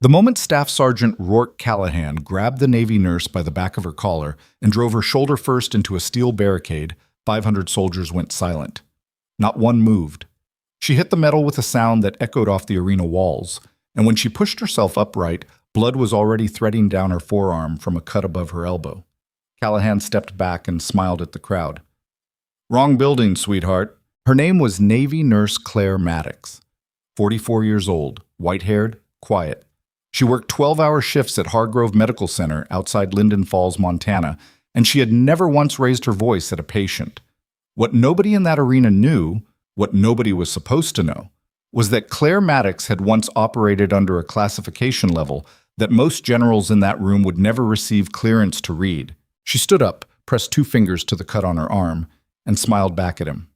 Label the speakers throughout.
Speaker 1: The moment Staff Sergeant Rourke Callahan grabbed the Navy nurse by the back of her collar and drove her shoulder first into a steel barricade, 500 soldiers went silent. Not one moved. She hit the metal with a sound that echoed off the arena walls, and when she pushed herself upright, blood was already threading down her forearm from a cut above her elbow. Callahan stepped back and smiled at the crowd. "Wrong building, sweetheart." Her name was Navy Nurse Claire Maddox. 44 years old, white-haired, quiet. She worked 12-hour shifts at Hargrove Medical Center outside Linden Falls, Montana, and she had never once raised her voice at a patient. What nobody in that arena knew, what nobody was supposed to know, was that Claire Maddox had once operated under a classification level that most generals in that room would never receive clearance to read. She stood up, pressed 2 fingers to the cut on her arm, and smiled back at him.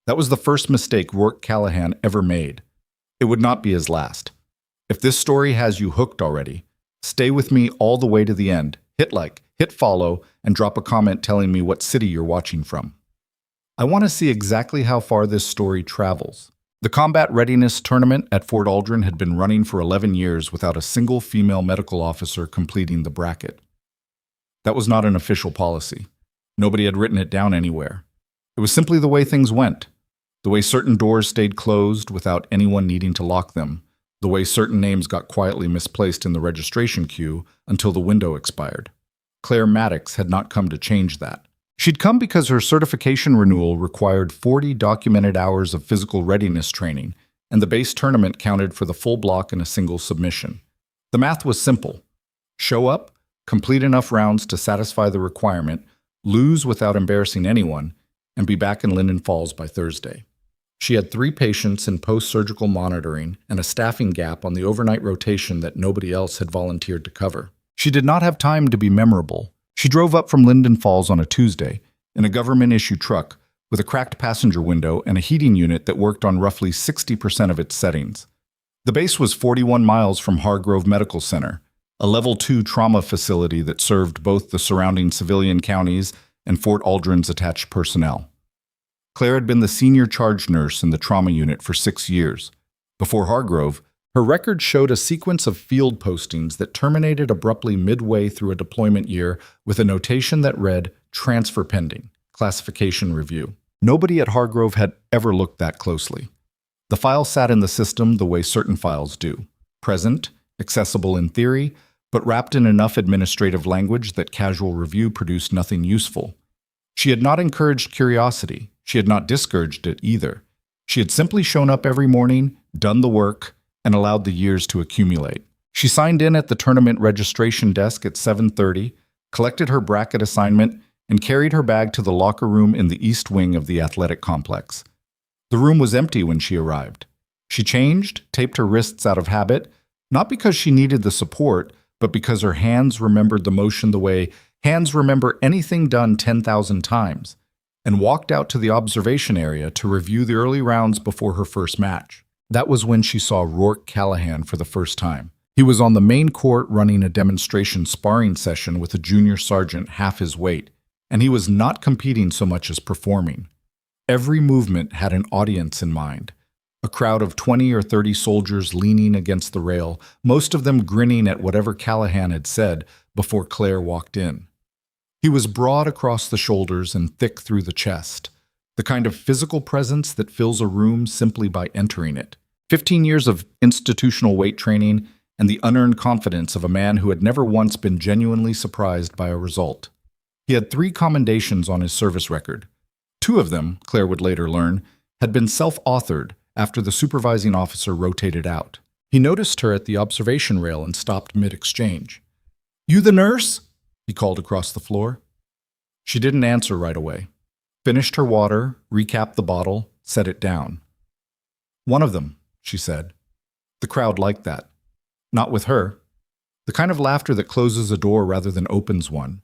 Speaker 1: That was the first mistake Rourke Callahan ever made. It would not be his last. If this story has you hooked already, stay with me all the way to the end. Hit like, hit follow, and drop a comment telling me what city you're watching from. I want to see exactly how far this story travels. The Combat Readiness Tournament at Fort Aldren had been running for 11 years without a single female medical officer completing the bracket. That was not an official policy. Nobody had written it down anywhere. It was simply the way things went. The way certain doors stayed closed without anyone needing to lock them. The way certain names got quietly misplaced in the registration queue until the window expired. Claire Maddox had not come to change that. She'd come because her certification renewal required 40 documented hours of physical readiness training, and the base tournament counted for the full block in a single submission. The math was simple. Show up, complete enough rounds to satisfy the requirement, lose without embarrassing anyone, and be back in Linden Falls by Thursday. She had 3 patients in post-surgical monitoring and a staffing gap on the overnight rotation that nobody else had volunteered to cover. She did not have time to be memorable. She drove up from Linden Falls on a Tuesday in a government-issue truck with a cracked passenger window and a heating unit that worked on roughly 60% of its settings. The base was 41 miles from Hargrove Medical Center, a Level 2 trauma facility that served both the surrounding civilian counties and Fort Aldren's attached personnel. Claire had been the senior charge nurse in the trauma unit for 6 years. Before Hargrove, her record showed a sequence of field postings that terminated abruptly midway through a deployment year with a notation that read, "Transfer pending, classification review." Nobody at Hargrove had ever looked that closely. The file sat in the system the way certain files do. Present, accessible in theory, but wrapped in enough administrative language that casual review produced nothing useful. She had not encouraged curiosity. She had not discouraged it either. She had simply shown up every morning, done the work, and allowed the years to accumulate. She signed in at the tournament registration desk at 7:30, collected her bracket assignment, and carried her bag to the locker room in the east wing of the athletic complex. The room was empty when she arrived. She changed, taped her wrists out of habit, not because she needed the support, but because her hands remembered the motion the way hands remember anything done 10,000 times, and walked out to the observation area to review the early rounds before her first match. That was when she saw Rourke Callahan for the first time. He was on the main court running a demonstration sparring session with a junior sergeant half his weight, and he was not competing so much as performing. Every movement had an audience in mind. A crowd of 20 or 30 soldiers leaning against the rail, most of them grinning at whatever Callahan had said before Claire walked in. He was broad across the shoulders and thick through the chest, the kind of physical presence that fills a room simply by entering it. 15 years of institutional weight training and the unearned confidence of a man who had never once been genuinely surprised by a result. He had 3 commendations on his service record. 2 of them, Claire would later learn, had been self-authored after the supervising officer rotated out. He noticed her at the observation rail and stopped mid-exchange. "You the nurse?" he called across the floor. She didn't answer right away. Finished her water, recapped the bottle, set it down. "One of them," she said. The crowd liked that. Not with her. The kind of laughter that closes a door rather than opens one.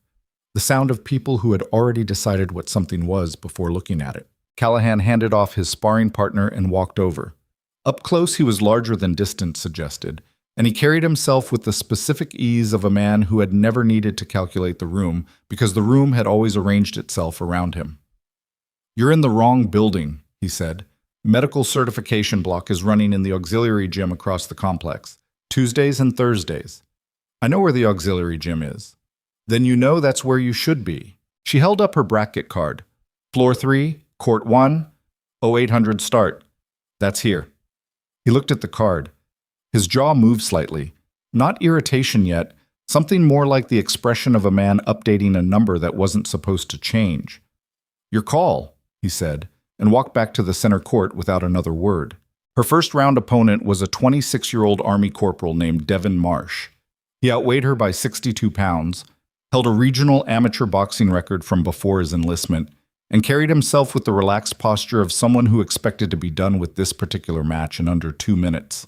Speaker 1: The sound of people who had already decided what something was before looking at it. Callahan handed off his sparring partner and walked over. Up close, he was larger than distance suggested, and he carried himself with the specific ease of a man who had never needed to calculate the room because the room had always arranged itself around him. "You're in the wrong building," he said. "Medical certification block is running in the auxiliary gym across the complex. Tuesdays and Thursdays. I know where the auxiliary gym is. Then you know that's where you should be. She held up her bracket card. Floor 3, Court 1, 0800 start. That's here. He looked at the card. His jaw moved slightly. Not irritation yet, something more like the expression of a man updating a number that wasn't supposed to change. Your call, he said, and walked back to the center court without another word. Her first round opponent was a 26-year-old Army corporal named Devin Marsh. He outweighed her by 62 pounds, held a regional amateur boxing record from before his enlistment, and carried himself with the relaxed posture of someone who expected to be done with this particular match in under 2 minutes.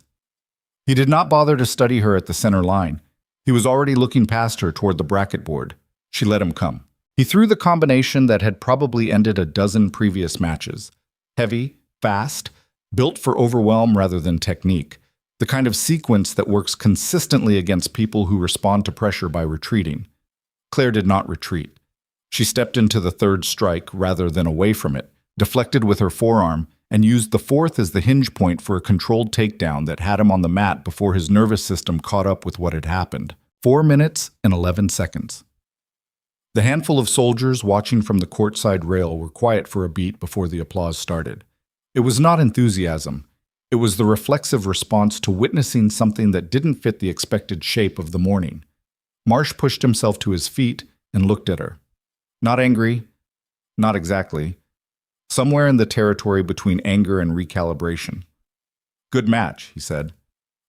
Speaker 1: He did not bother to study her at the center line. He was already looking past her toward the bracket board. She let him come. He threw the combination that had probably ended a dozen previous matches. Heavy, fast, built for overwhelm rather than technique. The kind of sequence that works consistently against people who respond to pressure by retreating. Claire did not retreat. She stepped into the third strike rather than away from it, deflected with her forearm, and used the fourth as the hinge point for a controlled takedown that had him on the mat before his nervous system caught up with what had happened. 4 minutes and 11 seconds. The handful of soldiers watching from the courtside rail were quiet for a beat before the applause started. It was not enthusiasm. It was the reflexive response to witnessing something that didn't fit the expected shape of the morning. Marsh pushed himself to his feet and looked at her. Not angry, not exactly. Somewhere in the territory between anger and recalibration. Good match, he said.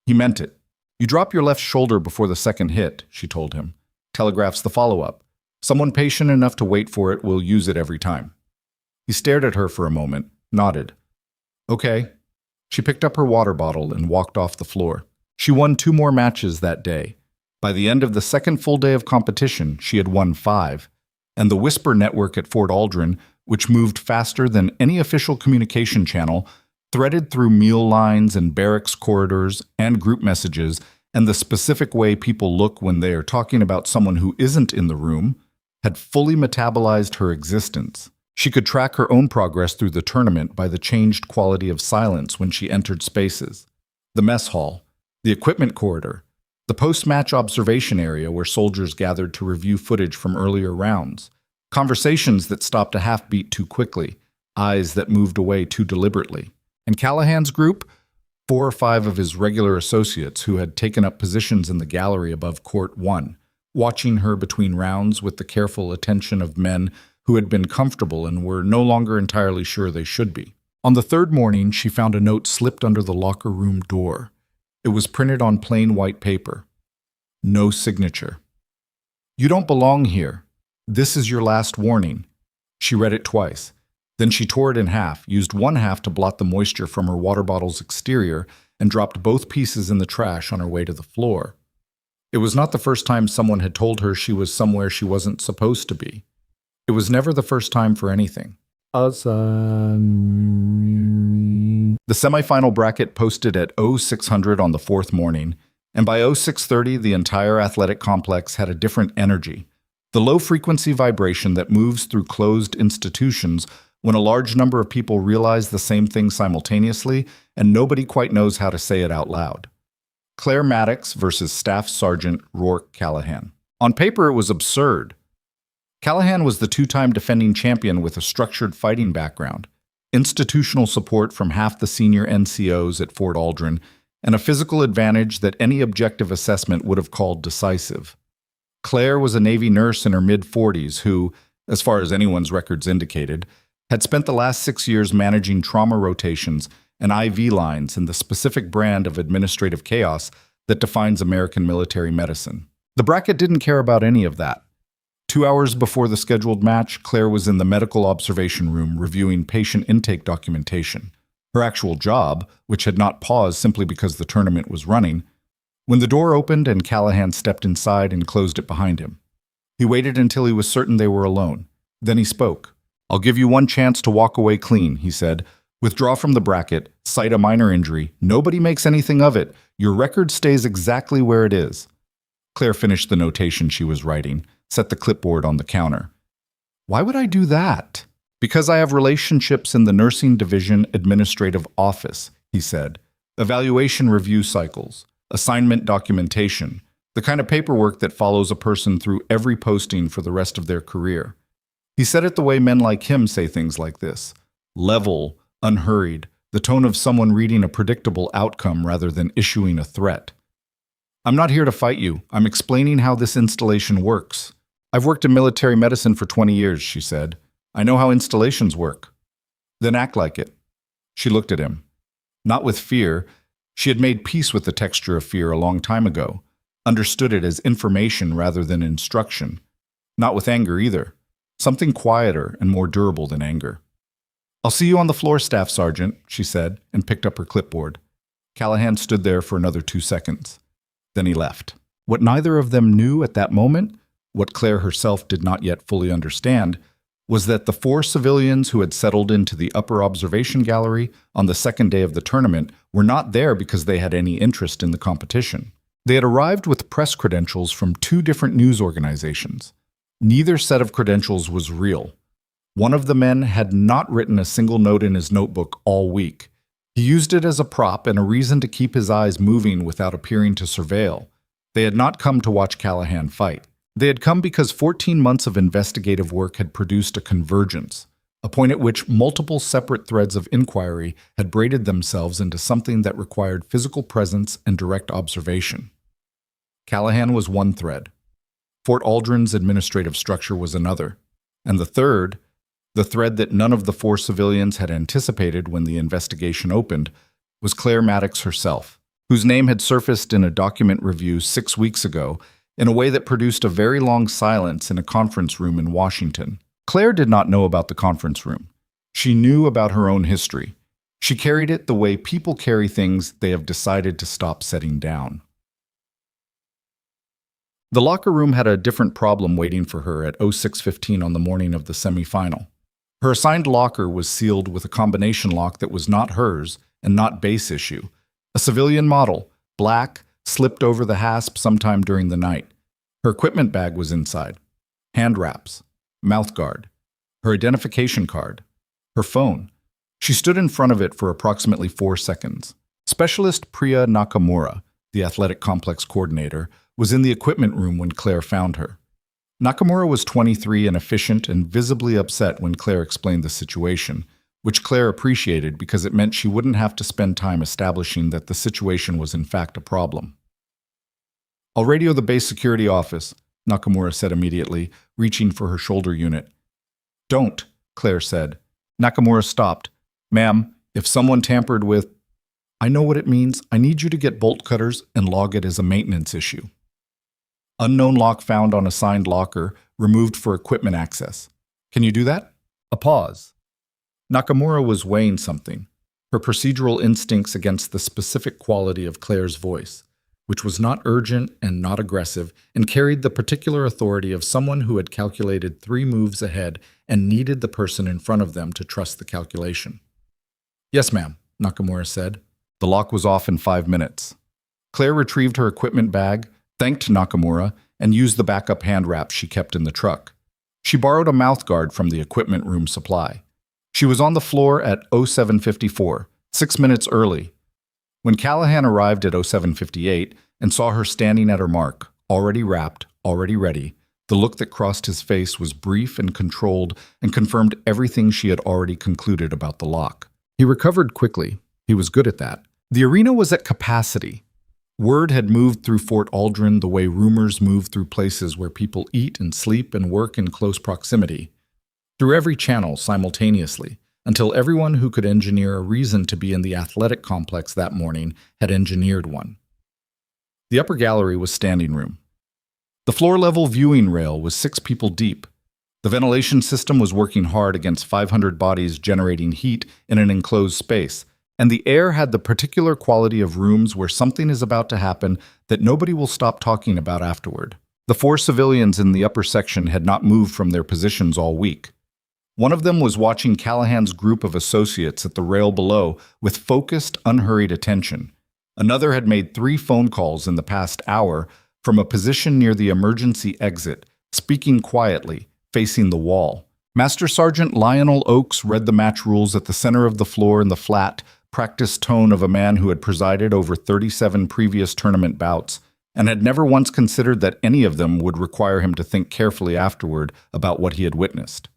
Speaker 1: He meant it. You drop your left shoulder before the second hit, she told him. Telegraphs the follow-up. Someone patient enough to wait for it will use it every time. He stared at her for a moment, nodded. Okay. She picked up her water bottle and walked off the floor. She won 2 more matches that day. By the end of the second full day of competition, she had won 5. And the Whisper network at Fort Aldren, which moved faster than any official communication channel, threaded through meal lines and barracks corridors and group messages and the specific way people look when they are talking about someone who isn't in the room, had fully metabolized her existence. She could track her own progress through the tournament by the changed quality of silence when she entered spaces. The mess hall, the equipment corridor, the post-match observation area where soldiers gathered to review footage from earlier rounds, conversations that stopped a half beat too quickly, eyes that moved away too deliberately. And Callahan's group, 4 or 5 of his regular associates who had taken up positions in the gallery above Court 1, watching her between rounds with the careful attention of men who had been comfortable and were no longer entirely sure they should be. On the third morning, she found a note slipped under the locker room door. It was printed on plain white paper. No signature. You don't belong here. This is your last warning. She read it twice. Then she tore it in half, used one half to blot the moisture from her water bottle's exterior, and dropped both pieces in the trash on her way to the floor. It was not the first time someone had told her she was somewhere she wasn't supposed to be. It was never the first time for anything.
Speaker 2: Awesome.
Speaker 1: The semifinal bracket posted at 0600 on the 4th morning, and by 0630 the entire athletic complex had a different energy. The low-frequency vibration that moves through closed institutions when a large number of people realize the same thing simultaneously and nobody quite knows how to say it out loud. Claire Maddox versus Staff Sergeant Rourke Callahan. On paper, it was absurd. Callahan was the 2-time defending champion with a structured fighting background, institutional support from half the senior NCOs at Fort Aldren, and a physical advantage that any objective assessment would have called decisive. Claire was a Navy nurse in her mid-40s who, as far as anyone's records indicated, had spent the last 6 years managing trauma rotations and IV lines in the specific brand of administrative chaos that defines American military medicine. The bracket didn't care about any of that. 2 hours before the scheduled match, Claire was in the medical observation room reviewing patient intake documentation. Her actual job, which had not paused simply because the tournament was running, when the door opened and Callahan stepped inside and closed it behind him. He waited until he was certain they were alone. Then he spoke. "I'll give you one chance to walk away clean," he said. "Withdraw from the bracket, cite a minor injury. Nobody makes anything of it. Your record stays exactly where it is." Claire finished the notation she was writing, set the clipboard on the counter. "Why would I do that?" "Because I have relationships in the nursing division administrative office," he said. "Evaluation review cycles. assignment documentation, the kind of paperwork that follows a person through every posting for the rest of their career. He said it the way men like him say things like this: level, unhurried, the tone of someone reading a predictable outcome rather than issuing a threat. I'm not here to fight you. I'm explaining how this installation works. I've worked in military medicine for 20 years, she said. I know how installations work. Then act like it. She looked at him. Not with fear. She had made peace with the texture of fear a long time ago, understood it as information rather than instruction. Not with anger either. Something quieter and more durable than anger. I'll see you on the floor, Staff Sergeant, she said, and picked up her clipboard. Callahan stood there for another 2 seconds. Then he left. What neither of them knew at that moment, what Claire herself did not yet fully understand, was that the 4 civilians who had settled into the upper observation gallery on the second day of the tournament were not there because they had any interest in the competition. They had arrived with press credentials from 2 different news organizations. Neither set of credentials was real. One of the men had not written a single note in his notebook all week. He used it as a prop and a reason to keep his eyes moving without appearing to surveil. They had not come to watch Callahan fight. They had come because 14 months of investigative work had produced a convergence, a point at which multiple separate threads of inquiry had braided themselves into something that required physical presence and direct observation. Callahan was one thread. Fort Aldren's administrative structure was another. And the third, the thread that none of the 4 civilians had anticipated when the investigation opened, was Claire Maddox herself, whose name had surfaced in a document review 6 weeks ago in a way that produced a very long silence in a conference room in Washington. Claire did not know about the conference room. She knew about her own history. She carried it the way people carry things they have decided to stop setting down. The locker room had a different problem waiting for her at 06:15 on the morning of the semifinal. Her assigned locker was sealed with a combination lock that was not hers and not base issue. A civilian model, black, slipped over the hasp sometime during the night. Her equipment bag was inside. Hand wraps, mouth guard, her identification card, her phone. She stood in front of it for approximately 4 seconds. Specialist Priya Nakamura, the athletic complex coordinator, was in the equipment room when Claire found her. Nakamura was 23 and efficient and visibly upset when Claire explained the situation, which Claire appreciated because it meant she wouldn't have to spend time establishing that the situation was in fact a problem. I'll radio the base security office, Nakamura said immediately, reaching for her shoulder unit. Don't, Claire said. Nakamura stopped. Ma'am, if someone tampered with... I know what it means. I need you to get bolt cutters and log it as a maintenance issue. Unknown lock found on assigned locker, removed for equipment access. Can you do that? A pause. Nakamura was weighing something, her procedural instincts against the specific quality of Claire's voice, which was not urgent and not aggressive, and carried the particular authority of someone who had calculated 3 moves ahead and needed the person in front of them to trust the calculation. Yes, ma'am, Nakamura said. The lock was off in 5 minutes. Claire retrieved her equipment bag, thanked Nakamura, and used the backup hand wrap she kept in the truck. She borrowed a mouthguard from the equipment room supply. She was on the floor at 07:54, 6 minutes early. When Callahan arrived at 07:58 and saw her standing at her mark, already wrapped, already ready, the look that crossed his face was brief and controlled and confirmed everything she had already concluded about the lock. He recovered quickly. He was good at that. The arena was at capacity. Word had moved through Fort Aldren the way rumors move through places where people eat and sleep and work in close proximity, through every channel simultaneously, until everyone who could engineer a reason to be in the athletic complex that morning had engineered one. The upper gallery was standing room. The floor-level viewing rail was 6 people deep. The ventilation system was working hard against 500 bodies generating heat in an enclosed space, and the air had the particular quality of rooms where something is about to happen that nobody will stop talking about afterward. The 4 civilians in the upper section had not moved from their positions all week. One of them was watching Callahan's group of associates at the rail below with focused, unhurried attention. Another had made 3 phone calls in the past hour from a position near the emergency exit, speaking quietly, facing the wall. Master Sergeant Lionel Oakes read the match rules at the center of the floor in the flat, practiced tone of a man who had presided over 37 previous tournament bouts and had never once considered that any of them would require him to think carefully afterward about what he had witnessed.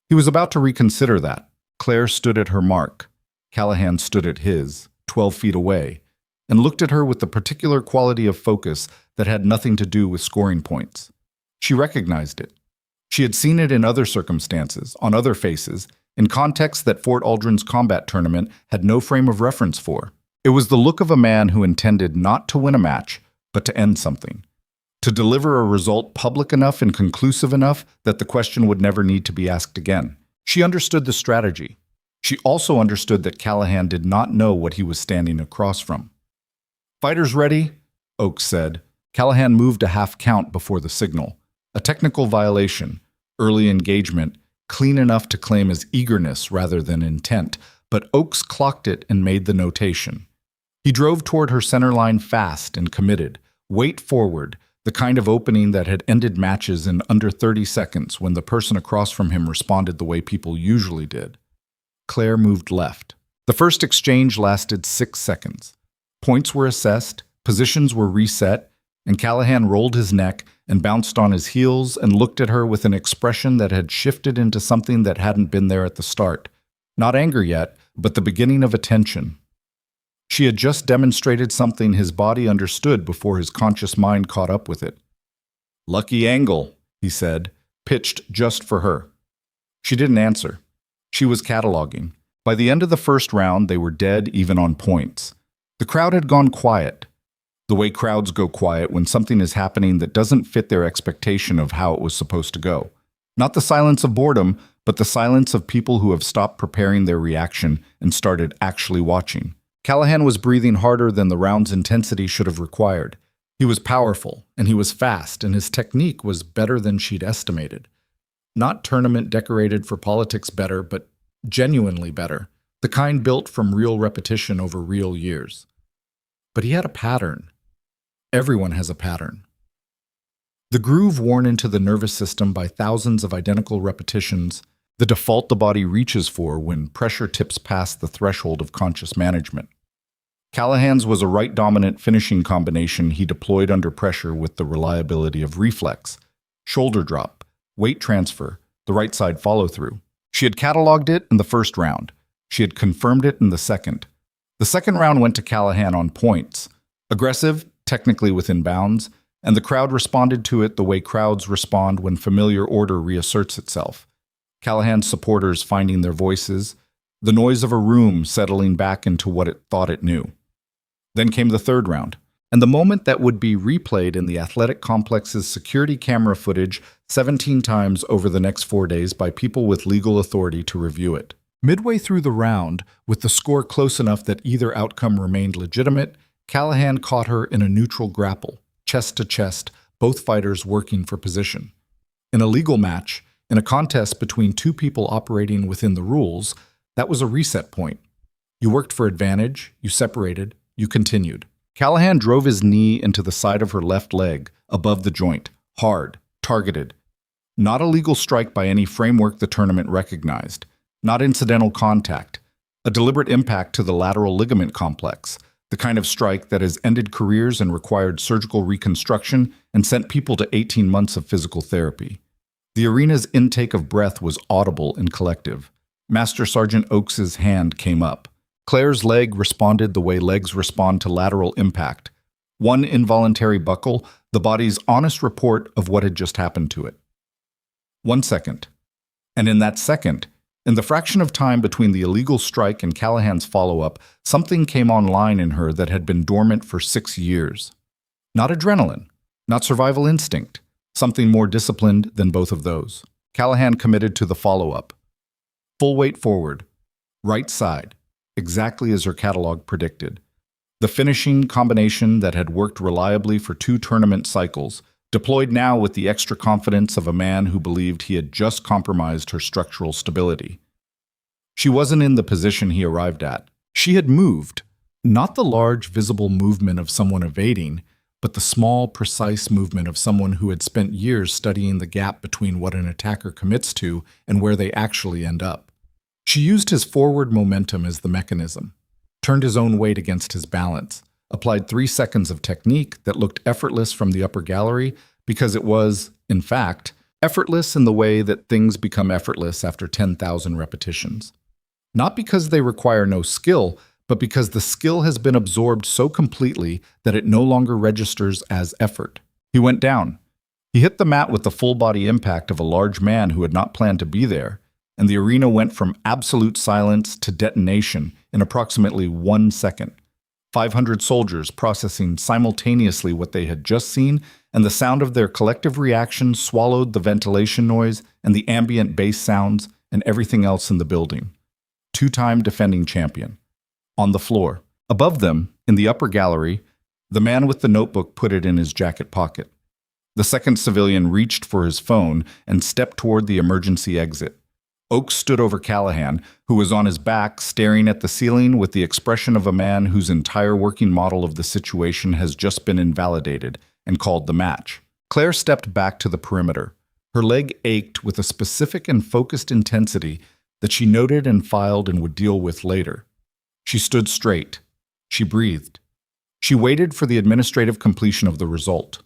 Speaker 1: He was about to reconsider that. Claire stood at her mark. Callahan stood at his, 12 feet away, and looked at her with the particular quality of focus that had nothing to do with scoring points. She recognized it. She had seen it in other circumstances, on other faces, in contexts that Fort Aldren's combat tournament had no frame of reference for. It was the look of a man who intended not to win a match, but to end something. To deliver a result public enough and conclusive enough that the question would never need to be asked again. She understood the strategy. She also understood that Callahan did not know what he was standing across from. "Fighters ready?" Oakes said. Callahan moved a half count before the signal. A technical violation, early engagement, clean enough to claim as eagerness rather than intent, but Oakes clocked it and made the notation. He drove toward her center line fast and committed, weight forward, the kind of opening that had ended matches in under 30 seconds when the person across from him responded the way people usually did. Claire moved left. The first exchange lasted 6 seconds. Points were assessed, positions were reset, and Callahan rolled his neck and bounced on his heels and looked at her with an expression that had shifted into something that hadn't been there at the start. Not anger yet, but the beginning of attention. She had just demonstrated something his body understood before his conscious mind caught up with it. "Lucky angle," he said, pitched just for her. She didn't answer. She was cataloging. By the end of the first round, they were dead even on points. The crowd had gone quiet. The way crowds go quiet when something is happening that doesn't fit their expectation of how it was supposed to go. Not the silence of boredom, but the silence of people who have stopped preparing their reaction and started actually watching. Callahan was breathing harder than the round's intensity should have required. He was powerful, and he was fast, and his technique was better than she'd estimated. Not tournament decorated for politics better, but genuinely better. The kind built from real repetition over real years. But he had a pattern. Everyone has a pattern. The groove worn into the nervous system by thousands of identical repetitions, the default the body reaches for when pressure tips past the threshold of conscious management. Callahan's was a right-dominant finishing combination he deployed under pressure with the reliability of reflex, shoulder drop, weight transfer, the right side follow-through. She had cataloged it in the first round. She had confirmed it in the second. The second round went to Callahan on points. Aggressive, technically within bounds, and the crowd responded to it the way crowds respond when familiar order reasserts itself. Callahan's supporters finding their voices, the noise of a room settling back into what it thought it knew. Then came the third round, and the moment that would be replayed in the athletic complex's security camera footage 17 times over the next 4 days by people with legal authority to review it. Midway through the round, with the score close enough that either outcome remained legitimate, Callahan caught her in a neutral grapple, chest to chest, both fighters working for position. In a legal match, in a contest between two people operating within the rules, that was a reset point. You worked for advantage, you separated, you continued. Callahan drove his knee into the side of her left leg, above the joint, hard, targeted. Not a legal strike by any framework the tournament recognized. Not incidental contact. A deliberate impact to the lateral ligament complex, the kind of strike that has ended careers and required surgical reconstruction and sent people to 18 months of physical therapy. The arena's intake of breath was audible and collective. Master Sergeant Oakes's hand came up. Claire's leg responded the way legs respond to lateral impact. One involuntary buckle, the body's honest report of what had just happened to it. 1 second. And in that second, in the fraction of time between the illegal strike and Callahan's follow-up, something came online in her that had been dormant for 6 years. Not adrenaline, not survival instinct, something more disciplined than both of those. Callahan committed to the follow-up. Full weight forward, right side, exactly as her catalog predicted. The finishing combination that had worked reliably for 2 tournament cycles, deployed now with the extra confidence of a man who believed he had just compromised her structural stability. She wasn't in the position he arrived at. She had moved, not the large, visible movement of someone evading, but the small, precise movement of someone who had spent years studying the gap between what an attacker commits to and where they actually end up. She used his forward momentum as the mechanism. turned his own weight against his balance, applied 3 seconds of technique that looked effortless from the upper gallery because it was, in fact, effortless in the way that things become effortless after 10,000 repetitions. Not because they require no skill, but because the skill has been absorbed so completely that it no longer registers as effort. He went down. He hit the mat with the full-body impact of a large man who had not planned to be there, and the arena went from absolute silence to detonation in approximately 1 second. 500 soldiers processing simultaneously what they had just seen, and the sound of their collective reaction swallowed the ventilation noise and the ambient bass sounds and everything else in the building. 2-time defending champion. On the floor. Above them, in the upper gallery, the man with the notebook put it in his jacket pocket. The second civilian reached for his phone and stepped toward the emergency exit. Oakes stood over Callahan, who was on his back, staring at the ceiling with the expression of a man whose entire working model of the situation has just been invalidated, and called the match. Claire stepped back to the perimeter. Her leg ached with a specific and focused intensity that she noted and filed and would deal with later. She stood straight. She breathed. She waited for the administrative completion of the result.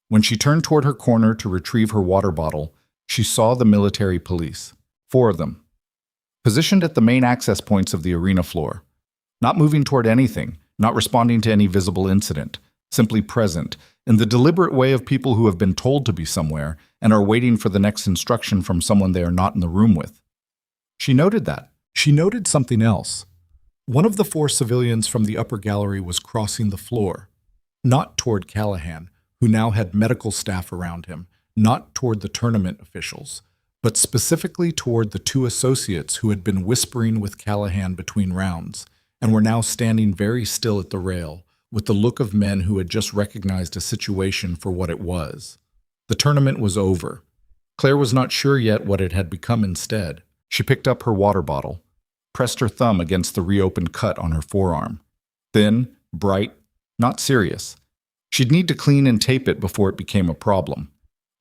Speaker 1: When she turned toward her corner to retrieve her water bottle, she saw the military police. 4 of them. Positioned at the main access points of the arena floor. Not moving toward anything, not responding to any visible incident, simply present, in the deliberate way of people who have been told to be somewhere and are waiting for the next instruction from someone they are not in the room with. She noted that. She noted something else. One of the 4 civilians from the upper gallery was crossing the floor, not toward Callahan, who now had medical staff around him, not toward the tournament officials, but specifically toward the 2 associates who had been whispering with Callahan between rounds, and were now standing very still at the rail, with the look of men who had just recognized a situation for what it was. The tournament was over. Claire was not sure yet what it had become instead. She picked up her water bottle, pressed her thumb against the reopened cut on her forearm. Thin, bright, not serious. She'd need to clean and tape it before it became a problem.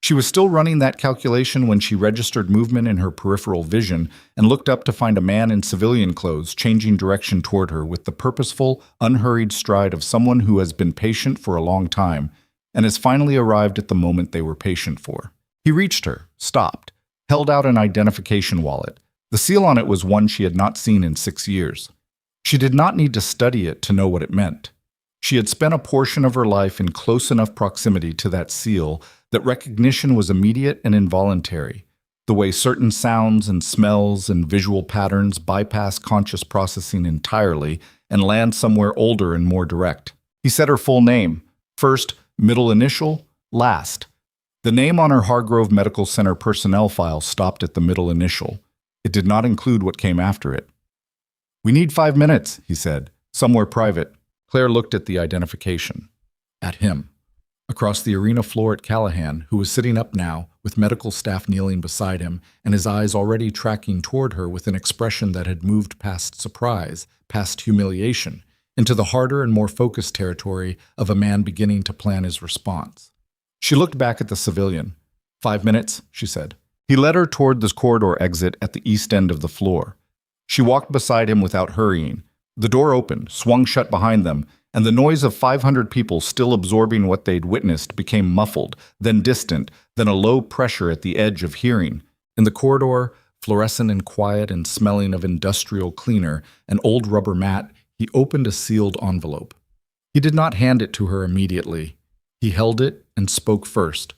Speaker 1: She was still running that calculation when she registered movement in her peripheral vision and looked up to find a man in civilian clothes changing direction toward her with the purposeful, unhurried stride of someone who has been patient for a long time and has finally arrived at the moment they were patient for. He reached her, stopped, held out an identification wallet. The seal on it was one she had not seen in 6 years. She did not need to study it to know what it meant. She had spent a portion of her life in close enough proximity to that seal that recognition was immediate and involuntary, the way certain sounds and smells and visual patterns bypass conscious processing entirely and land somewhere older and more direct. He said her full name, first, middle initial, last. The name on her Hargrove Medical Center personnel file stopped at the middle initial. It did not include what came after it. "We need 5 minutes," he said, "somewhere private." Claire looked at the identification. At him. Across the arena floor at Callahan, who was sitting up now, with medical staff kneeling beside him, and his eyes already tracking toward her with an expression that had moved past surprise, past humiliation, into the harder and more focused territory of a man beginning to plan his response. She looked back at the civilian. 5 minutes, she said. He led her toward this corridor exit at the east end of the floor. She walked beside him without hurrying. The door opened, swung shut behind them, and the noise of 500 people still absorbing what they'd witnessed became muffled, then distant, then a low pressure at the edge of hearing. In the corridor, fluorescent and quiet and smelling of industrial cleaner, an old rubber mat, he opened a sealed envelope. He did not hand it to her immediately. He held it and spoke first,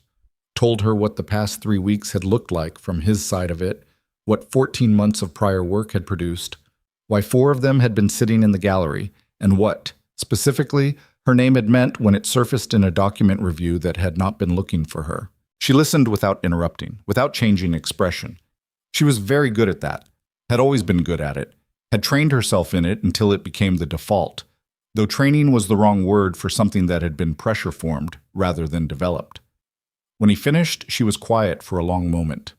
Speaker 1: told her what the past 3 weeks had looked like from his side of it, what 14 months of prior work had produced, why 4 of them had been sitting in the gallery, and what, specifically, her name had meant when it surfaced in a document review that had not been looking for her. She listened without interrupting, without changing expression. She was very good at that, had always been good at it, had trained herself in it until it became the default, though training was the wrong word for something that had been pressure-formed rather than developed. When he finished, she was quiet for a long moment.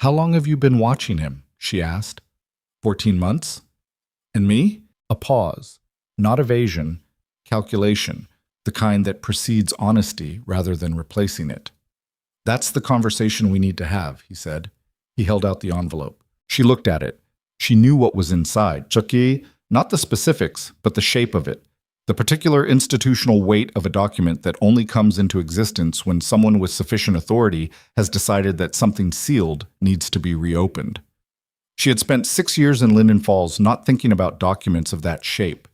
Speaker 1: "How long have you been watching him?" she asked. 14 months? And me? A pause. Not evasion, calculation, the kind that precedes honesty rather than replacing it. "That's the conversation we need to have," he said. He held out the envelope. She looked at it. She knew what was inside. Chucky, Not the specifics, but the shape of it. The particular institutional weight of a document that only comes into existence when someone with sufficient authority has decided that something sealed needs to be reopened. She had spent 6 years in Linden Falls not thinking about documents of that shape,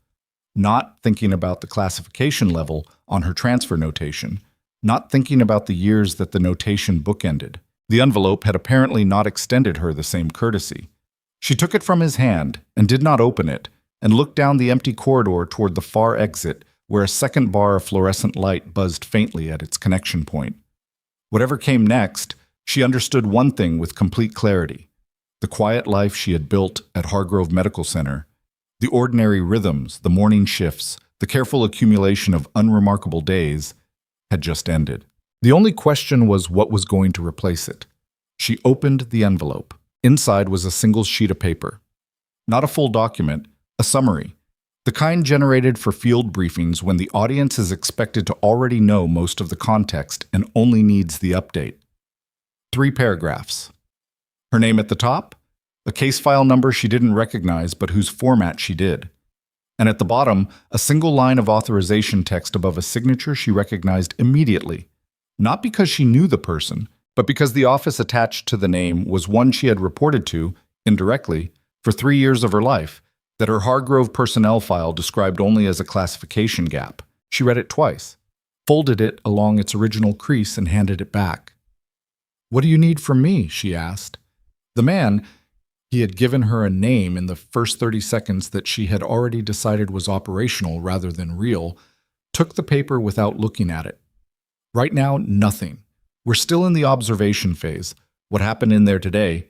Speaker 1: not thinking about the classification level on her transfer notation, not thinking about the years that the notation bookended. The envelope had apparently not extended her the same courtesy. She took it from his hand and did not open it, and looked down the empty corridor toward the far exit where a second bar of fluorescent light buzzed faintly at its connection point. Whatever came next, she understood one thing with complete clarity. The quiet life she had built at Hargrove Medical Center, the ordinary rhythms, the morning shifts, the careful accumulation of unremarkable days, had just ended. The only question was what was going to replace it. She opened the envelope. Inside was a single sheet of paper. Not a full document, a summary. The kind generated for field briefings when the audience is expected to already know most of the context and only needs the update. 3 paragraphs. Her name at the top, a case file number she didn't recognize but whose format she did. And at the bottom, a single line of authorization text above a signature she recognized immediately. Not because she knew the person, but because the office attached to the name was one she had reported to, indirectly, for 3 years of her life, that her Hargrove personnel file described only as a classification gap. She read it twice, folded it along its original crease, and handed it back. "What do you need from me?" she asked. The man, he had given her a name in the first 30 seconds that she had already decided was operational rather than real, took the paper without looking at it. "Right now, nothing. We're still in the observation phase. What happened in there today?"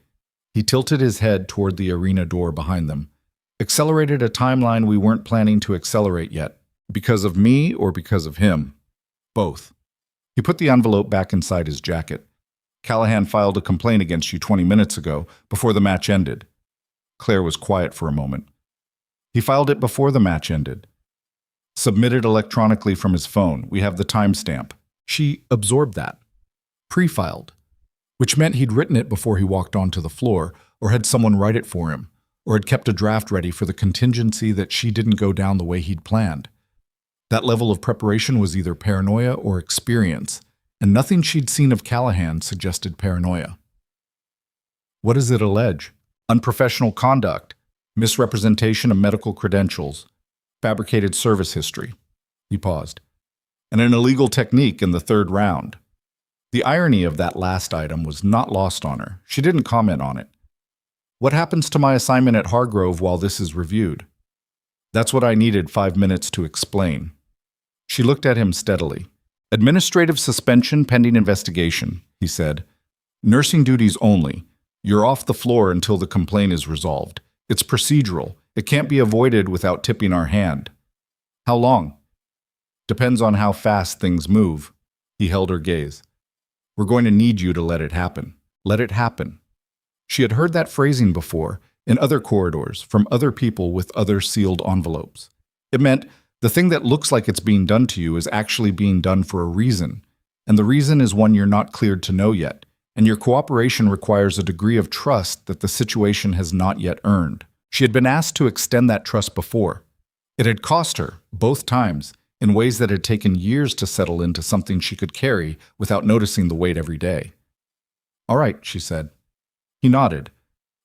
Speaker 1: He tilted his head toward the arena door behind them. "Accelerated a timeline we weren't planning to accelerate yet. Because of me or because of him? Both." He put the envelope back inside his jacket. "Callahan filed a complaint against you 20 minutes ago, before the match ended." Claire was quiet for a moment. "He filed it before the match ended. Submitted electronically from his phone. We have the timestamp." She absorbed that. Pre-filed. Which meant he'd written it before he walked onto the floor, or had someone write it for him, or had kept a draft ready for the contingency that she didn't go down the way he'd planned. That level of preparation was either paranoia or experience, and nothing she'd seen of Callahan suggested paranoia. "What does it allege?" "Unprofessional conduct, misrepresentation of medical credentials, fabricated service history." He paused. "And an illegal technique in the 3rd round." The irony of that last item was not lost on her. She didn't comment on it. "What happens to my assignment at Hargrove while this is reviewed?" "That's what I needed 5 minutes to explain." She looked at him steadily. "Administrative suspension pending investigation," he said. "Nursing duties only. You're off the floor until the complaint is resolved. It's procedural. It can't be avoided without tipping our hand." "How long?" "Depends on how fast things move." He held her gaze. "We're going to need you to let it happen. Let it happen." She had heard that phrasing before, in other corridors, from other people with other sealed envelopes. It meant, the thing that looks like it's being done to you is actually being done for a reason, and the reason is one you're not cleared to know yet, and your cooperation requires a degree of trust that the situation has not yet earned. She had been asked to extend that trust before. It had cost her, both times, in ways that had taken years to settle into something she could carry without noticing the weight every day. "All right," she said. He nodded,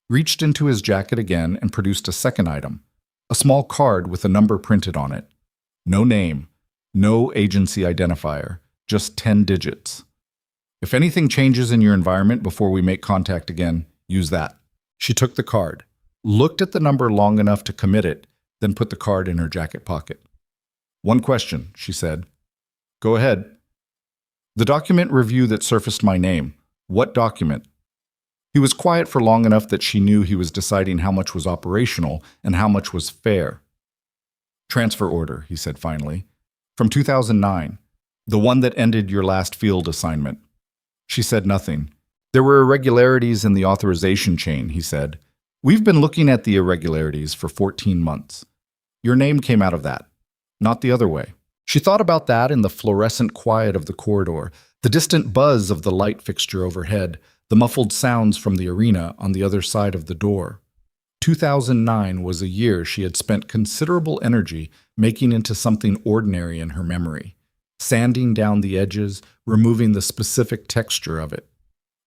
Speaker 1: reached into his jacket again and produced a second item, a small card with a number printed on it. No name, no agency identifier, just 10 digits. "If anything changes in your environment before we make contact again, use that." She took the card, looked at the number long enough to commit it, then put the card in her jacket pocket. "One question," she said. "Go ahead." "The document review that surfaced my name. What document?" He was quiet for long enough that she knew he was deciding how much was operational and how much was fair. "Transfer order," he said finally. "From 2009. The one that ended your last field assignment." She said nothing. "There were irregularities in the authorization chain," he said. "We've been looking at the irregularities for 14 months. Your name came out of that, not the other way." She thought about that in the fluorescent quiet of the corridor, the distant buzz of the light fixture overhead, the muffled sounds from the arena on the other side of the door. 2009 was a year she had spent considerable energy making into something ordinary in her memory, sanding down the edges, removing the specific texture of it.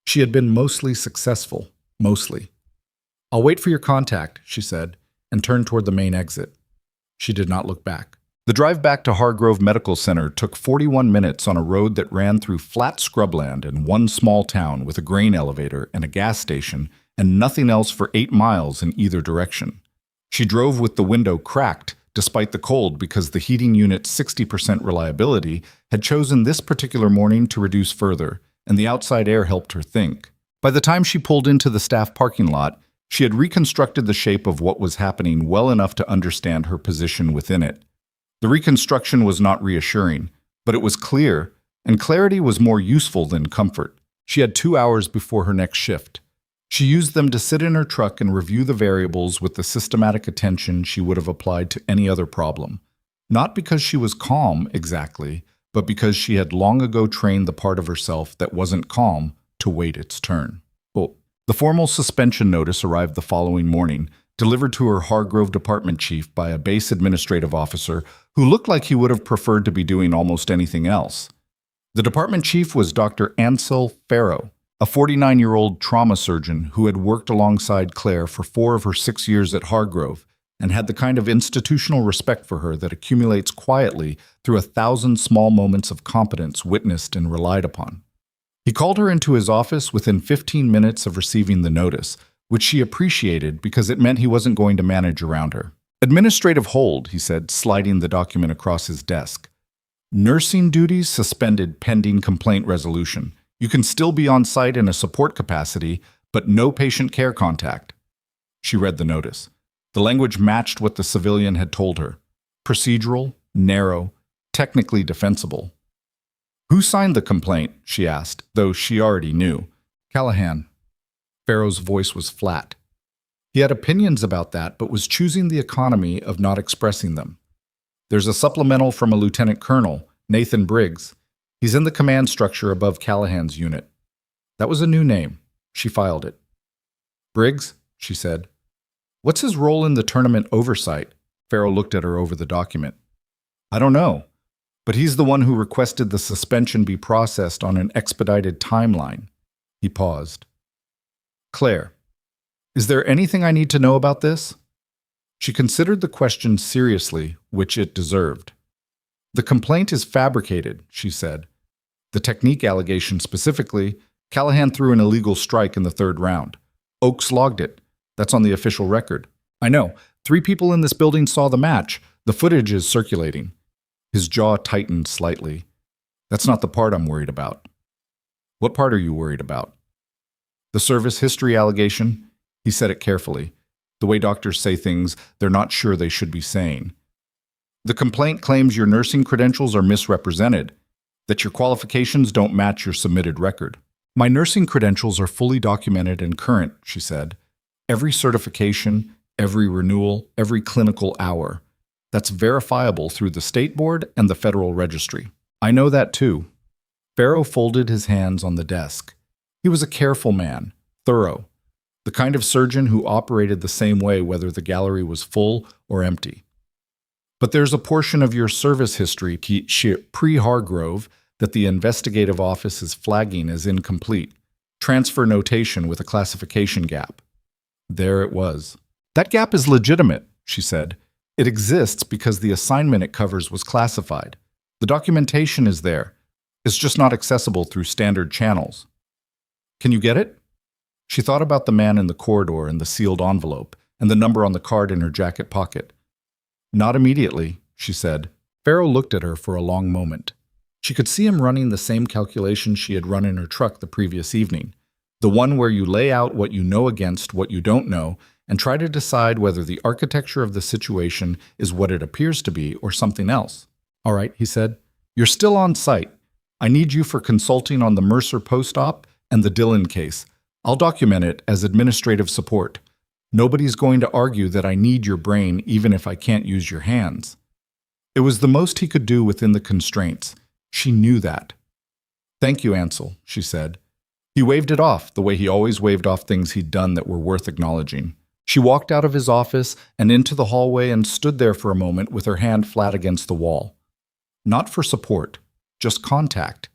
Speaker 1: She had been mostly successful, mostly. "I'll wait for your contact," she said, and turned toward the main exit. She did not look back. The drive back to Hargrove Medical Center took 41 minutes on a road that ran through flat scrubland in one small town with a grain elevator and a gas station and nothing else for 8 miles in either direction. She drove with the window cracked, despite the cold, because the heating unit's 60% reliability had chosen this particular morning to reduce further, and the outside air helped her think. By the time she pulled into the staff parking lot, she had reconstructed the shape of what was happening well enough to understand her position within it. The reconstruction was not reassuring, but it was clear, and clarity was more useful than comfort. She had 2 hours before her next shift. She used them to sit in her truck and review the variables with the systematic attention she would have applied to any other problem. Not because she was calm, exactly, but because she had long ago trained the part of herself that wasn't calm to wait its turn. The formal suspension notice arrived the following morning, delivered to her Hargrove department chief by a base administrative officer who looked like he would have preferred to be doing almost anything else. The department chief was Dr. Ansel Farrow, a 49-year-old trauma surgeon who had worked alongside Claire for 4 of her 6 years at Hargrove and had the kind of institutional respect for her that accumulates quietly through 1,000 small moments of competence witnessed and relied upon. He called her into his office within 15 minutes of receiving the notice, which she appreciated because it meant he wasn't going to manage around her. "Administrative hold," he said, sliding the document across his desk. "Nursing duties suspended pending complaint resolution. You can still be on site in a support capacity, but no patient care contact." She read the notice. The language matched what the civilian had told her. Procedural, narrow, technically defensible. "Who signed the complaint?" she asked, though she already knew. "Callahan." Farrow's voice was flat. He had opinions about that, but was choosing the economy of not expressing them. "There's a supplemental from a lieutenant colonel, Nathan Briggs. He's in the command structure above Callahan's unit." That was a new name. She filed it. "Briggs," she said. "What's his role in the tournament oversight?" Farrow looked at her over the document. "I don't know, but he's the one who requested the suspension be processed on an expedited timeline." He paused. "Claire, is there anything I need to know about this?" She considered the question seriously, which it deserved. "The complaint is fabricated," she said. "The technique allegation specifically, Callahan threw an illegal strike in the 3rd round. Oakes logged it. That's on the official record. I know. 3 people in this building saw the match. The footage is circulating." His jaw tightened slightly. "That's not the part I'm worried about." "What part are you worried about?" "The service history allegation." He said it carefully. The way doctors say things they're not sure they should be saying. "The complaint claims your nursing credentials are misrepresented, that your qualifications don't match your submitted record." "My nursing credentials are fully documented and current," she said. "Every certification, every renewal, every clinical hour. That's verifiable through the state board and the federal registry." "I know that too." Farrow folded his hands on the desk. He was a careful man, thorough, the kind of surgeon who operated the same way whether the gallery was full or empty. "But there's a portion of your service history pre-Hargrove that the investigative office is flagging as incomplete. Transfer notation with a classification gap." There it was. "That gap is legitimate," she said. "It exists because the assignment it covers was classified. The documentation is there. It's just not accessible through standard channels. Can you get it?" She thought about the man in the corridor and the sealed envelope, and the number on the card in her jacket pocket. "Not immediately," she said. Farrow looked at her for a long moment. She could see him running the same calculation she had run in her truck the previous evening, the one where you lay out what you know against what you don't know and try to decide whether the architecture of the situation is what it appears to be or something else. "All right," he said. "You're still on site. I need you for consulting on the Mercer post-op and the Dillon case. I'll document it as administrative support. Nobody's going to argue that I need your brain even if I can't use your hands." It was the most he could do within the constraints. She knew that. "Thank you, Ansel," she said. He waved it off the way he always waved off things he'd done that were worth acknowledging. She walked out of his office and into the hallway and stood there for a moment with her hand flat against the wall. Not for support, just contact,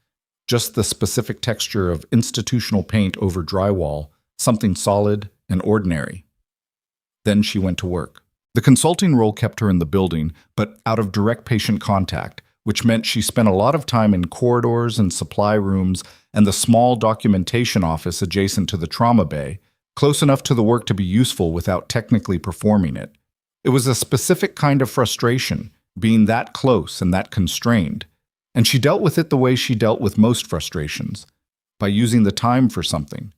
Speaker 1: just the specific texture of institutional paint over drywall, something solid and ordinary. Then she went to work. The consulting role kept her in the building, but out of direct patient contact, which meant she spent a lot of time in corridors and supply rooms and the small documentation office adjacent to the trauma bay, close enough to the work to be useful without technically performing it. It was a specific kind of frustration, being that close and that constrained, and she dealt with it the way she dealt with most frustrations, by using the time for something.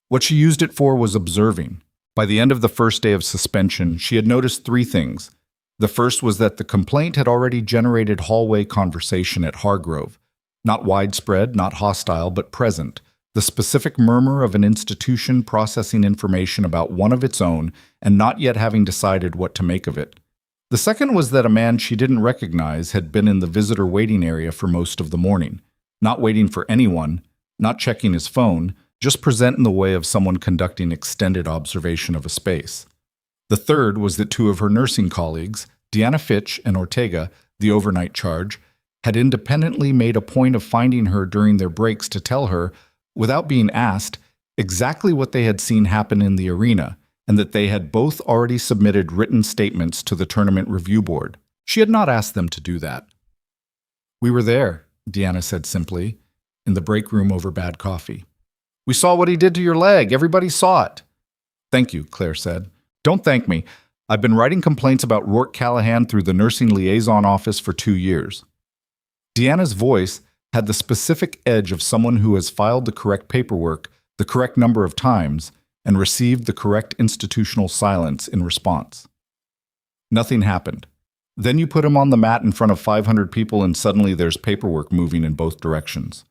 Speaker 1: What she used it for was observing. By the end of the first day of suspension, she had noticed 3 things. The first was that the complaint had already generated hallway conversation at Hargrove. Not widespread, not hostile, but present. The specific murmur of an institution processing information about one of its own and not yet having decided what to make of it. The second was that a man she didn't recognize had been in the visitor waiting area for most of the morning, not waiting for anyone, not checking his phone, just present in the way of someone conducting extended observation of a space. The third was that 2 of her nursing colleagues, Deanna Fitch and Ortega, the overnight charge, had independently made a point of finding her during their breaks to tell her, without being asked, exactly what they had seen happen in the arena, and that they had both already submitted written statements to the tournament review board. She had not asked them to do that. "We were there," Deanna said simply, in the break room over bad coffee. "We saw what he did to your leg. Everybody saw it." "Thank you," Claire said. "Don't thank me. I've been writing complaints about Rourke Callahan through the nursing liaison office for 2 years. Deanna's voice had the specific edge of someone who has filed the correct paperwork the correct number of times and received the correct institutional silence in response. Nothing happened. Then you put him on the mat in front of 500 people and suddenly there's paperwork moving in both directions.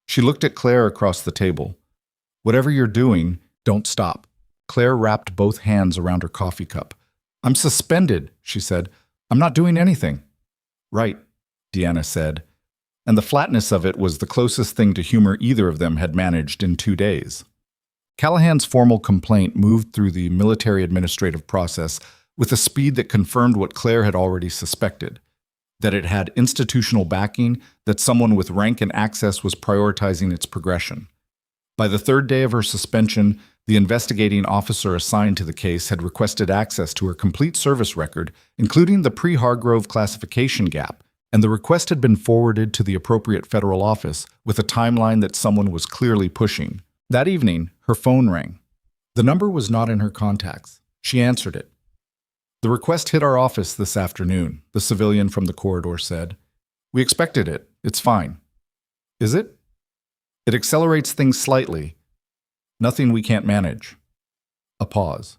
Speaker 1: She looked at Claire across the table. "Whatever you're doing, don't stop." Claire wrapped both hands around her coffee cup. "I'm suspended," she said. "I'm not doing anything." "Right," Deanna said, and the flatness of it was the closest thing to humor either of them had managed in 2 days. Callahan's formal complaint moved through the military administrative process with a speed that confirmed what Claire had already suspected, that it had institutional backing, that someone with rank and access was prioritizing its progression. By the 3rd day of her suspension, the investigating officer assigned to the case had requested access to her complete service record, including the pre-Hargrove classification gap, and the request had been forwarded to the appropriate federal office with a timeline that someone was clearly pushing. That evening, her phone rang. The number was not in her contacts. She answered it. "The request hit our office this afternoon," the civilian from the corridor said. "We expected it. It's fine." "Is it?" "It accelerates things slightly. Nothing we can't manage." A pause.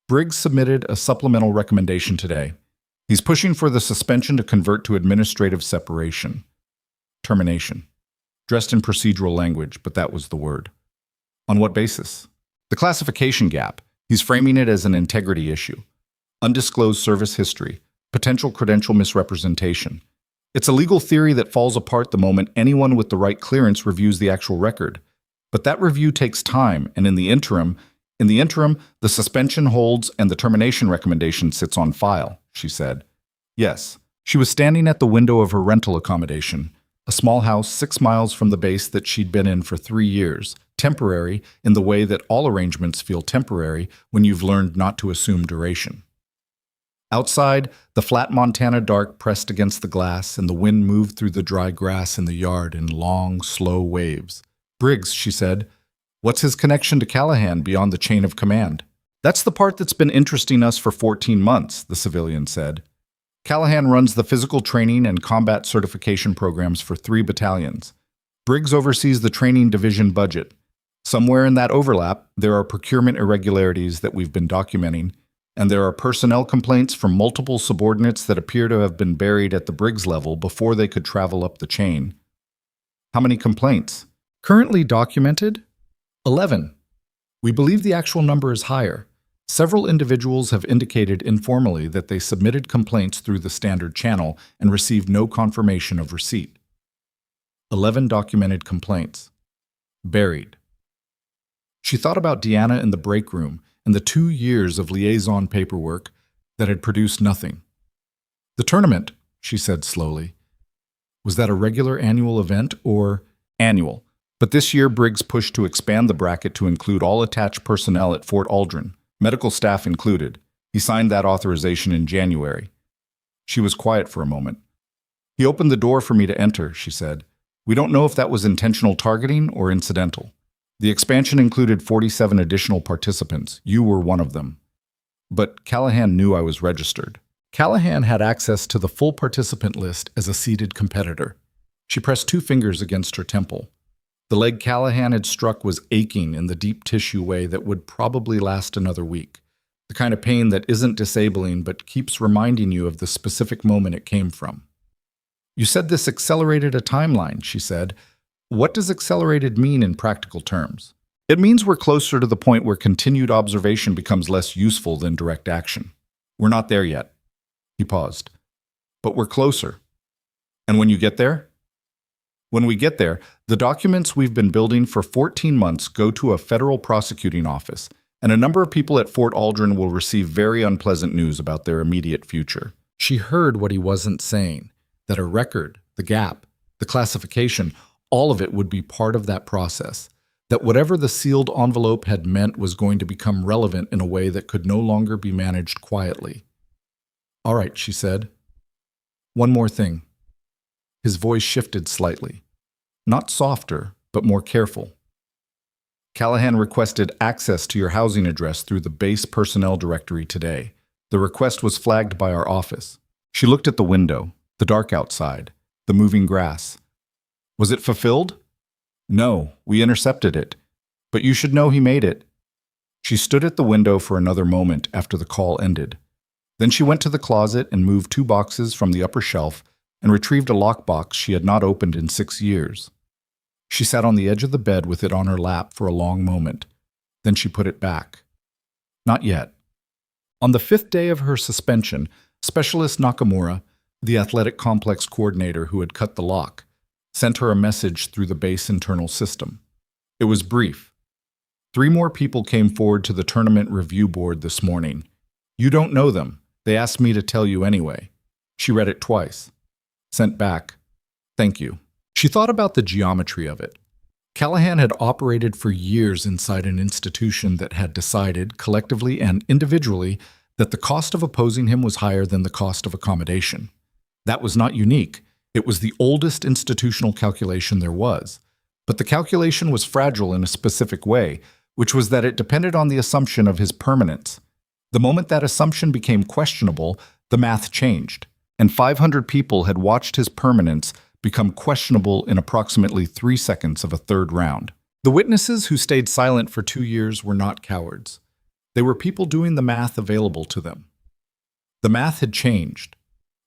Speaker 1: "Briggs submitted a supplemental recommendation today. He's pushing for the suspension to convert to administrative separation. Termination. Dressed in procedural language, but that was the word. On what basis? The classification gap. He's framing it as an integrity issue. Undisclosed service history. Potential credential misrepresentation. It's a legal theory that falls apart the moment anyone with the right clearance reviews the actual record. But that review takes time, and in the interim, the suspension holds and the termination recommendation sits on file," she said. Yes, she was standing at the window of her rental accommodation, a small house 6 miles from the base that she'd been in for 3 years, temporary in the way that all arrangements feel temporary when you've learned not to assume duration. Outside, the flat Montana dark pressed against the glass and the wind moved through the dry grass in the yard in long, slow waves. "Briggs," she said, "what's his connection to Callahan beyond the chain of command?" "That's the part that's been interesting us for 14 months, the civilian said. "Callahan runs the physical training and combat certification programs for 3 battalions. Briggs oversees the training division budget. Somewhere in that overlap, there are procurement irregularities that we've been documenting, and there are personnel complaints from multiple subordinates that appear to have been buried at the Briggs level before they could travel up the chain." "How many complaints?" "Currently documented? 11. We believe the actual number is higher. Several individuals have indicated informally that they submitted complaints through the standard channel and received no confirmation of receipt. 11 documented complaints. Buried." She thought about Deanna in the break room and the 2 years of liaison paperwork that had produced nothing. "The tournament," she said slowly. "Was that a regular annual event or—" "Annual. But this year Briggs pushed to expand the bracket to include all attached personnel at Fort Aldren, medical staff included. He signed that authorization in January." She was quiet for a moment. "He opened the door for me to enter," she said. "We don't know if that was intentional targeting or incidental. The expansion included 47 additional participants. You were one of them." But Callahan knew I was registered. Callahan had access to the full participant list as a seeded competitor. She pressed 2 fingers against her temple. The leg Callahan had struck was aching in the deep tissue way that would probably last another week. The kind of pain that isn't disabling but keeps reminding you of the specific moment it came from. "You said this accelerated a timeline," she said. "What does accelerated mean in practical terms?" "It means we're closer to the point where continued observation becomes less useful than direct action. We're not there yet." He paused. "But we're closer. And when you get there?" "When we get there, the documents we've been building for 14 months go to a federal prosecuting office, and a number of people at Fort Aldren will receive very unpleasant news about their immediate future." She heard what he wasn't saying, that a record, the gap, the classification, all of it would be part of that process, that whatever the sealed envelope had meant was going to become relevant in a way that could no longer be managed quietly. "All right," she said. "One more thing." His voice shifted slightly. Not softer, but more careful. "Callahan requested access to your housing address through the base personnel directory today. The request was flagged by our office." She looked at the window, the dark outside, the moving grass. "Was it fulfilled?" "No, we intercepted it. But you should know he made it." She stood at the window for another moment after the call ended. Then she went to the closet and moved 2 boxes from the upper shelf and retrieved a lockbox she had not opened in 6 years. She sat on the edge of the bed with it on her lap for a long moment. Then she put it back. Not yet. On the 5th day of her suspension, Specialist Nakamura, the athletic complex coordinator who had cut the lock, sent her a message through the base internal system. It was brief. 3 more people came forward to the tournament review board this morning. You don't know them. They asked me to tell you anyway. She read it twice. Sent back. Thank you. She thought about the geometry of it. Callahan had operated for years inside an institution that had decided, collectively and individually, that the cost of opposing him was higher than the cost of accommodation. That was not unique. It was the oldest institutional calculation there was. But the calculation was fragile in a specific way, which was that it depended on the assumption of his permanence. The moment that assumption became questionable, the math changed, and 500 people had watched his permanence become questionable in approximately 3 seconds of a 3rd round. The witnesses who stayed silent for 2 years were not cowards. They were people doing the math available to them. The math had changed.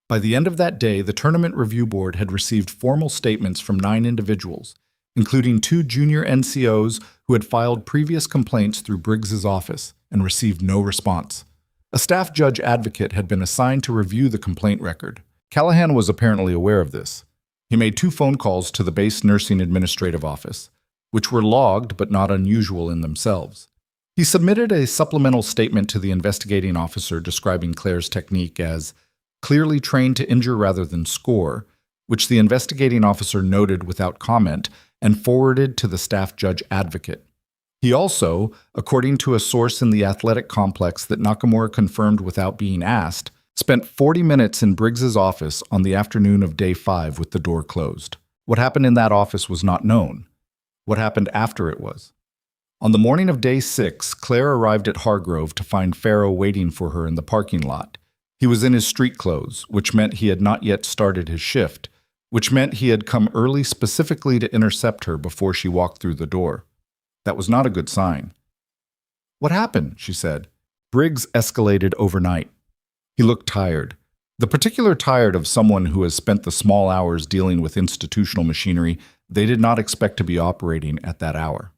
Speaker 1: By the end of that day, the Tournament Review Board had received formal statements from 9 individuals, including 2 junior NCOs who had filed previous complaints through Briggs's office and received no response. A staff judge advocate had been assigned to review the complaint record. Callahan was apparently aware of this. He made 2 phone calls to the base nursing administrative office, which were logged but not unusual in themselves. He submitted a supplemental statement to the investigating officer describing Claire's technique as clearly trained to injure rather than score, which the investigating officer noted without comment and forwarded to the staff judge advocate. He also, according to a source in the athletic complex that Nakamura confirmed without being asked, spent 40 minutes in Briggs's office on the afternoon of day 5 with the door closed. What happened in that office was not known. What happened after it was. On the morning of day 6, Claire arrived at Hargrove to find Farrow waiting for her in the parking lot. He was in his street clothes, which meant he had not yet started his shift, which meant he had come early specifically to intercept her before she walked through the door. That was not a good sign. What happened? She said. Briggs escalated overnight. He looked tired. The particular tired of someone who has spent the small hours dealing with institutional machinery they did not expect to be operating at that hour.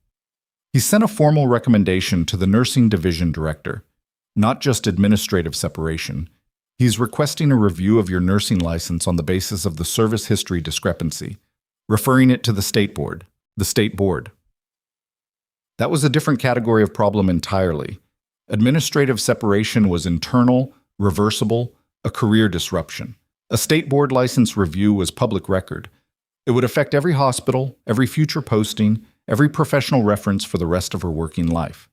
Speaker 1: He sent a formal recommendation to the nursing division director, not just administrative separation. He's requesting a review of your nursing license on the basis of the service history discrepancy, referring it to the state board. The state board. That was a different category of problem entirely, Administrative separation was internal, reversible, a career disruption. A state board license review was public record. It would affect every hospital, every future posting, every professional reference for the rest of her working life.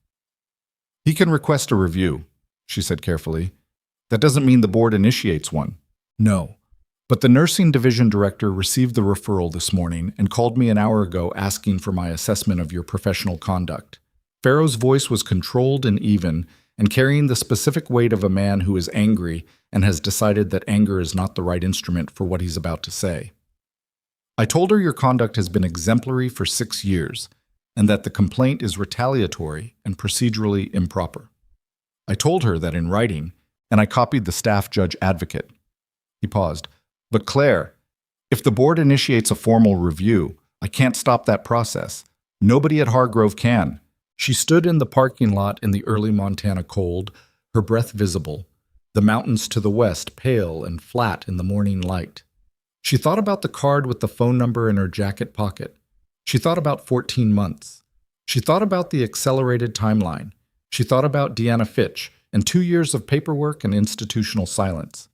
Speaker 1: He can request a review, she said carefully. That doesn't mean the board initiates one. No. But the nursing division director received the referral this morning and called me an hour ago asking for my assessment of your professional conduct. Pharaoh's voice was controlled and even, and carrying the specific weight of a man who is angry and has decided that anger is not the right instrument for what he's about to say. I told her your conduct has been exemplary for 6 years, and that the complaint is retaliatory and procedurally improper. I told her that in writing, and I copied the staff judge advocate. He paused. But Claire, if the board initiates a formal review, I can't stop that process. Nobody at Hargrove can. She stood in the parking lot in the early Montana cold, her breath visible, the mountains to the west pale and flat in the morning light. She thought about the card with the phone number in her jacket pocket. She thought about 14 months. She thought about the accelerated timeline. She thought about Deanna Fitch and 2 years of paperwork and institutional silence.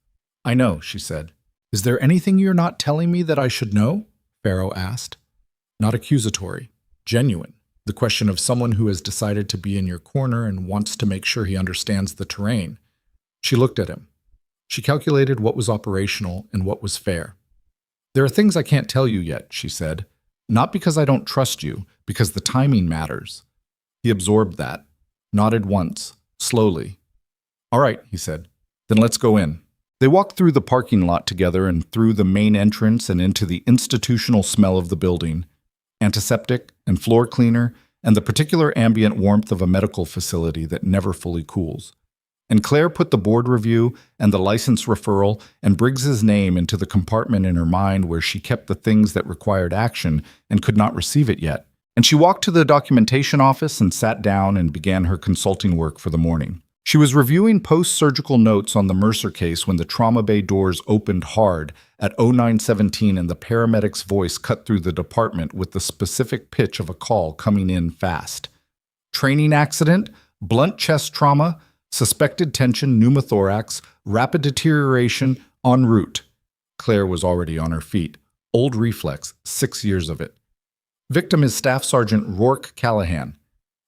Speaker 1: I know, she said. Is there anything you're not telling me that I should know? Pharaoh asked. Not accusatory, genuine. The question of someone who has decided to be in your corner and wants to make sure he understands the terrain. She looked at him. She calculated what was operational and what was fair. There are things I can't tell you yet, she said. Not because I don't trust you, because the timing matters. He absorbed that, nodded once, slowly. All right, he said. Then let's go in. They walked through the parking lot together and through the main entrance and into the institutional smell of the building, antiseptic and floor cleaner, and the particular ambient warmth of a medical facility that never fully cools. And Claire put the board review and the license referral and Briggs's name into the compartment in her mind where she kept the things that required action and could not receive it yet. And she walked to the documentation office and sat down and began her consulting work for the morning. She was reviewing post-surgical notes on the Mercer case when the trauma bay doors opened hard at 0917 and the paramedic's voice cut through the department with the specific pitch of a call coming in fast. Training accident, blunt chest trauma, suspected tension, pneumothorax, rapid deterioration, en route. Claire was already on her feet. Old reflex, 6 years of it. Victim is Staff Sergeant Rourke Callahan.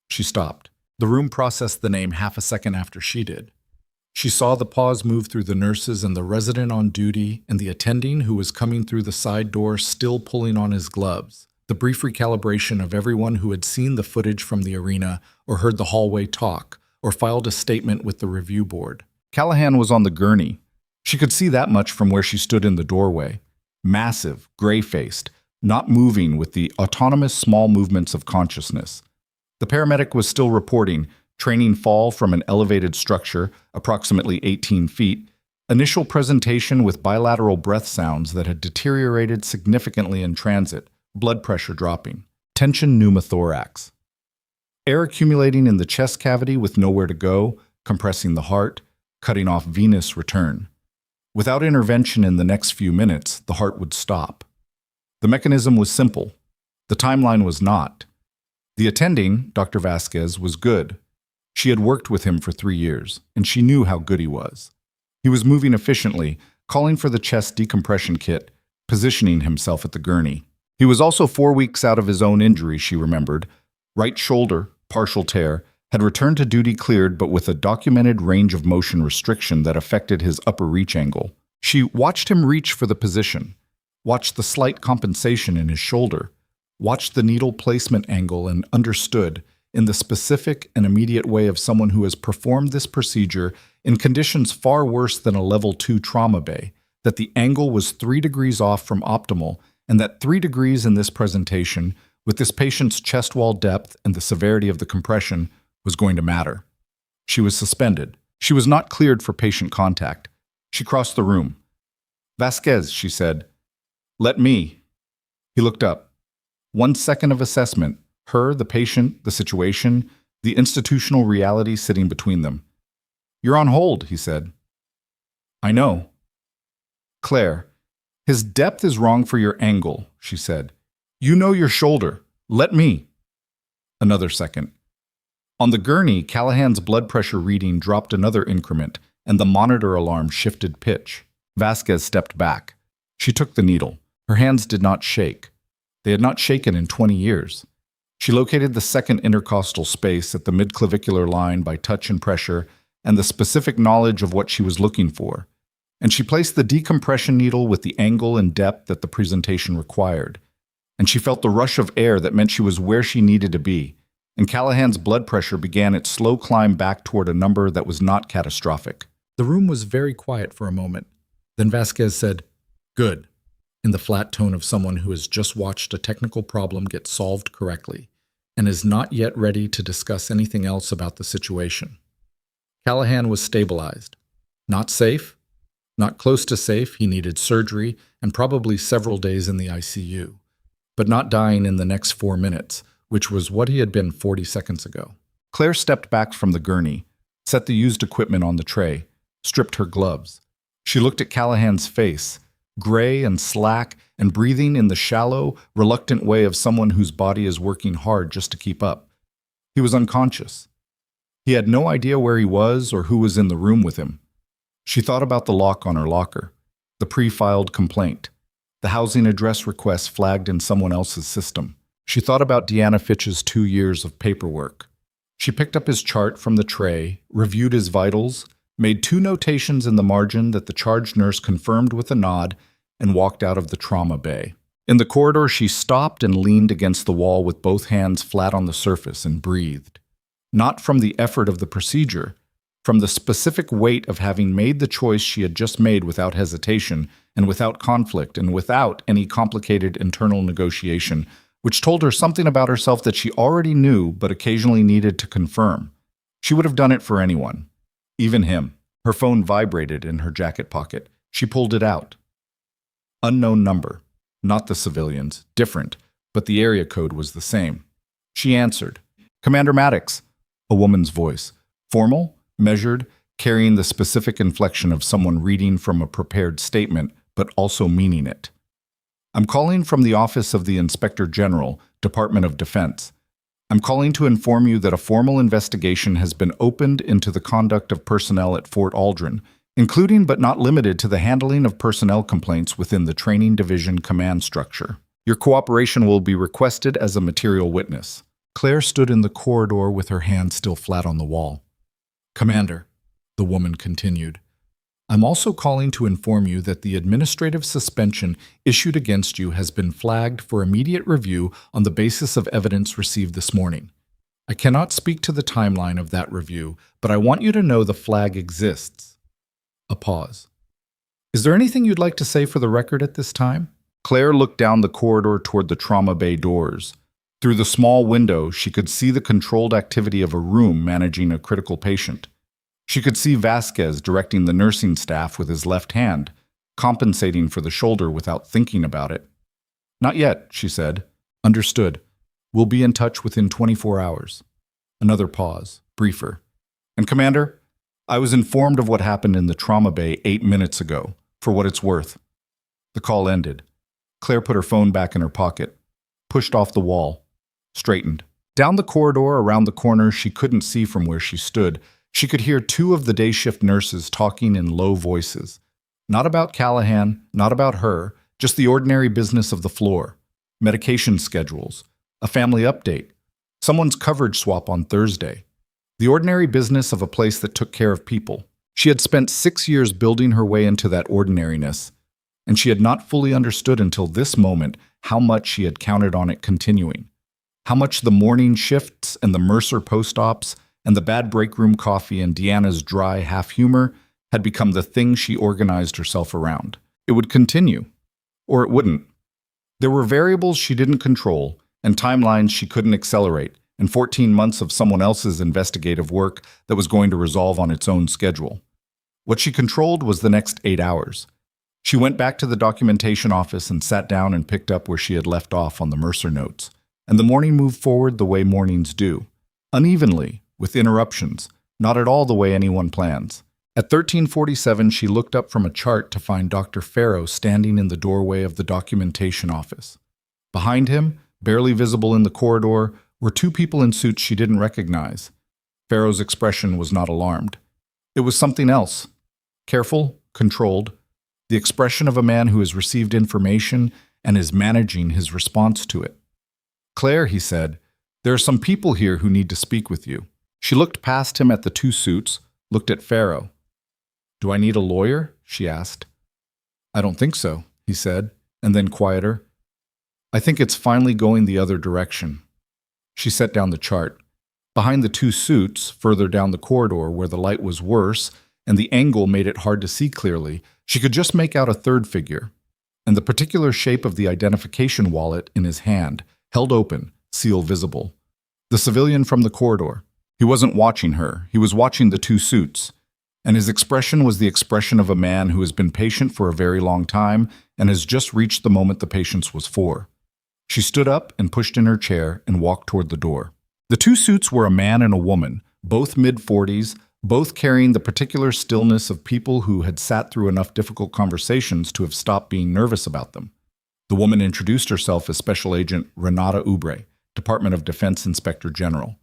Speaker 1: She stopped. The room processed the name half a second after she did. She saw the pause move through the nurses and the resident on duty and the attending who was coming through the side door still pulling on his gloves. The brief recalibration of everyone who had seen the footage from the arena or heard the hallway talk or filed a statement with the review board. Callahan was on the gurney. She could see that much from where she stood in the doorway. Massive, gray-faced, not moving with the autonomous small movements of consciousness. The paramedic was still reporting, training fall from an elevated structure, approximately 18 feet, initial presentation with bilateral breath sounds that had deteriorated significantly in transit, blood pressure dropping, tension pneumothorax. Air accumulating in the chest cavity with nowhere to go, compressing the heart, cutting off venous return. Without intervention in the next few minutes, the heart would stop. The mechanism was simple. The timeline was not. The attending, Dr. Vasquez, was good. She had worked with him for 3 years, and she knew how good he was. He was moving efficiently, calling for the chest decompression kit, positioning himself at the gurney. He was also 4 weeks out of his own injury, she remembered. Right shoulder, partial tear, had returned to duty cleared but with a documented range of motion restriction that affected his upper reach angle. She watched him reach for the position, watched the slight compensation in his shoulder, watched the needle placement angle and understood, in the specific and immediate way of someone who has performed this procedure in conditions far worse than a level 2 trauma bay, that the angle was 3 degrees off from optimal and that 3 degrees in this presentation, with this patient's chest wall depth and the severity of the compression, was going to matter. She was suspended. She was not cleared for patient contact. She crossed the room. Vasquez, she said. Let me. He looked up. 1 second of assessment, her, the patient, the situation, the institutional reality sitting between them. You're on hold, he said. I know. Claire, his depth is wrong for your angle, she said. You know your shoulder. Let me. Another second. On the gurney, Callahan's blood pressure reading dropped another increment, and the monitor alarm shifted pitch. Vasquez stepped back. She took the needle. Her hands did not shake. They had not shaken in 20 years. She located the second intercostal space at the midclavicular line by touch and pressure and the specific knowledge of what she was looking for. And she placed the decompression needle with the angle and depth that the presentation required. And she felt the rush of air that meant she was where she needed to be. And Callahan's blood pressure began its slow climb back toward a number that was not catastrophic. The room was very quiet for a moment. Then Vasquez said, "Good," in the flat tone of someone who has just watched a technical problem get solved correctly and is not yet ready to discuss anything else about the situation. Callahan was stabilized. Not safe, not close to safe. He needed surgery and probably several days in the ICU, but not dying in the next 4 minutes, which was what he had been 40 seconds ago. Claire stepped back from the gurney, set the used equipment on the tray, stripped her gloves. She looked at Callahan's face, gray and slack and breathing in the shallow, reluctant way of someone whose body is working hard just to keep up. He was unconscious. He had no idea where he was or who was in the room with him. She thought about the lock on her locker, the pre-filed complaint, the housing address request flagged in someone else's system. She thought about Deanna Fitch's 2 years of paperwork. She picked up his chart from the tray, reviewed his vitals, made 2 notations in the margin that the charge nurse confirmed with a nod, and walked out of the trauma bay. In the corridor, she stopped and leaned against the wall with both hands flat on the surface and breathed. Not from the effort of the procedure, from the specific weight of having made the choice she had just made without hesitation and without conflict and without any complicated internal negotiation, which told her something about herself that she already knew but occasionally needed to confirm. She would have done it for anyone. Even him. Her phone vibrated in her jacket pocket. She pulled it out. Unknown number. Not the civilians. Different. But the area code was the same. She answered. "Commander Maddox." A woman's voice. Formal, measured, carrying the specific inflection of someone reading from a prepared statement, but also meaning it. "I'm calling from the Office of the Inspector General, Department of Defense. I'm calling to inform you that a formal investigation has been opened into the conduct of personnel at Fort Aldren, including but not limited to the handling of personnel complaints within the Training Division command structure. Your cooperation will be requested as a material witness." Claire stood in the corridor with her hand still flat on the wall. "Commander," the woman continued, "I'm also calling to inform you that the administrative suspension issued against you has been flagged for immediate review on the basis of evidence received this morning. I cannot speak to the timeline of that review, but I want you to know the flag exists." A pause. "Is there anything you'd like to say for the record at this time?" Claire looked down the corridor toward the trauma bay doors. Through the small window, she could see the controlled activity of a room managing a critical patient. She could see Vasquez directing the nursing staff with his left hand, compensating for the shoulder without thinking about it. "Not yet," she said. "Understood. We'll be in touch within 24 hours. Another pause, briefer. "And Commander, I was informed of what happened in the trauma bay 8 minutes ago, for what it's worth." The call ended. Claire put her phone back in her pocket, pushed off the wall, straightened. Down the corridor around the corner she couldn't see from where she stood, she could hear 2 of the day shift nurses talking in low voices. Not about Callahan, not about her, just the ordinary business of the floor. Medication schedules, a family update, someone's coverage swap on Thursday. The ordinary business of a place that took care of people. She had spent 6 years building her way into that ordinariness, and she had not fully understood until this moment how much she had counted on it continuing. How much the morning shifts and the Mercer post-ops and the bad break room coffee and Deanna's dry half-humor had become the thing she organized herself around. It would continue, or it wouldn't. There were variables she didn't control and timelines she couldn't accelerate, and 14 months of someone else's investigative work that was going to resolve on its own schedule. What she controlled was the next 8 hours. She went back to the documentation office and sat down and picked up where she had left off on the Mercer notes. And the morning moved forward the way mornings do. Unevenly, with interruptions, not at all the way anyone plans. At 13:47, she looked up from a chart to find Dr. Farrow standing in the doorway of the documentation office. Behind him, barely visible in the corridor, were 2 people in suits she didn't recognize. Pharaoh's expression was not alarmed. It was something else. Careful, controlled, the expression of a man who has received information and is managing his response to it. "Claire," he said, "there are some people here who need to speak with you." She looked past him at the two suits, looked at Pharaoh. "Do I need a lawyer?" she asked. "I don't think so," he said, and then quieter. "I think it's finally going the other direction." She set down the chart. Behind the two suits, further down the corridor where the light was worse and the angle made it hard to see clearly, she could just make out a third figure, and the particular shape of the identification wallet in his hand, held open, seal visible. The civilian from the corridor. He wasn't watching her, he was watching the two suits, and his expression was the expression of a man who has been patient for a very long time and has just reached the moment the patience was for. She stood up and pushed in her chair and walked toward the door. The two suits were a man and a woman, both mid-40s, both carrying the particular stillness of people who had sat through enough difficult conversations to have stopped being nervous about them. The woman introduced herself as Special Agent Renata Ubre, Department of Defense Inspector General.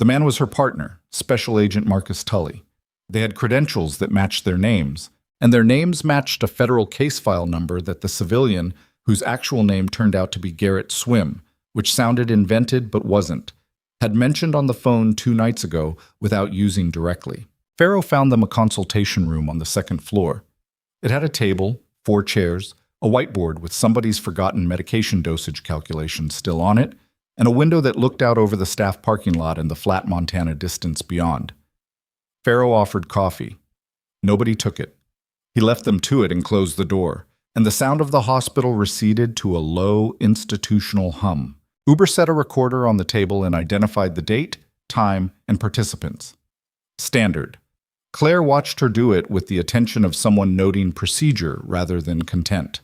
Speaker 1: The man was her partner, Special Agent Marcus Tully. They had credentials that matched their names, and their names matched a federal case file number that the civilian, whose actual name turned out to be Garrett Swim, which sounded invented but wasn't, had mentioned on the phone 2 nights ago without using directly. Pharaoh found them a consultation room on the second floor. It had a table, 4 chairs, a whiteboard with somebody's forgotten medication dosage calculations still on it, and a window that looked out over the staff parking lot and the flat Montana distance beyond. Pharaoh offered coffee. Nobody took it. He left them to it and closed the door, and the sound of the hospital receded to a low, institutional hum. Uber set a recorder on the table and identified the date, time, and participants. Standard. Claire watched her do it with the attention of someone noting procedure rather than content.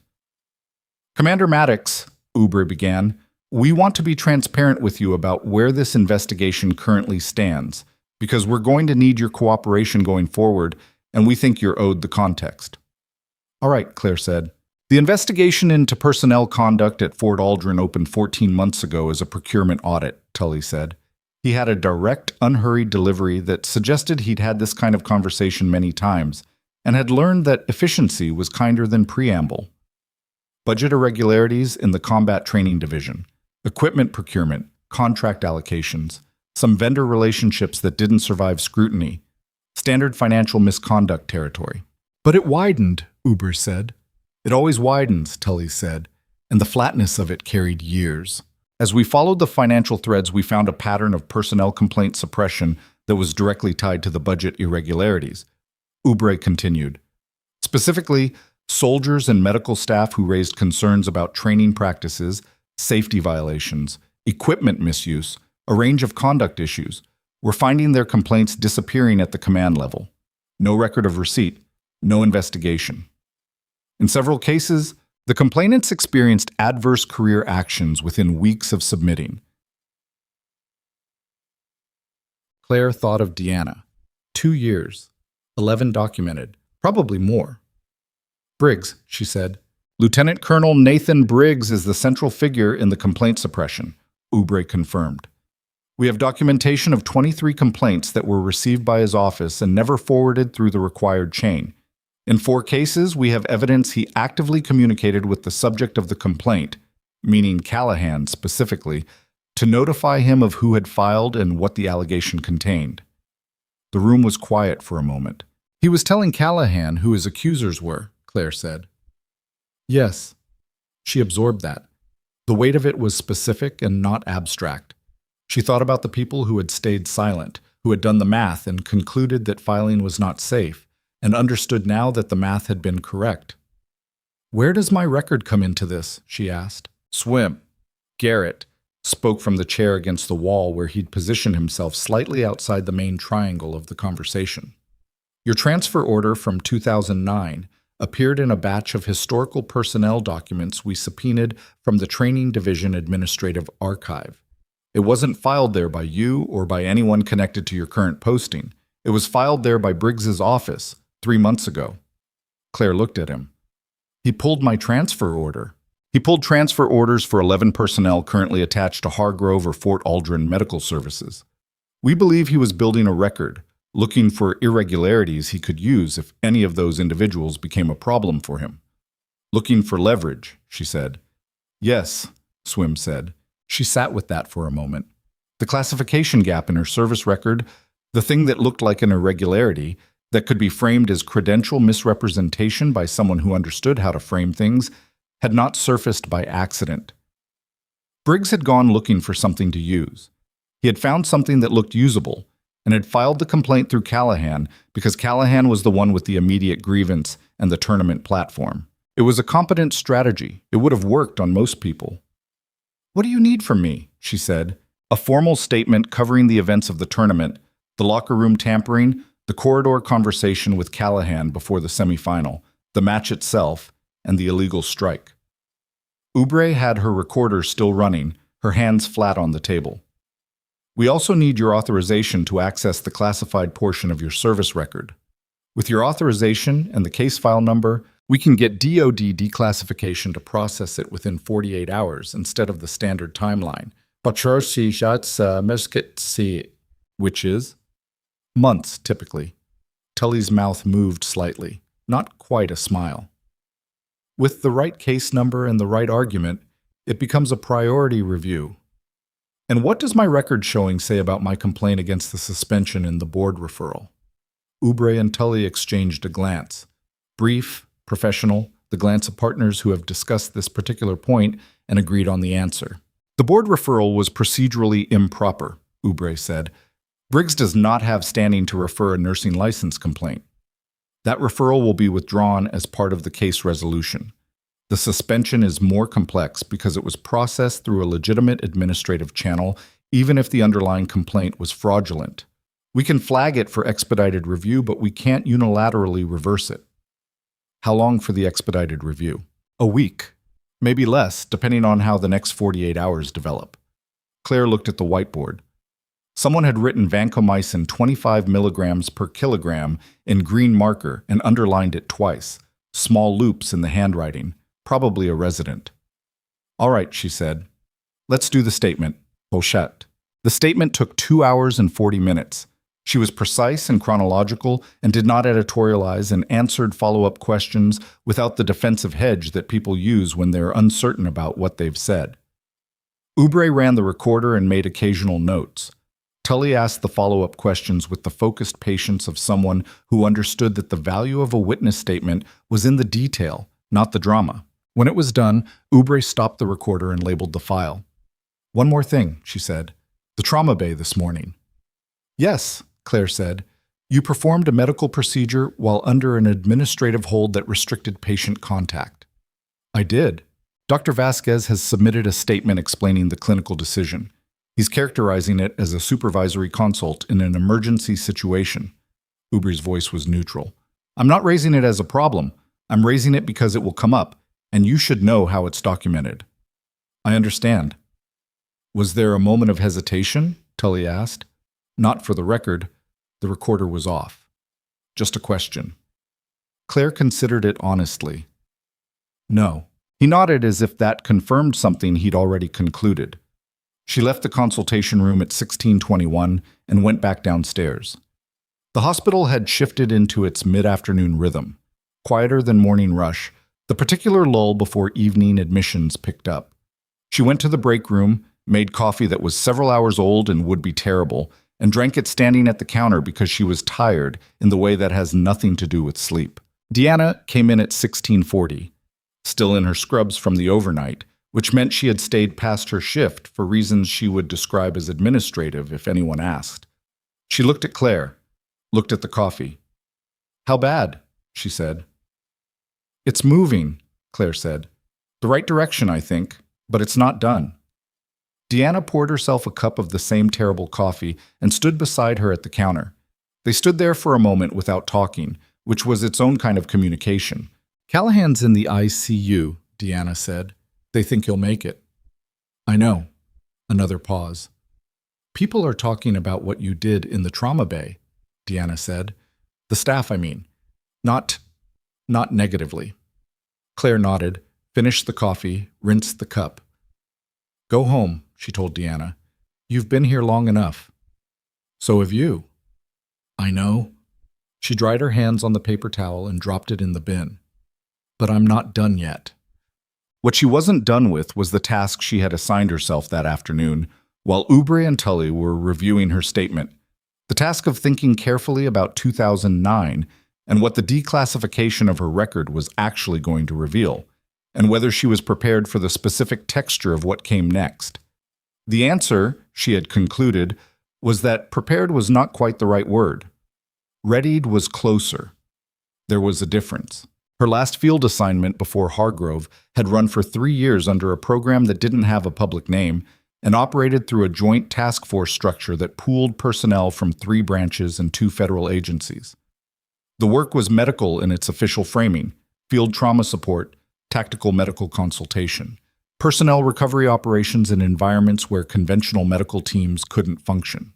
Speaker 1: "Commander Maddox," Uber began, "we want to be transparent with you about where this investigation currently stands, because we're going to need your cooperation going forward, and we think you're owed the context." "All right," Claire said. "The investigation into personnel conduct at Fort Aldren opened 14 months ago as a procurement audit," Tully said. He had a direct, unhurried delivery that suggested he'd had this kind of conversation many times and had learned that efficiency was kinder than preamble. Budget irregularities in the Combat Training Division, equipment procurement, contract allocations, some vendor relationships that didn't survive scrutiny, standard financial misconduct territory. "But it widened," Uber said. "It always widens," Tully said, and the flatness of it carried years. "As we followed the financial threads, we found a pattern of personnel complaint suppression that was directly tied to the budget irregularities," Ubre continued. "Specifically, soldiers and medical staff who raised concerns about training practices, safety violations, equipment misuse, a range of conduct issues, were finding their complaints disappearing at the command level. No record of receipt, no investigation. In several cases, the complainants experienced adverse career actions within weeks of submitting." Claire thought of Deanna. 2 years. 11 documented. Probably more. "Briggs," she said. "Lieutenant Colonel Nathan Briggs is the central figure in the complaint suppression," Ubre confirmed. "We have documentation of 23 complaints that were received by his office and never forwarded through the required chain. In 4 cases, we have evidence he actively communicated with the subject of the complaint, meaning Callahan specifically, to notify him of who had filed and what the allegation contained." The room was quiet for a moment. "He was telling Callahan who his accusers were," Claire said. "Yes." She absorbed that. The weight of it was specific and not abstract. She thought about the people who had stayed silent, who had done the math and concluded that filing was not safe, and understood now that the math had been correct. "Where does my record come into this?" she asked. "Swim." Garrett spoke from the chair against the wall where he'd positioned himself slightly outside the main triangle of the conversation. "Your transfer order from 2009 appeared in a batch of historical personnel documents we subpoenaed from the Training Division Administrative Archive. It wasn't filed there by you or by anyone connected to your current posting. It was filed there by Briggs's office 3 months ago." Claire looked at him. "He pulled my transfer order." "He pulled transfer orders for 11 personnel currently attached to Hargrove or Fort Aldren Medical Services. We believe he was building a record, looking for irregularities he could use if any of those individuals became a problem for him. Looking for leverage, she said. Yes, Swim said. She sat with that for a moment. The classification gap in her service record, the thing that looked like an irregularity, that could be framed as credential misrepresentation by someone who understood how to frame things, had not surfaced by accident. Briggs had gone looking for something to use. He had found something that looked usable, and had filed the complaint through Callahan because Callahan was the one with the immediate grievance and the tournament platform. It was a competent strategy. It would have worked on most people. "What do you need from me?" she said. A formal statement covering the events of the tournament, the locker room tampering, the corridor conversation with Callahan before the semifinal, the match itself, and the illegal strike. Oubre had her recorder still running, her hands flat on the table. "We also need your authorization to access the classified portion of your service record. With your authorization and the case file number, we can get DoD declassification to process it within 48 hours instead of the standard timeline. Which is months, typically." Tully's mouth moved slightly, not quite a smile. "With the right case number and the right argument, it becomes a priority review. And what does my record showing say about my complaint against the suspension in the board referral?" Oubre and Tully exchanged a glance. Brief, professional, the glance of partners who have discussed this particular point and agreed on the answer. "The board referral was procedurally improper," Oubre said. "Briggs does not have standing to refer a nursing license complaint. That referral will be withdrawn as part of the case resolution. The suspension is more complex because it was processed through a legitimate administrative channel, even if the underlying complaint was fraudulent. We can flag it for expedited review, but we can't unilaterally reverse it." "How long for the expedited review?" "A week. Maybe less, depending on how the next 48 hours develop." Claire looked at the whiteboard. Someone had written vancomycin 25 milligrams per kilogram in green marker and underlined it twice, small loops in the handwriting, probably a resident. "All right," she said. "Let's do the statement." Pochette. The statement took 2 hours and 40 minutes. She was precise and chronological and did not editorialize and answered follow-up questions without the defensive hedge that people use when they're uncertain about what they've said. Oubre ran the recorder and made occasional notes. Tully asked the follow-up questions with the focused patience of someone who understood that the value of a witness statement was in the detail, not the drama. When it was done, Oubre stopped the recorder and labeled the file. "One more thing," she said. "The trauma bay this morning." "Yes," Claire said. "You performed a medical procedure while under an administrative hold that restricted patient contact." "I did. Dr. Vasquez has submitted a statement explaining the clinical decision. He's characterizing it as a supervisory consult in an emergency situation." Oubre's voice was neutral. "I'm not raising it as a problem. I'm raising it because it will come up, and you should know how it's documented." "I understand." "Was there a moment of hesitation?" Tully asked. "Not for the record." The recorder was off. "Just a question." Claire considered it honestly. "No." He nodded as if that confirmed something he'd already concluded. She left the consultation room at 16:21 and went back downstairs. The hospital had shifted into its mid-afternoon rhythm, quieter than morning rush, the particular lull before evening admissions picked up. She went to the break room, made coffee that was several hours old and would be terrible, and drank it standing at the counter because she was tired in the way that has nothing to do with sleep. Deanna came in at 16:40, still in her scrubs from the overnight, which meant she had stayed past her shift for reasons she would describe as administrative if anyone asked. She looked at Claire, looked at the coffee. "How bad?" she said. "It's moving," Claire said. "The right direction, I think, but it's not done." Deanna poured herself a cup of the same terrible coffee and stood beside her at the counter. They stood there for a moment without talking, which was its own kind of communication. "Callahan's in the ICU," Deanna said. "They think he'll make it." "I know." Another pause. "People are talking about what you did in the trauma bay," Deanna said. "The staff, I mean. Not negatively." Claire nodded, finished the coffee, rinsed the cup. "Go home," she told Deanna. "You've been here long enough." So have you. I know. She dried her hands on the paper towel and dropped it in the bin. But I'm not done yet. What she wasn't done with was the task she had assigned herself that afternoon, while Oubre and Tully were reviewing her statement. The task of thinking carefully about 2009 and what the declassification of her record was actually going to reveal, and whether she was prepared for the specific texture of what came next. The answer, she had concluded, was that prepared was not quite the right word. Readied was closer. There was a difference. Her last field assignment before Hargrove had run for 3 years under a program that didn't have a public name and operated through a joint task force structure that pooled personnel from 3 branches and 2 federal agencies. The work was medical in its official framing: field trauma support, tactical medical consultation, personnel recovery operations in environments where conventional medical teams couldn't function.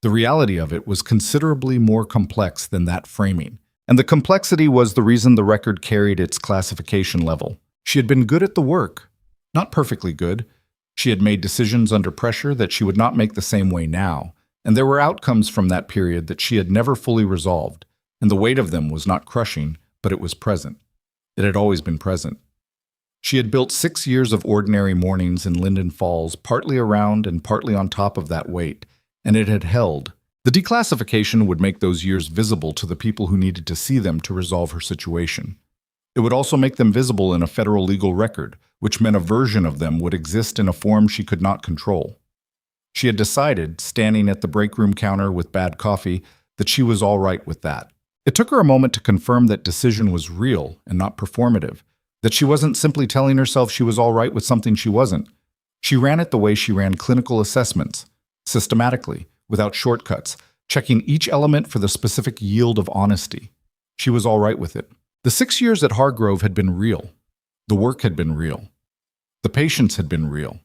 Speaker 1: The reality of it was considerably more complex than that framing, and the complexity was the reason the record carried its classification level. She had been good at the work, not perfectly good. She had made decisions under pressure that she would not make the same way now, and there were outcomes from that period that she had never fully resolved, and the weight of them was not crushing, but it was present. It had always been present. She had built 6 years of ordinary mornings in Linden Falls, partly around and partly on top of that weight, and it had held. The declassification would make those years visible to the people who needed to see them to resolve her situation. It would also make them visible in a federal legal record, which meant a version of them would exist in a form she could not control. She had decided, standing at the break room counter with bad coffee, that she was all right with that. It took her a moment to confirm that decision was real and not performative, that she wasn't simply telling herself she was all right with something she wasn't. She ran it the way she ran clinical assessments, systematically, without shortcuts, checking each element for the specific yield of honesty. She was all right with it. The 6 years at Hargrove had been real. The work had been real. The patients had been real.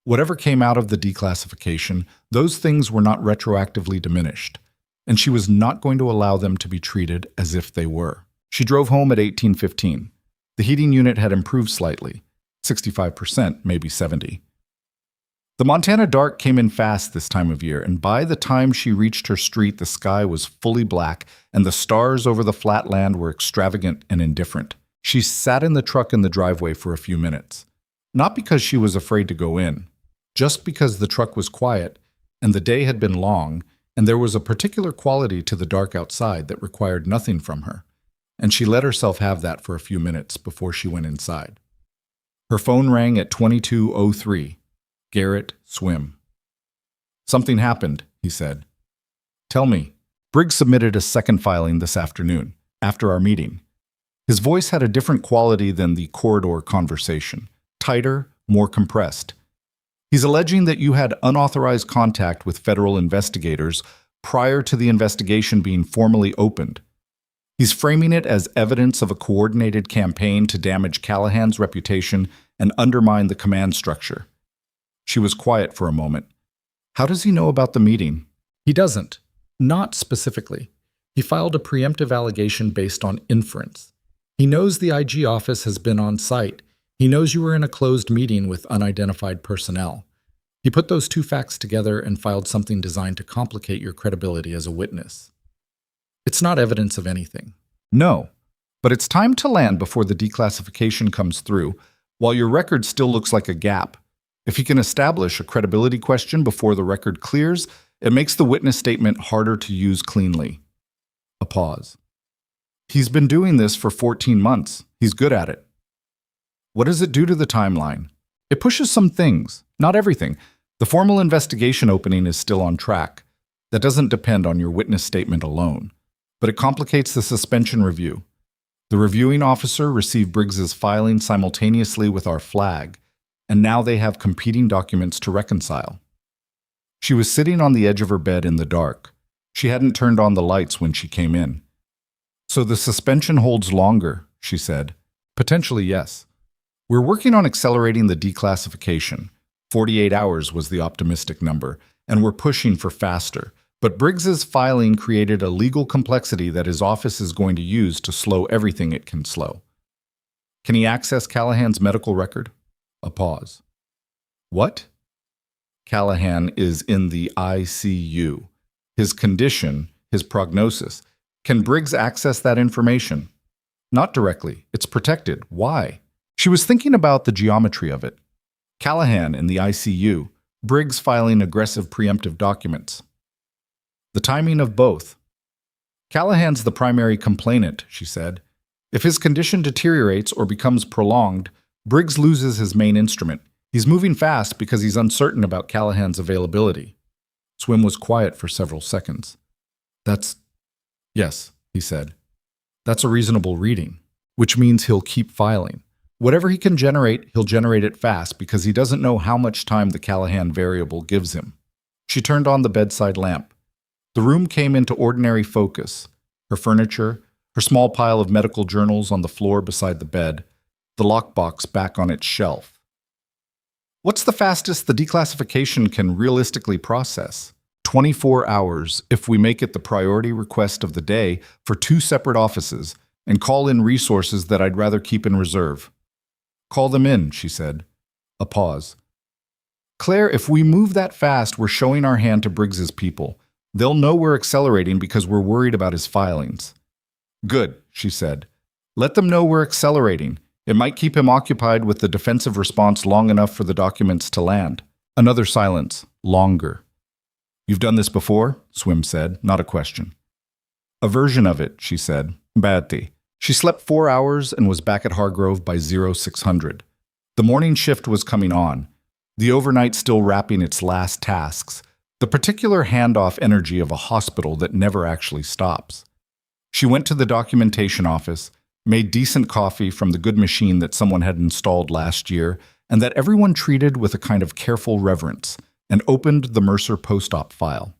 Speaker 1: Whatever came out of the declassification, those things were not retroactively diminished, and she was not going to allow them to be treated as if they were. She drove home at 18:15. The heating unit had improved slightly, 65%, maybe 70%. The Montana dark came in fast this time of year, and by the time she reached her street, the sky was fully black, and the stars over the flat land were extravagant and indifferent. She sat in the truck in the driveway for a few minutes, not because she was afraid to go in, just because the truck was quiet, and the day had been long, and there was a particular quality to the dark outside that required nothing from her, and she let herself have that for a few minutes before she went inside. Her phone rang at 22:03. Garrett, swim. Something happened, he said. Tell me. Briggs submitted a second filing this afternoon, after our meeting. His voice had a different quality than the corridor conversation, tighter, more compressed. He's alleging that you had unauthorized contact with federal investigators prior to the investigation being formally opened. He's framing it as evidence of a coordinated campaign to damage Callahan's reputation and undermine the command structure. She was quiet for a moment. How does he know about the meeting? He doesn't. Not specifically. He filed a preemptive allegation based on inference. He knows the IG office has been on site. He knows you were in a closed meeting with unidentified personnel. He put those 2 facts together and filed something designed to complicate your credibility as a witness. It's not evidence of anything. No, but it's time to land before the declassification comes through, while your record still looks like a gap. If he can establish a credibility question before the record clears, it makes the witness statement harder to use cleanly. A pause. He's been doing this for 14 months. He's good at it. What does it do to the timeline? It pushes some things, not everything. The formal investigation opening is still on track. That doesn't depend on your witness statement alone, but it complicates the suspension review. The reviewing officer received Briggs's filing simultaneously with our flag, and now they have competing documents to reconcile. She was sitting on the edge of her bed in the dark. She hadn't turned on the lights when she came in. So the suspension holds longer, she said. Potentially, yes. We're working on accelerating the declassification. 48 hours was the optimistic number, and we're pushing for faster. But Briggs's filing created a legal complexity that his office is going to use to slow everything it can slow. Can he access Callahan's medical record? A pause. What? Callahan is in the ICU. his condition, his prognosis. Can Briggs access that information? Not directly. It's protected. Why? She was thinking about the geometry of it. Callahan in the ICU, Briggs filing aggressive preemptive documents. The timing of both. Callahan's the primary complainant, she said. If his condition deteriorates or becomes prolonged, Briggs loses his main instrument. He's moving fast because he's uncertain about Callahan's availability. Swim was quiet for several seconds. Yes, he said. That's a reasonable reading, which means he'll keep filing. Whatever he can generate, he'll generate it fast because he doesn't know how much time the Callahan variable gives him. She turned on the bedside lamp. The room came into ordinary focus. Her furniture, her small pile of medical journals on the floor beside the bed, the lockbox back on its shelf. What's the fastest the declassification can realistically process? 24 hours if we make it the priority request of the day for 2 separate offices and call in resources that I'd rather keep in reserve. Call them in, she said. A pause. Claire, if we move that fast, we're showing our hand to Briggs's people. They'll know we're accelerating because we're worried about his filings. Good, she said. Let them know we're accelerating. It might keep him occupied with the defensive response long enough for the documents to land. Another silence. Longer. You've done this before? Swim said, not a question. A version of it, she said. Bati. She slept 4 hours and was back at Hargrove by 0600. The morning shift was coming on, the overnight still wrapping its last tasks, the particular handoff energy of a hospital that never actually stops. She went to the documentation office, made decent coffee from the good machine that someone had installed last year and that everyone treated with a kind of careful reverence, and opened the Mercer post-op file.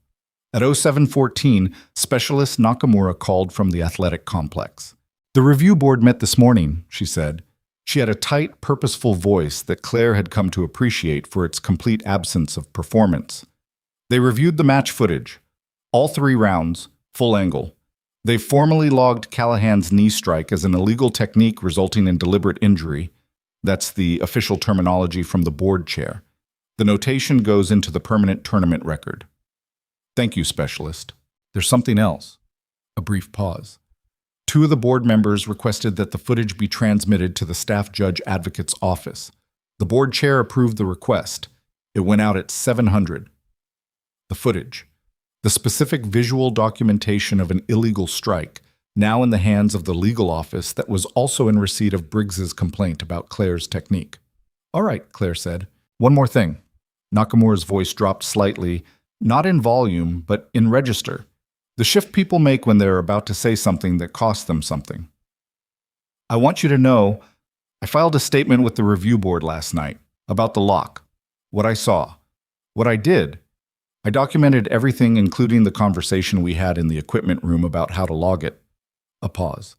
Speaker 1: At 0714, Specialist Nakamura called from the athletic complex. The review board met this morning, she said. She had a tight, purposeful voice that Claire had come to appreciate for its complete absence of performance. They reviewed the match footage. All 3 rounds, full angle. They formally logged Callahan's knee strike as an illegal technique resulting in deliberate injury. That's the official terminology from the board chair. The notation goes into the permanent tournament record. Thank you, Specialist. There's something else. A brief pause. 2 of the board members requested that the footage be transmitted to the staff judge advocate's office. The board chair approved the request. It went out at 700. The footage. The specific visual documentation of an illegal strike, now in the hands of the legal office that was also in receipt of Briggs's complaint about Claire's technique. All right, Claire said. One more thing. Nakamura's voice dropped slightly, not in volume, but in register. The shift people make when they're about to say something that costs them something. I want you to know, I filed a statement with the review board last night about the lock, what I saw, what I did. I documented everything, including the conversation we had in the equipment room about how to log it. A pause.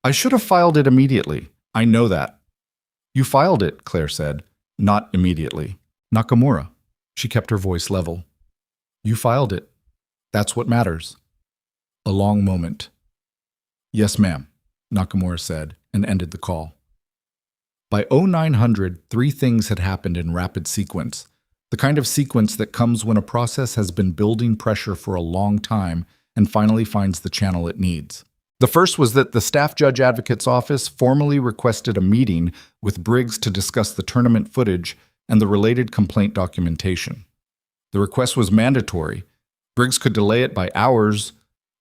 Speaker 1: I should have filed it immediately. I know that. You filed it, Claire said. Not immediately. Nakamura. She kept her voice level. You filed it. That's what matters. A long moment. Yes, ma'am, Nakamura said, and ended the call. By 0900, 3 things had happened in rapid sequence, the kind of sequence that comes when a process has been building pressure for a long time and finally finds the channel it needs. The first was that the staff judge advocate's office formally requested a meeting with Briggs to discuss the tournament footage and the related complaint documentation. The request was mandatory. Briggs could delay it by hours,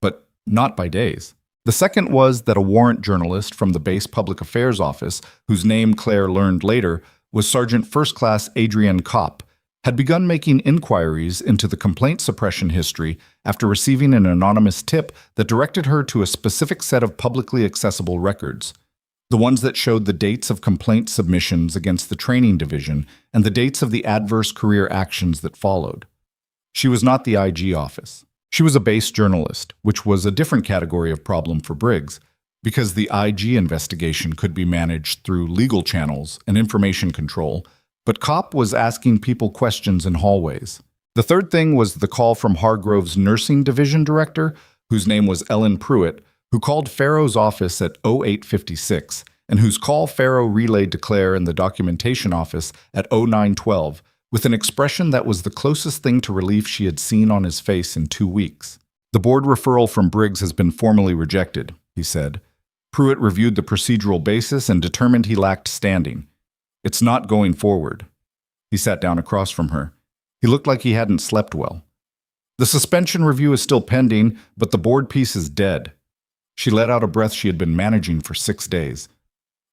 Speaker 1: but not by days. The second was that a warrant journalist from the base public affairs office, whose name Claire learned later was Sergeant First Class Adrienne Kopp, had begun making inquiries into the complaint suppression history after receiving an anonymous tip that directed her to a specific set of publicly accessible records, the ones that showed the dates of complaint submissions against the training division and the dates of the adverse career actions that followed. She was not the IG office. She was a base journalist, which was a different category of problem for Briggs, because the IG investigation could be managed through legal channels and information control, but Kopp was asking people questions in hallways. The third thing was the call from Hargrove's nursing division director, whose name was Ellen Pruitt, who called Farrow's office at 0856, and whose call Farrow relayed to Claire in the documentation office at 0912, with an expression that was the closest thing to relief she had seen on his face in 2 weeks. "The board referral from Briggs has been formally rejected," he said. Pruitt reviewed the procedural basis and determined he lacked standing. "It's not going forward." He sat down across from her. He looked like he hadn't slept well. "The suspension review is still pending, but the board piece is dead." She let out a breath she had been managing for 6 days.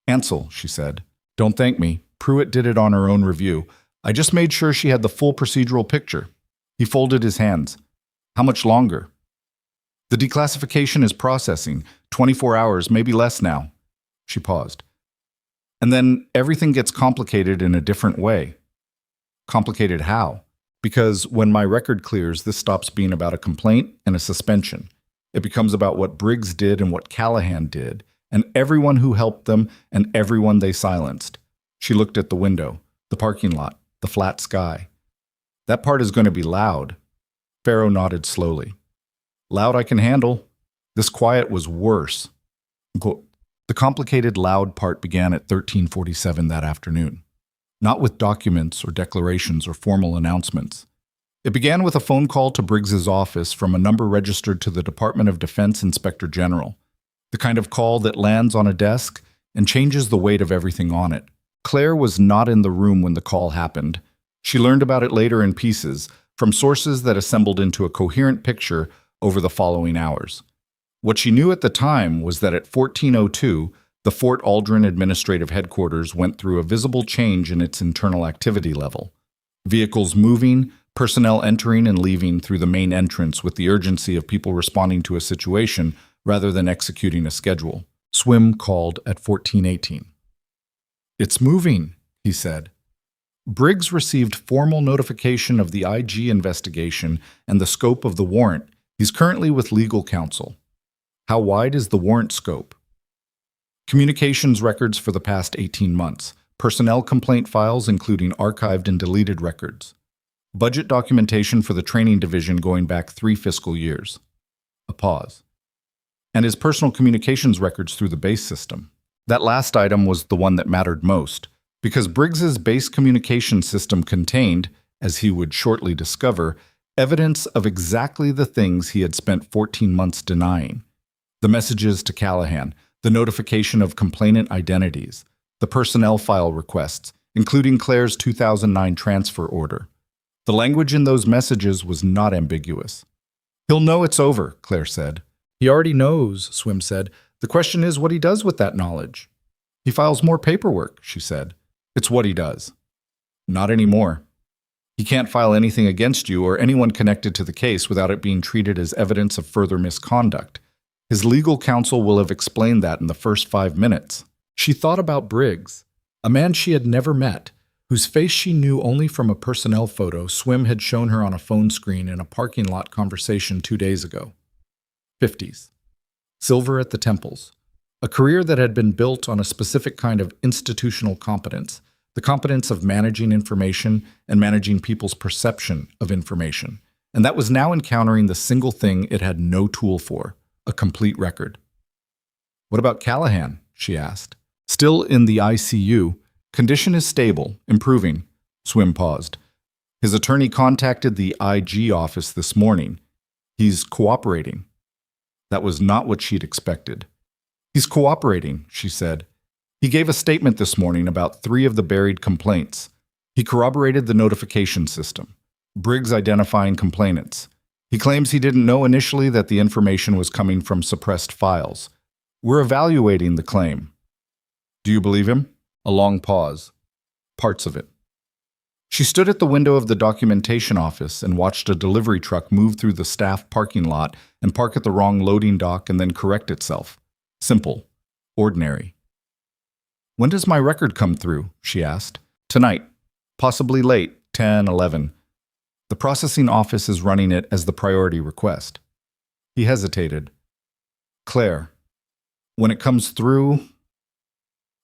Speaker 1: "Ansel," she said, "don't thank me. Pruitt did it on her own review. I just made sure she had the full procedural picture." He folded his hands. "How much longer?" "The declassification is processing. 24 hours, maybe less now." She paused. "And then everything gets complicated in a different way." "Complicated how?" "Because when my record clears, this stops being about a complaint and a suspension. It becomes about what Briggs did and what Callahan did, and everyone who helped them and everyone they silenced." She looked at the window, the parking lot, the flat sky. "That part is going to be loud." Farrow nodded slowly. "Loud I can handle. This quiet was worse." Quote, the complicated loud part began at 13:47 that afternoon. Not with documents or declarations or formal announcements. It began with a phone call to Briggs's office from a number registered to the Department of Defense Inspector General. The kind of call that lands on a desk and changes the weight of everything on it. Claire was not in the room when the call happened. She learned about it later in pieces, from sources that assembled into a coherent picture over the following hours. What she knew at the time was that at 14:02, the Fort Aldren Administrative Headquarters went through a visible change in its internal activity level. Vehicles moving, personnel entering and leaving through the main entrance with the urgency of people responding to a situation rather than executing a schedule. Swim called at 14:18. "It's moving," he said. Briggs received formal notification of the IG investigation and the scope of the warrant. He's currently with legal counsel. How wide is the warrant scope? Communications records for the past 18 months. Personnel complaint files including archived and deleted records. Budget documentation for the training division going back 3 fiscal years. A pause. And his personal communications records through the base system. That last item was the one that mattered most, because Briggs's base communication system contained, as he would shortly discover, evidence of exactly the things he had spent 14 months denying. The messages to Callahan, the notification of complainant identities, the personnel file requests, including Claire's 2009 transfer order. The language in those messages was not ambiguous. "He'll know it's over," Claire said. "He already knows," Swim said. "The question is what he does with that knowledge." "He files more paperwork," she said. "It's what he does." "Not anymore. He can't file anything against you or anyone connected to the case without it being treated as evidence of further misconduct. His legal counsel will have explained that in the first 5 minutes." She thought about Briggs, a man she had never met, whose face she knew only from a personnel photo Swim had shown her on a phone screen in a parking lot conversation 2 days ago. 50s. Silver at the temples. A career that had been built on a specific kind of institutional competence, the competence of managing information and managing people's perception of information, and that was now encountering the single thing it had no tool for, a complete record. "What about Callahan?" she asked. "Still in the ICU. Condition is stable, improving." Swim paused. "His attorney contacted the IG office this morning. He's cooperating." That was not what she'd expected. "He's cooperating," she said. "He gave a statement this morning about 3 of the buried complaints. He corroborated the notification system. Briggs identifying complainants. He claims he didn't know initially that the information was coming from suppressed files. We're evaluating the claim." "Do you believe him?" A long pause. "Parts of it." She stood at the window of the documentation office and watched a delivery truck move through the staff parking lot and park at the wrong loading dock and then correct itself. Simple. Ordinary. "When does my record come through?" she asked. "Tonight. Possibly late, 10, 11. The processing office is running it as the priority request." He hesitated. "Claire, when it comes through,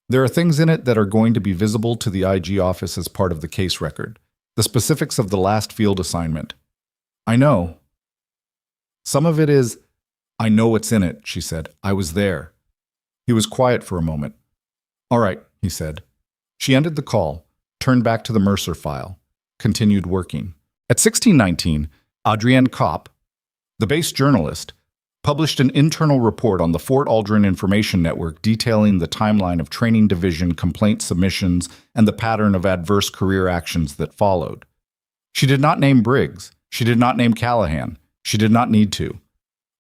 Speaker 1: there are things in it that are going to be visible to the IG office as part of the case record. The specifics of the last field assignment." "I know." "Some of it is—" "I know what's in it," she said. "I was there." He was quiet for a moment. "All right," he said. She ended the call, turned back to the Mercer file. continued working. At 1619, Adrienne Kopp, the base journalist, published an internal report on the Fort Aldren Information Network detailing the timeline of training division complaint submissions and the pattern of adverse career actions that followed. She did not name Briggs. She did not name Callahan. She did not need to.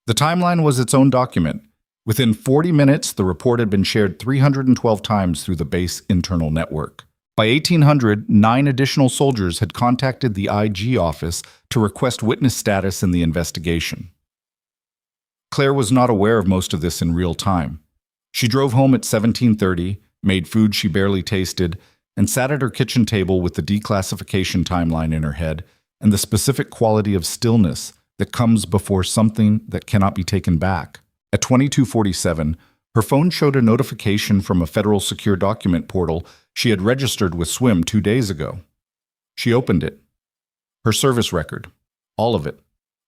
Speaker 1: The timeline was its own document. Within 40 minutes, the report had been shared 312 times through the base internal network. By 1800, 9 additional soldiers had contacted the IG office to request witness status in the investigation. Claire was not aware of most of this in real time. She drove home at 17:30, made food she barely tasted, and sat at her kitchen table with the declassification timeline in her head and the specific quality of stillness that comes before something that cannot be taken back. At 22:47, her phone showed a notification from a federal secure document portal she had registered with SWIM 2 days ago. She opened it. Her service record. All of it.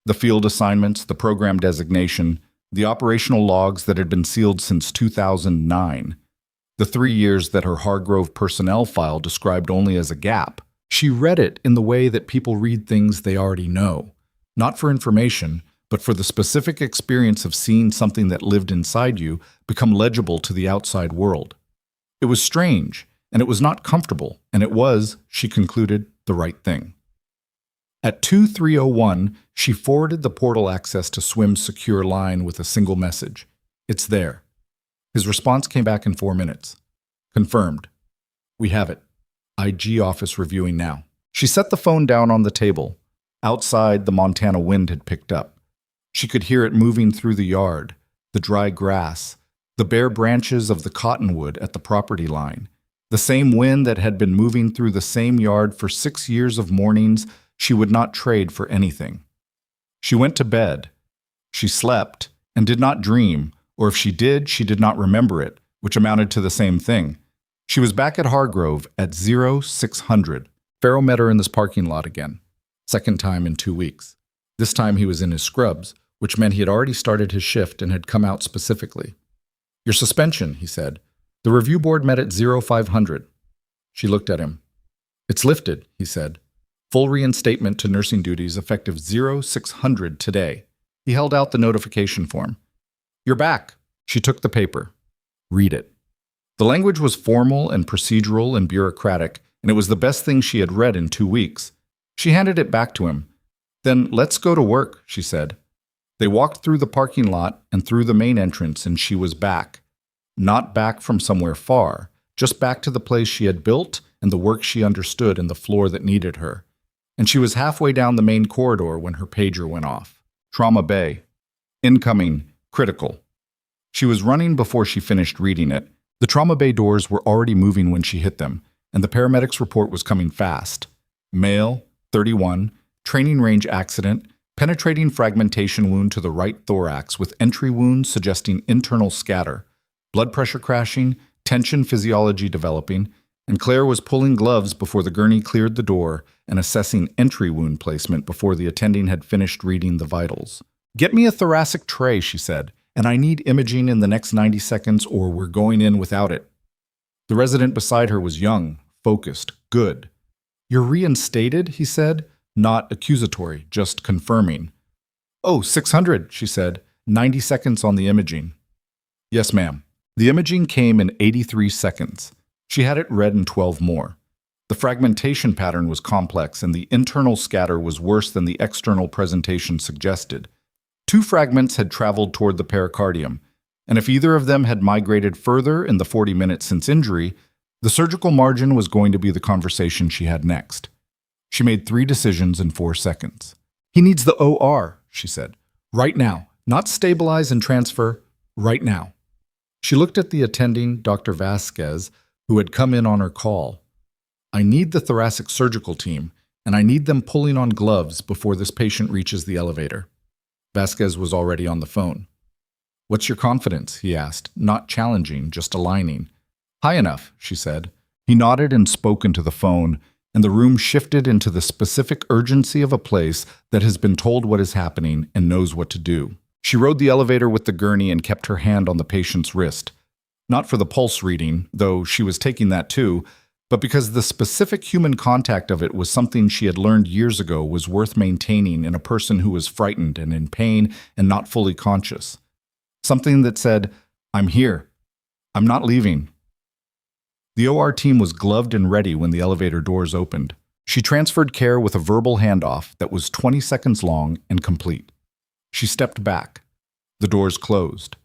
Speaker 1: The field assignments, the program designation, the operational logs that had been sealed since 2009. The 3 years that her Hargrove personnel file described only as a gap. She read it in the way that people read things they already know. Not for information, but for the specific experience of seeing something that lived inside you become legible to the outside world. It was strange, and it was not comfortable, and it was, she concluded, the right thing. At 2301, she forwarded the portal access to SWIM's secure line with a single message. It's there. His response came back in 4 minutes. Confirmed. We have it. IG office reviewing now. She set the phone down on the table. Outside, the Montana wind had picked up. She could hear it moving through the yard, the dry grass, the bare branches of the cottonwood at the property line. The same wind that had been moving through the same yard for 6 years of mornings she would not trade for anything. She went to bed. She slept and did not dream, or if she did not remember it, which amounted to the same thing. She was back at Hargrove at 0600. Farrell met her in this parking lot again. Second time in 2 weeks. This time he was in his scrubs, which meant he had already started his shift and had come out specifically. Your suspension, he said. The review board met at 0500. She looked at him. It's lifted, he said. Full reinstatement to nursing duties effective 0600 today. He held out the notification form. You're back. She took the paper. Read it. The language was formal and procedural and bureaucratic, and it was the best thing she had read in 2 weeks. She handed it back to him. Then let's go to work, she said. They walked through the parking lot and through the main entrance, and she was back. Not back from somewhere far, just back to the place she had built and the work she understood and the floor that needed her. And she was halfway down the main corridor when her pager went off. Trauma Bay. Incoming. Critical. She was running before she finished reading it. The Trauma Bay doors were already moving when she hit them, and the paramedics' report was coming fast. Male, 31, training range accident, penetrating fragmentation wound to the right thorax with entry wounds suggesting internal scatter, blood pressure crashing, tension physiology developing, and Claire was pulling gloves before the gurney cleared the door and assessing entry wound placement before the attending had finished reading the vitals. Get me a thoracic tray, she said, and I need imaging in the next 90 seconds or we're going in without it. The resident beside her was young, focused, good. You're reinstated, he said, not accusatory, just confirming. Oh, 600, she said, 90 seconds on the imaging. Yes, ma'am. The imaging came in 83 seconds. She had it read in 12 more. The fragmentation pattern was complex and the internal scatter was worse than the external presentation suggested. 2 fragments had traveled toward the pericardium, and if either of them had migrated further in the 40 minutes since injury, the surgical margin was going to be the conversation she had next. She made 3 decisions in 4 seconds. He needs the OR, she said. Right now. Not stabilize and transfer. Right now. She looked at the attending, Dr. Vasquez, who had come in on her call. I need the thoracic surgical team, and I need them pulling on gloves before this patient reaches the elevator. Vasquez was already on the phone. What's your confidence? He asked, not challenging, just aligning. High enough, she said. He nodded and spoke into the phone, and the room shifted into the specific urgency of a place that has been told what is happening and knows what to do. She rode the elevator with the gurney and kept her hand on the patient's wrist. Not for the pulse reading, though she was taking that too, but because the specific human contact of it was something she had learned years ago was worth maintaining in a person who was frightened and in pain and not fully conscious. Something that said, "I'm here. I'm not leaving." The OR team was gloved and ready when the elevator doors opened. She transferred care with a verbal handoff that was 20 seconds long and complete. She stepped back. The doors closed.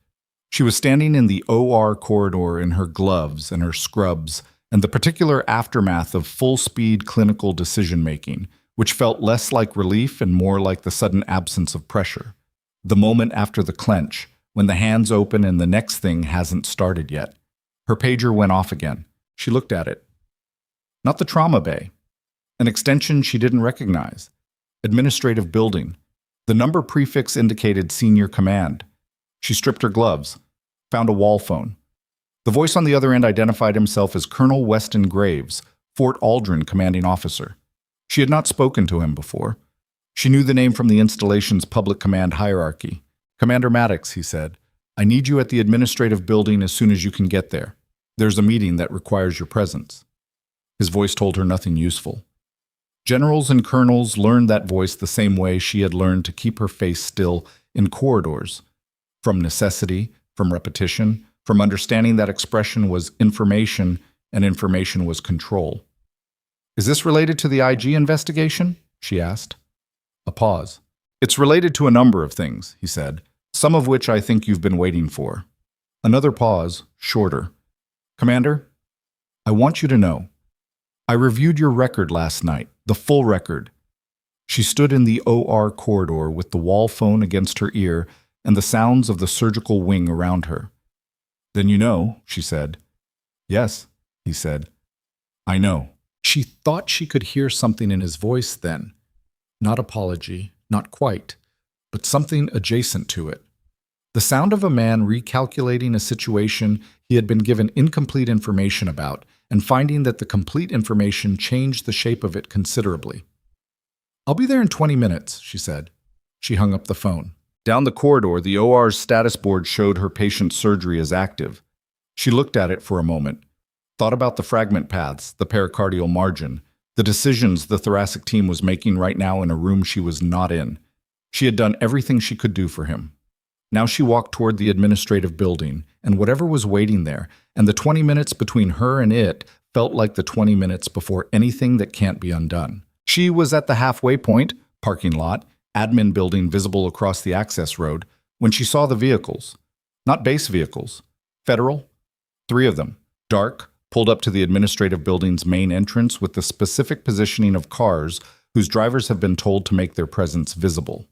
Speaker 1: She was standing in the OR corridor in her gloves and her scrubs and the particular aftermath of full-speed clinical decision-making, which felt less like relief and more like the sudden absence of pressure. The moment after the clench, when the hands open and the next thing hasn't started yet. Her pager went off again. She looked at it. Not the trauma bay. An extension she didn't recognize. Administrative building. The number prefix indicated senior command. She stripped her gloves, found a wall phone. The voice on the other end identified himself as Colonel Weston Graves, Fort Aldren commanding officer. She had not spoken to him before. She knew the name from the installation's public command hierarchy. "Commander Maddox," he said, "I need you at the administrative building as soon as you can get there. There's a meeting that requires your presence." His voice told her nothing useful. Generals and colonels learned that voice the same way she had learned to keep her face still in corridors. From necessity, from repetition, from understanding that expression was information and information was control. "Is this related to the IG investigation?" she asked. A pause. "It's related to a number of things," he said, "some of which I think you've been waiting for." Another pause, shorter. "Commander, I want you to know. I reviewed your record last night, the full record." She stood in the OR corridor with the wall phone against her ear and the sounds of the surgical wing around her. "Then you know," she said. "Yes," he said. "I know." She thought she could hear something in his voice then. Not apology, not quite, but something adjacent to it. The sound of a man recalculating a situation he had been given incomplete information about and finding that the complete information changed the shape of it considerably. "I'll be there in 20 minutes, she said. She hung up the phone. Down the corridor, the OR's status board showed her patient's surgery as active. She looked at it for a moment, thought about the fragment paths, the pericardial margin, the decisions the thoracic team was making right now in a room she was not in. She had done everything she could do for him. Now she walked toward the administrative building, and whatever was waiting there, and the 20 minutes between her and it felt like the 20 minutes before anything that can't be undone. She was at the halfway point, parking lot, admin building visible across the access road, when she saw the vehicles. Not base vehicles. Federal. 3 of them. Dark, pulled up to the administrative building's main entrance with the specific positioning of cars whose drivers have been told to make their presence visible.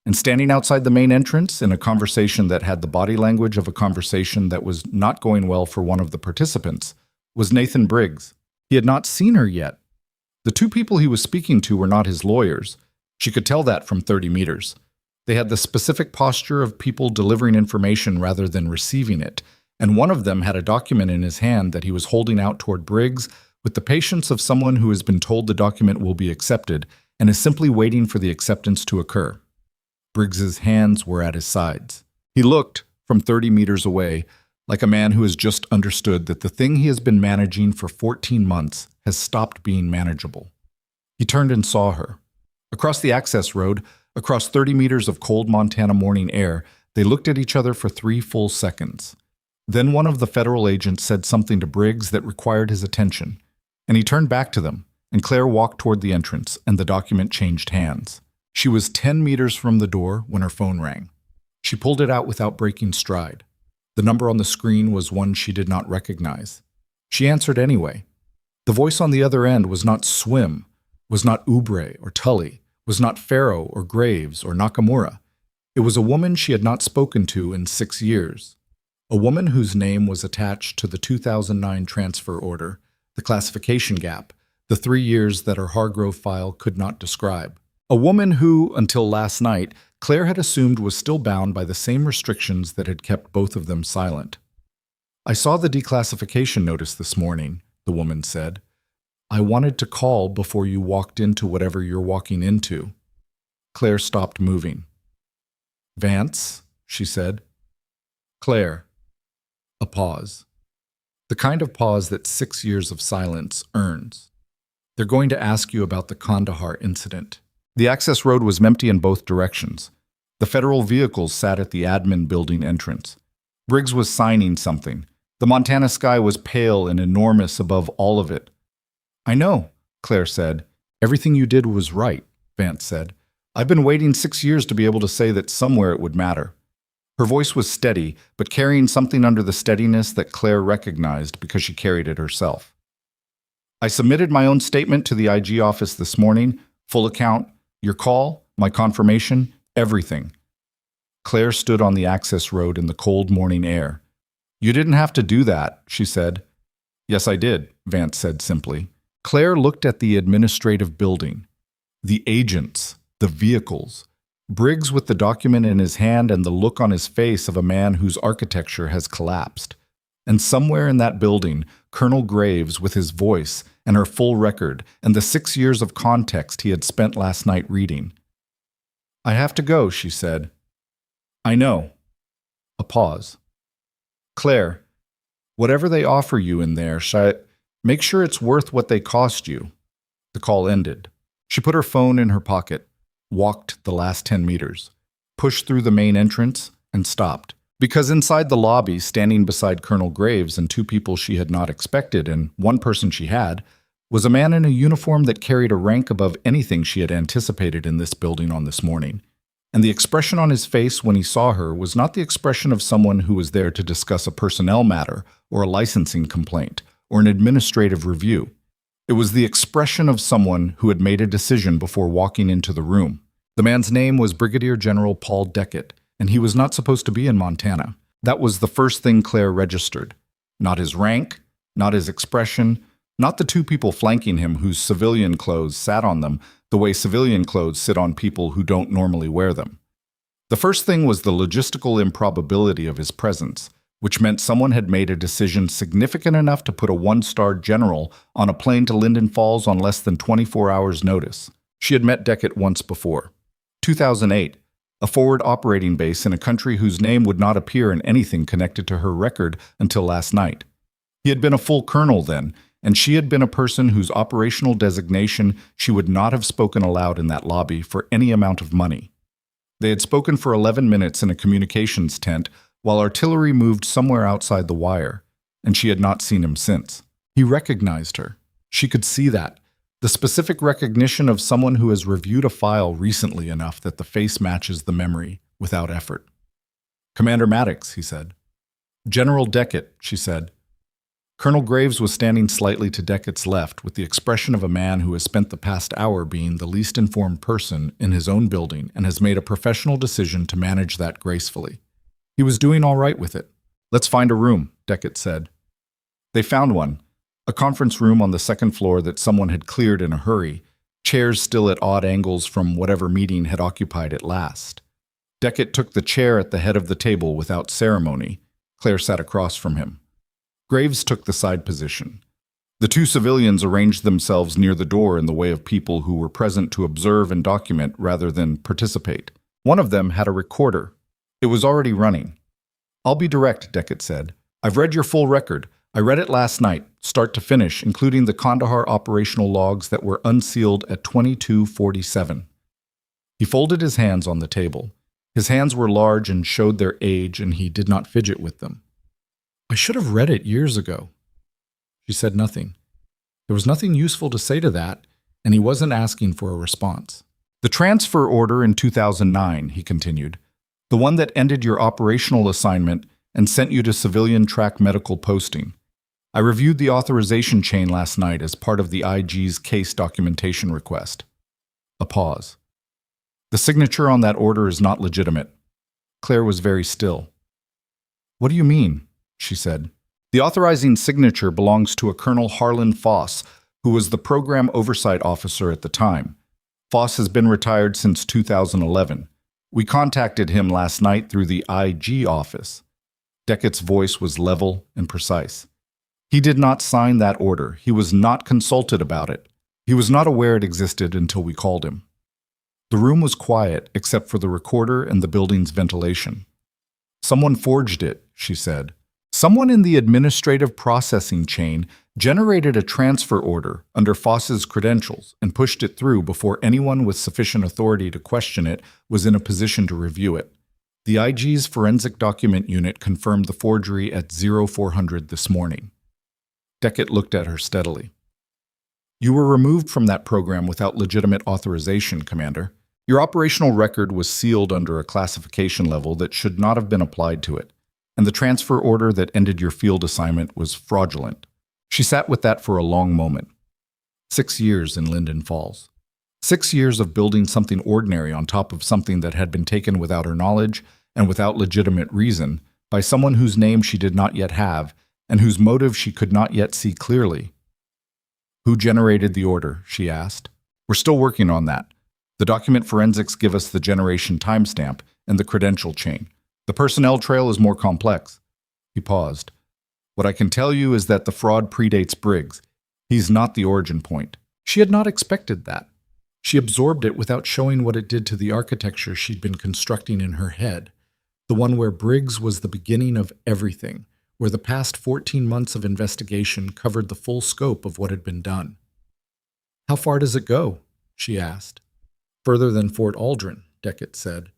Speaker 1: And standing outside the main entrance, in a conversation that had the body language of a conversation that was not going well for one of the participants, was Nathan Briggs. He had not seen her yet. The 2 people he was speaking to were not his lawyers. She could tell that from 30 meters. They had the specific posture of people delivering information rather than receiving it, and one of them had a document in his hand that he was holding out toward Briggs with the patience of someone who has been told the document will be accepted and is simply waiting for the acceptance to occur. Briggs's hands were at his sides. He looked, from 30 meters away, like a man who has just understood that the thing he has been managing for 14 months has stopped being manageable. He turned and saw her. Across the access road, across 30 meters of cold Montana morning air, they looked at each other for 3 full seconds. Then one of the federal agents said something to Briggs that required his attention, and he turned back to them, and Claire walked toward the entrance, and the document changed hands. She was 10 meters from the door when her phone rang. She pulled it out without breaking stride. The number on the screen was one she did not recognize. She answered anyway. The voice on the other end was not Swim, was not Oubre or Tully, was not Farrow or Graves or Nakamura. It was a woman she had not spoken to in 6 years. A woman whose name was attached to the 2009 transfer order, the classification gap, the 3 years that her Hargrove file could not describe. A woman who, until last night, Claire had assumed was still bound by the same restrictions that had kept both of them silent. "I saw the declassification notice this morning," the woman said. "I wanted to call before you walked into whatever you're walking into." Claire stopped moving. "Vance," she said. "Claire." A pause. The kind of pause that 6 years of silence earns. They're going to ask you about the Kandahar incident. The access road was empty in both directions. The federal vehicles sat at the admin building entrance. Briggs was signing something. The Montana sky was pale and enormous above all of it. "I know," Claire said. "Everything you did was right," Vance said. "I've been waiting 6 years to be able to say that somewhere it would matter." Her voice was steady, but carrying something under the steadiness that Claire recognized because she carried it herself. "I submitted my own statement to the IG office this morning, full account, your call, my confirmation, everything." Claire stood on the access road in the cold morning air. "You didn't have to do that," she said. "Yes, I did," Vance said simply. Claire looked at the administrative building, the agents, the vehicles, Briggs with the document in his hand and the look on his face of a man whose architecture has collapsed. And somewhere in that building, Colonel Graves with his voice and her full record and the 6 years of context he had spent last night reading. "I have to go," she said. "I know." A pause. "Claire, whatever they offer you in there, make sure it's worth what they cost you." The call ended. She put her phone in her pocket, walked the last 10 meters, pushed through the main entrance, and stopped. Because inside the lobby, standing beside Colonel Graves and two people she had not expected and one person she had, was a man in a uniform that carried a rank above anything she had anticipated in this building on this morning. And the expression on his face when he saw her was not the expression of someone who was there to discuss a personnel matter or a licensing complaint or an administrative review. It was the expression of someone who had made a decision before walking into the room. The man's name was Brigadier General Paul Deckett, and he was not supposed to be in Montana. That was the first thing Claire registered. Not his rank, not his expression, not the two people flanking him whose civilian clothes sat on them the way civilian clothes sit on people who don't normally wear them. The first thing was the logistical improbability of his presence, which meant someone had made a decision significant enough to put a one-star general on a plane to Linden Falls on less than 24 hours' notice. She had met Deckett once before. 2008, a forward operating base in a country whose name would not appear in anything connected to her record until last night. He had been a full colonel then, and she had been a person whose operational designation she would not have spoken aloud in that lobby for any amount of money. They had spoken for 11 minutes in a communications tent while artillery moved somewhere outside the wire, and she had not seen him since. He recognized her. She could see that. The specific recognition of someone who has reviewed a file recently enough that the face matches the memory without effort. "Commander Maddox," he said. "General Deckett," she said. Colonel Graves was standing slightly to Deckett's left with the expression of a man who has spent the past hour being the least informed person in his own building and has made a professional decision to manage that gracefully. He was doing all right with it. "Let's find a room," Deckett said. They found one, a conference room on the second floor that someone had cleared in a hurry, chairs still at odd angles from whatever meeting had occupied it last. Deckett took the chair at the head of the table without ceremony. Claire sat across from him. Graves took the side position. The two civilians arranged themselves near the door in the way of people who were present to observe and document rather than participate. One of them had a recorder. It was already running. "I'll be direct," Deckett said. "I've read your full record. I read it last night, start to finish, including the Kandahar operational logs that were unsealed at 22:47. He folded his hands on the table. His hands were large and showed their age, and he did not fidget with them. "I should have read it years ago." She said nothing. There was nothing useful to say to that, and he wasn't asking for a response. "The transfer order in 2009, he continued, the one that ended your operational assignment and sent you to civilian track medical posting. I reviewed the authorization chain last night as part of the IG's case documentation request." A pause. "The signature on that order is not legitimate." Claire was very still. "What do you mean?" she said. "The authorizing signature belongs to a Colonel Harlan Foss, who was the program oversight officer at the time. Foss has been retired since 2011. We contacted him last night through the IG office." Deckett's voice was level and precise. "He did not sign that order. He was not consulted about it. He was not aware it existed until we called him." The room was quiet except for the recorder and the building's ventilation. "Someone forged it," she said. Someone in the administrative processing chain generated a transfer order under Foss's credentials and pushed it through before anyone with sufficient authority to question it was in a position to review it. The IG's forensic document unit confirmed the forgery at 0400 this morning. Deckett looked at her steadily. You were removed from that program without legitimate authorization, Commander. Your operational record was sealed under a classification level that should not have been applied to it, and the transfer order that ended your field assignment was fraudulent. She sat with that for a long moment. 6 years in Linden Falls. 6 years of building something ordinary on top of something that had been taken without her knowledge and without legitimate reason by someone whose name she did not yet have and whose motive she could not yet see clearly. Who generated the order? She asked. We're still working on that. The document forensics give us the generation timestamp and the credential chain. The personnel trail is more complex. He paused. What I can tell you is that the fraud predates Briggs. He's not the origin point. She had not expected that. She absorbed it without showing what it did to the architecture she'd been constructing in her head, the one where Briggs was the beginning of everything, where the past 14 months of investigation covered the full scope of what had been done. How far does it go? She asked. Further than Fort Aldren, Deckett said,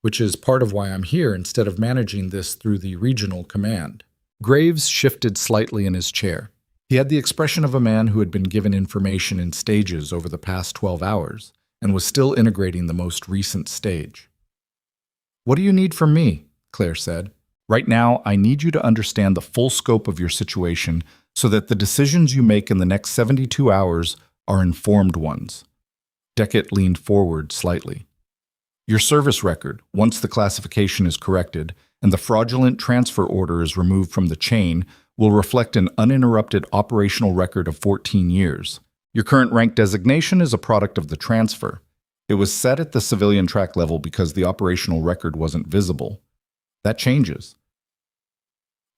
Speaker 1: which is part of why I'm here instead of managing this through the regional command. Graves shifted slightly in his chair. He had the expression of a man who had been given information in stages over the past 12 hours and was still integrating the most recent stage. What do you need from me? Claire said. Right now, I need you to understand the full scope of your situation so that the decisions you make in the next 72 hours are informed ones. Deckett leaned forward slightly. Your service record, once the classification is corrected and the fraudulent transfer order is removed from the chain, will reflect an uninterrupted operational record of 14 years. Your current rank designation is a product of the transfer. It was set at the civilian track level because the operational record wasn't visible. That changes.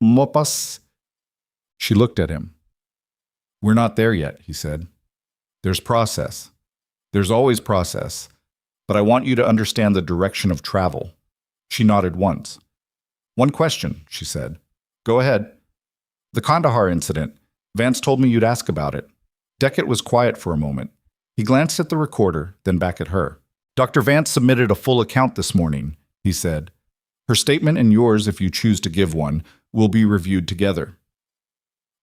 Speaker 1: Mopas. She looked at him. We're not there yet, he said. There's process. There's always process. But I want you to understand the direction of travel. She nodded once. One question, she said. Go ahead. The Kandahar incident. Vance told me you'd ask about it. Deckett was quiet for a moment. He glanced at the recorder, then back at her. Dr. Vance submitted a full account this morning, he said. Her statement and yours, if you choose to give one, will be reviewed together.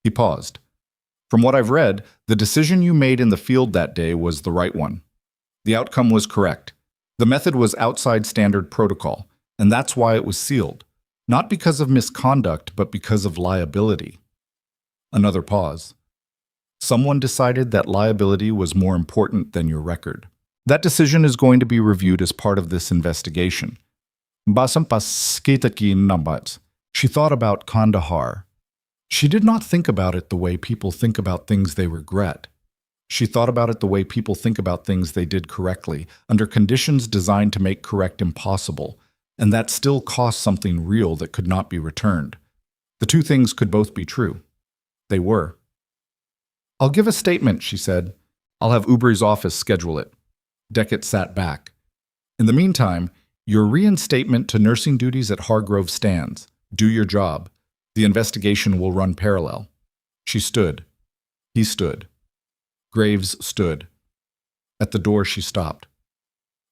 Speaker 1: He paused. From what I've read, the decision you made in the field that day was the right one. The outcome was correct. The method was outside standard protocol, and that's why it was sealed. Not because of misconduct, but because of liability. Another pause. Someone decided that liability was more important than your record. That decision is going to be reviewed as part of this investigation. She thought about Kandahar. She did not think about it the way people think about things they regret. She thought about it the way people think about things they did correctly, under conditions designed to make correct impossible, and that still cost something real that could not be returned. The two things could both be true. They were. I'll give a statement, she said. I'll have Ubry's office schedule it. Deckett sat back. In the meantime, your reinstatement to nursing duties at Hargrove stands. Do your job. The investigation will run parallel. She stood. He stood. Graves stood. At the door, she stopped.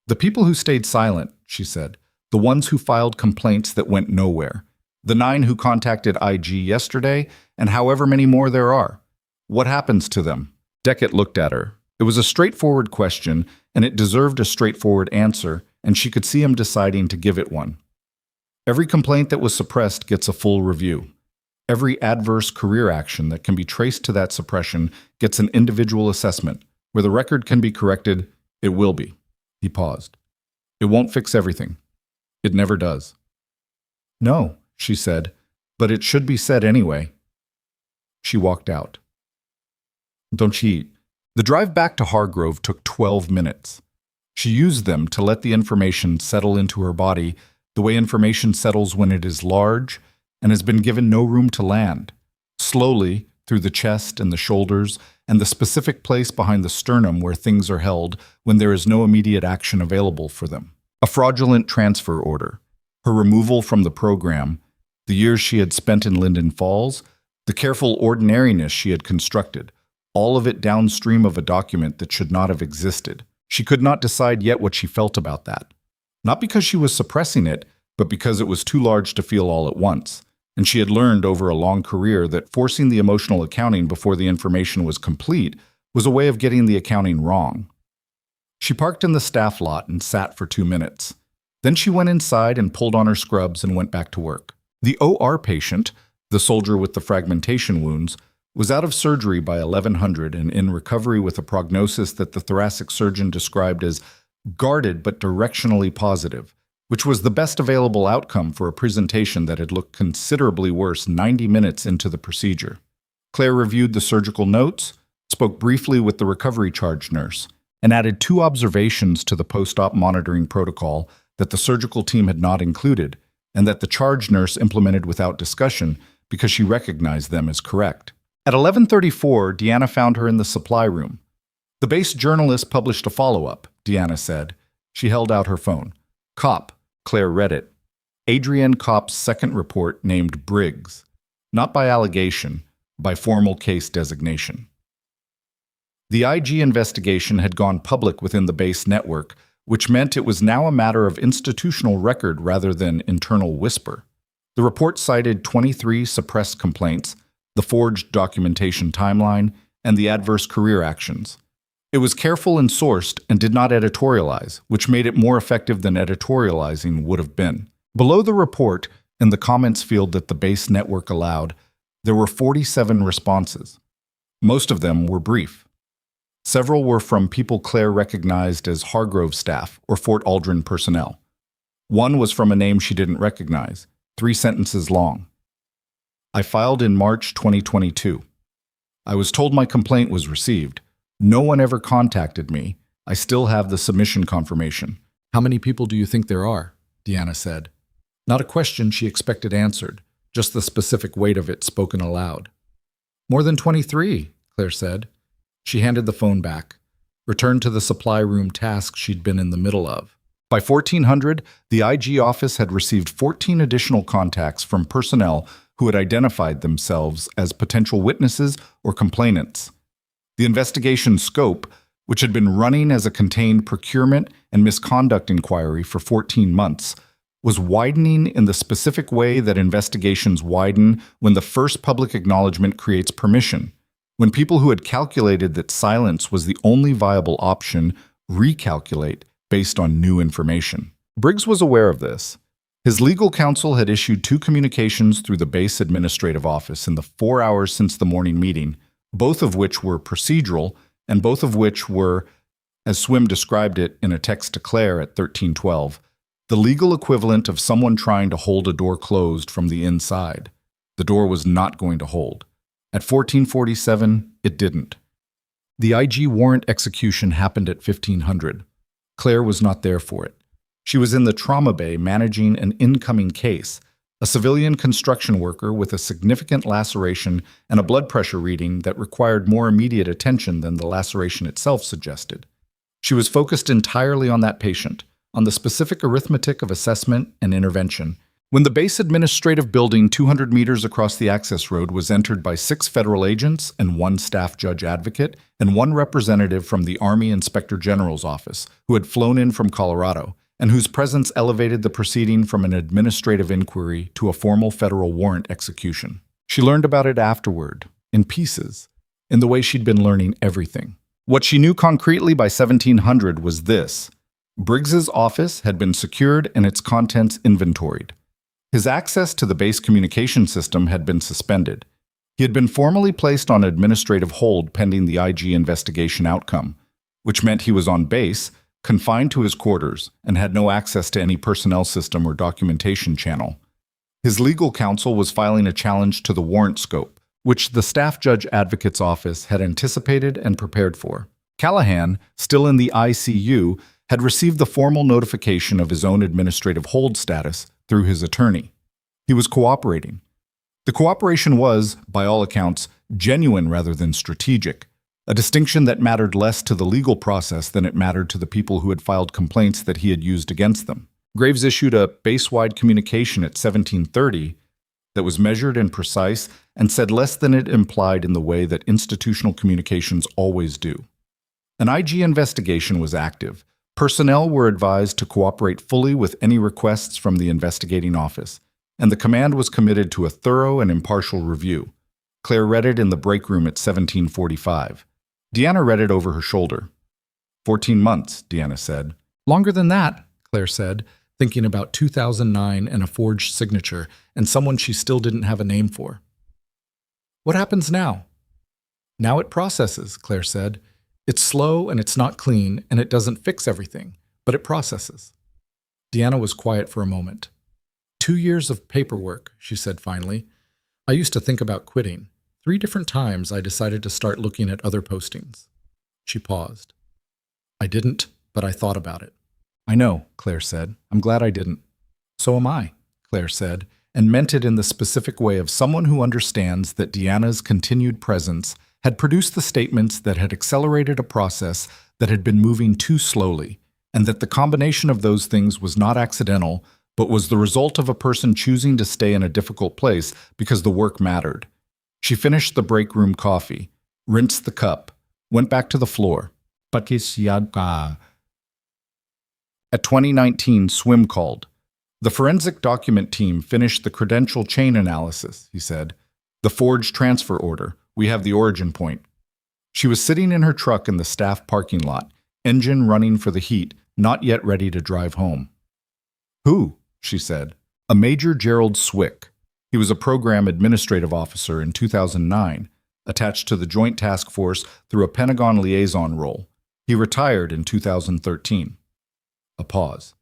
Speaker 1: The people who stayed silent, she said, the ones who filed complaints that went nowhere, the 9 who contacted IG yesterday, and however many more there are. What happens to them? Deckett looked at her. It was a straightforward question, and it deserved a straightforward answer, and she could see him deciding to give it one. Every complaint that was suppressed gets a full review. Every adverse career action that can be traced to that suppression gets an individual assessment. Where the record can be corrected, it will be. He paused. It won't fix everything. It never does. No, she said, but it should be said anyway. She walked out. Don't she? The drive back to Hargrove took 12 minutes. She used them to let the information settle into her body the way information settles when it is large and has been given no room to land, slowly through the chest and the shoulders and the specific place behind the sternum where things are held when there is no immediate action available for them. A fraudulent transfer order, her removal from the program, The years she had spent in Linden Falls, the careful ordinariness she had constructed, all of it downstream of a document that should not have existed. She could not decide yet what she felt about that. Not because she was suppressing it, but because it was too large to feel all at once. And she had learned over a long career that forcing the emotional accounting before the information was complete was a way of getting the accounting wrong. She parked in the staff lot and sat for 2 minutes. Then she went inside and pulled on her scrubs and went back to work. The OR patient, the soldier with the fragmentation wounds, was out of surgery by 1100 and in recovery with a prognosis that the thoracic surgeon described as guarded but directionally positive, which was the best available outcome for a presentation that had looked considerably worse 90 minutes into the procedure. Claire reviewed the surgical notes, spoke briefly with the recovery charge nurse, and added 2 observations to the post-op monitoring protocol that the surgical team had not included, and that the charge nurse implemented without discussion because she recognized them as correct. At 11:34, Deanna found her in the supply room. The base journalist published a follow-up, Deanna said. She held out her phone. Kopp, Claire read it. Adrienne Kopp's second report named Briggs, not by allegation, by formal case designation. The IG investigation had gone public within the base network, which meant it was now a matter of institutional record rather than internal whisper. The report cited 23 suppressed complaints, the forged documentation timeline, and the adverse career actions. It was careful and sourced and did not editorialize, which made it more effective than editorializing would have been. Below the report, in the comments field that the base network allowed, there were 47 responses. Most of them were brief. Several were from people Claire recognized as Hargrove staff or Fort Aldren personnel. One was from a name she didn't recognize, 3 sentences long. I filed in March 2022. I was told my complaint was received. No one ever contacted me. I still have the submission confirmation. How many people do you think there are? Deanna said. Not a question she expected answered, just the specific weight of it spoken aloud. More than 23, Claire said. She handed the phone back, returned to the supply room task she'd been in the middle of. By 1400, the IG office had received 14 additional contacts from personnel who had identified themselves as potential witnesses or complainants. The investigation scope, which had been running as a contained procurement and misconduct inquiry for 14 months, was widening in the specific way that investigations widen when the first public acknowledgement creates permission. When people who had calculated that silence was the only viable option recalculate based on new information. Briggs was aware of this. His legal counsel had issued 2 communications through the base administrative office in the 4 hours since the morning meeting, both of which were procedural and both of which were, as Swim described it in a text to Claire at 1312, the legal equivalent of someone trying to hold a door closed from the inside. The door was not going to hold. At 1447, it didn't. The IG warrant execution happened at 1500. Claire was not there for it. She was in the trauma bay managing an incoming case, a civilian construction worker with a significant laceration and a blood pressure reading that required more immediate attention than the laceration itself suggested. She was focused entirely on that patient, on the specific arithmetic of assessment and intervention. When the base administrative building 200 meters across the access road was entered by 6 federal agents and 1 staff judge advocate and 1 representative from the Army Inspector General's office who had flown in from Colorado and whose presence elevated the proceeding from an administrative inquiry to a formal federal warrant execution. She learned about it afterward, in pieces, in the way she'd been learning everything. What she knew concretely by 1700 was this: Briggs's office had been secured and its contents inventoried. His access to the base communication system had been suspended. He had been formally placed on administrative hold pending the IG investigation outcome, which meant he was on base, confined to his quarters, and had no access to any personnel system or documentation channel. His legal counsel was filing a challenge to the warrant scope, which the staff judge advocate's office had anticipated and prepared for. Callahan, still in the ICU, had received the formal notification of his own administrative hold status through his attorney. He was cooperating. The cooperation was, by all accounts, genuine rather than strategic, a distinction that mattered less to the legal process than it mattered to the people who had filed complaints that he had used against them. Graves issued a base-wide communication at 1730 that was measured and precise and said less than it implied in the way that institutional communications always do. An IG investigation was active. Personnel were advised to cooperate fully with any requests from the investigating office, and the command was committed to a thorough and impartial review. Claire read it in the break room at 17:45. Deanna read it over her shoulder. 14 months, Deanna said.
Speaker 2: Longer than that, Claire said, thinking about 2009 and a forged signature and someone she still didn't have a name for. What happens now? Now it processes, Claire said. It's slow and it's not clean and it doesn't fix everything, but it processes. Deanna was quiet for a moment. 2 years of paperwork, she said finally. I used to think about quitting. 3 different times I decided to start looking at other postings. She paused. I didn't, but I thought about it. I know, Claire said. I'm glad I didn't. So am I, Claire said, and meant it in the specific way of someone who understands that Deanna's continued presence had produced the statements that had accelerated a process that had been moving too slowly, and that the combination of those things was not accidental, but was the result of a person choosing to stay in a difficult place because the work mattered. She finished the break room coffee, rinsed the cup, went back to the floor. At 2019, Swim called. The forensic document team finished the credential chain analysis, he said. The forged transfer order. We have the origin point. She was sitting in her truck in the staff parking lot, engine running for the heat, not yet ready to drive home. Who? She said. A Major Gerald Swick. He was a program administrative officer in 2009, attached to the Joint Task Force through a Pentagon liaison role. He retired in 2013. A pause.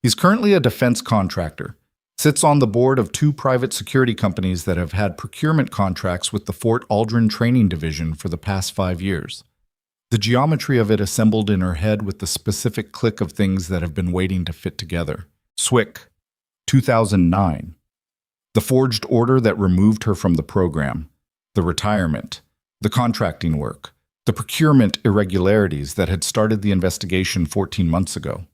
Speaker 2: He's currently a defense contractor, sits on the board of 2 private security companies that have had procurement contracts with the Fort Aldren training division for the past 5 years. The geometry of it assembled in her head with the specific click of things that have been waiting to fit together. Swick, 2009. The forged order that removed her from the program, the retirement, the contracting work, the procurement irregularities that had started the investigation 14 months ago.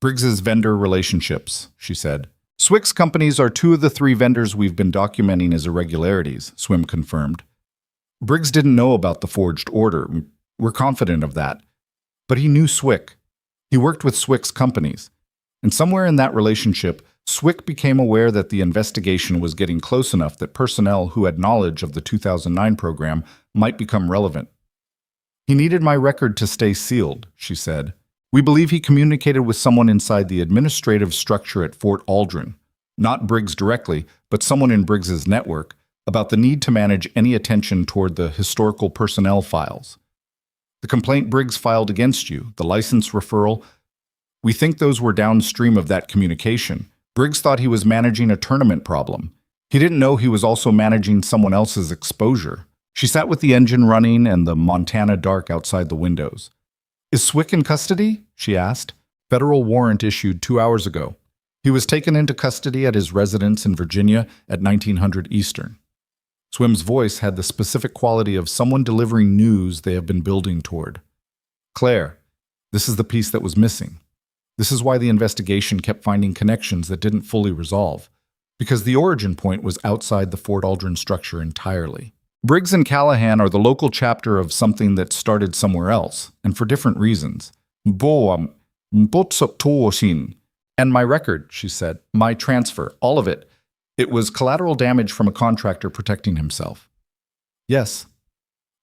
Speaker 2: Briggs's vendor relationships, she said. Swick's companies are 2 of the 3 vendors we've been documenting as irregularities, Swim confirmed. Briggs didn't know about the forged order. We're confident of that. But he knew Swick. He worked with Swick's companies. And somewhere in that relationship, Swick became aware that the investigation was getting close enough that personnel who had knowledge of the 2009 program might become relevant. He needed my record to stay sealed, she said. We believe he communicated with someone inside the administrative structure at Fort Aldren, not Briggs directly, but someone in Briggs's network, about the need to manage any attention toward the historical personnel files. The complaint Briggs filed against you, the license referral, we think those were downstream of that communication. Briggs thought he was managing a tournament problem. He didn't know he was also managing someone else's exposure. She sat with the engine running and the Montana dark outside the windows. Is Swick in custody? She asked. Federal warrant issued 2 hours ago. He was taken into custody at his residence in Virginia at 1900 Eastern. Swim's voice had the specific quality of someone delivering news they have been building toward. Claire, this is the piece that was missing. This is why the investigation kept finding connections that didn't fully resolve, because the origin point was outside the Fort Aldren structure entirely. Briggs and Callahan are the local chapter of something that started somewhere else, and for different reasons. And my record, she said, my transfer, all of it. It was collateral damage from a contractor protecting himself. Yes.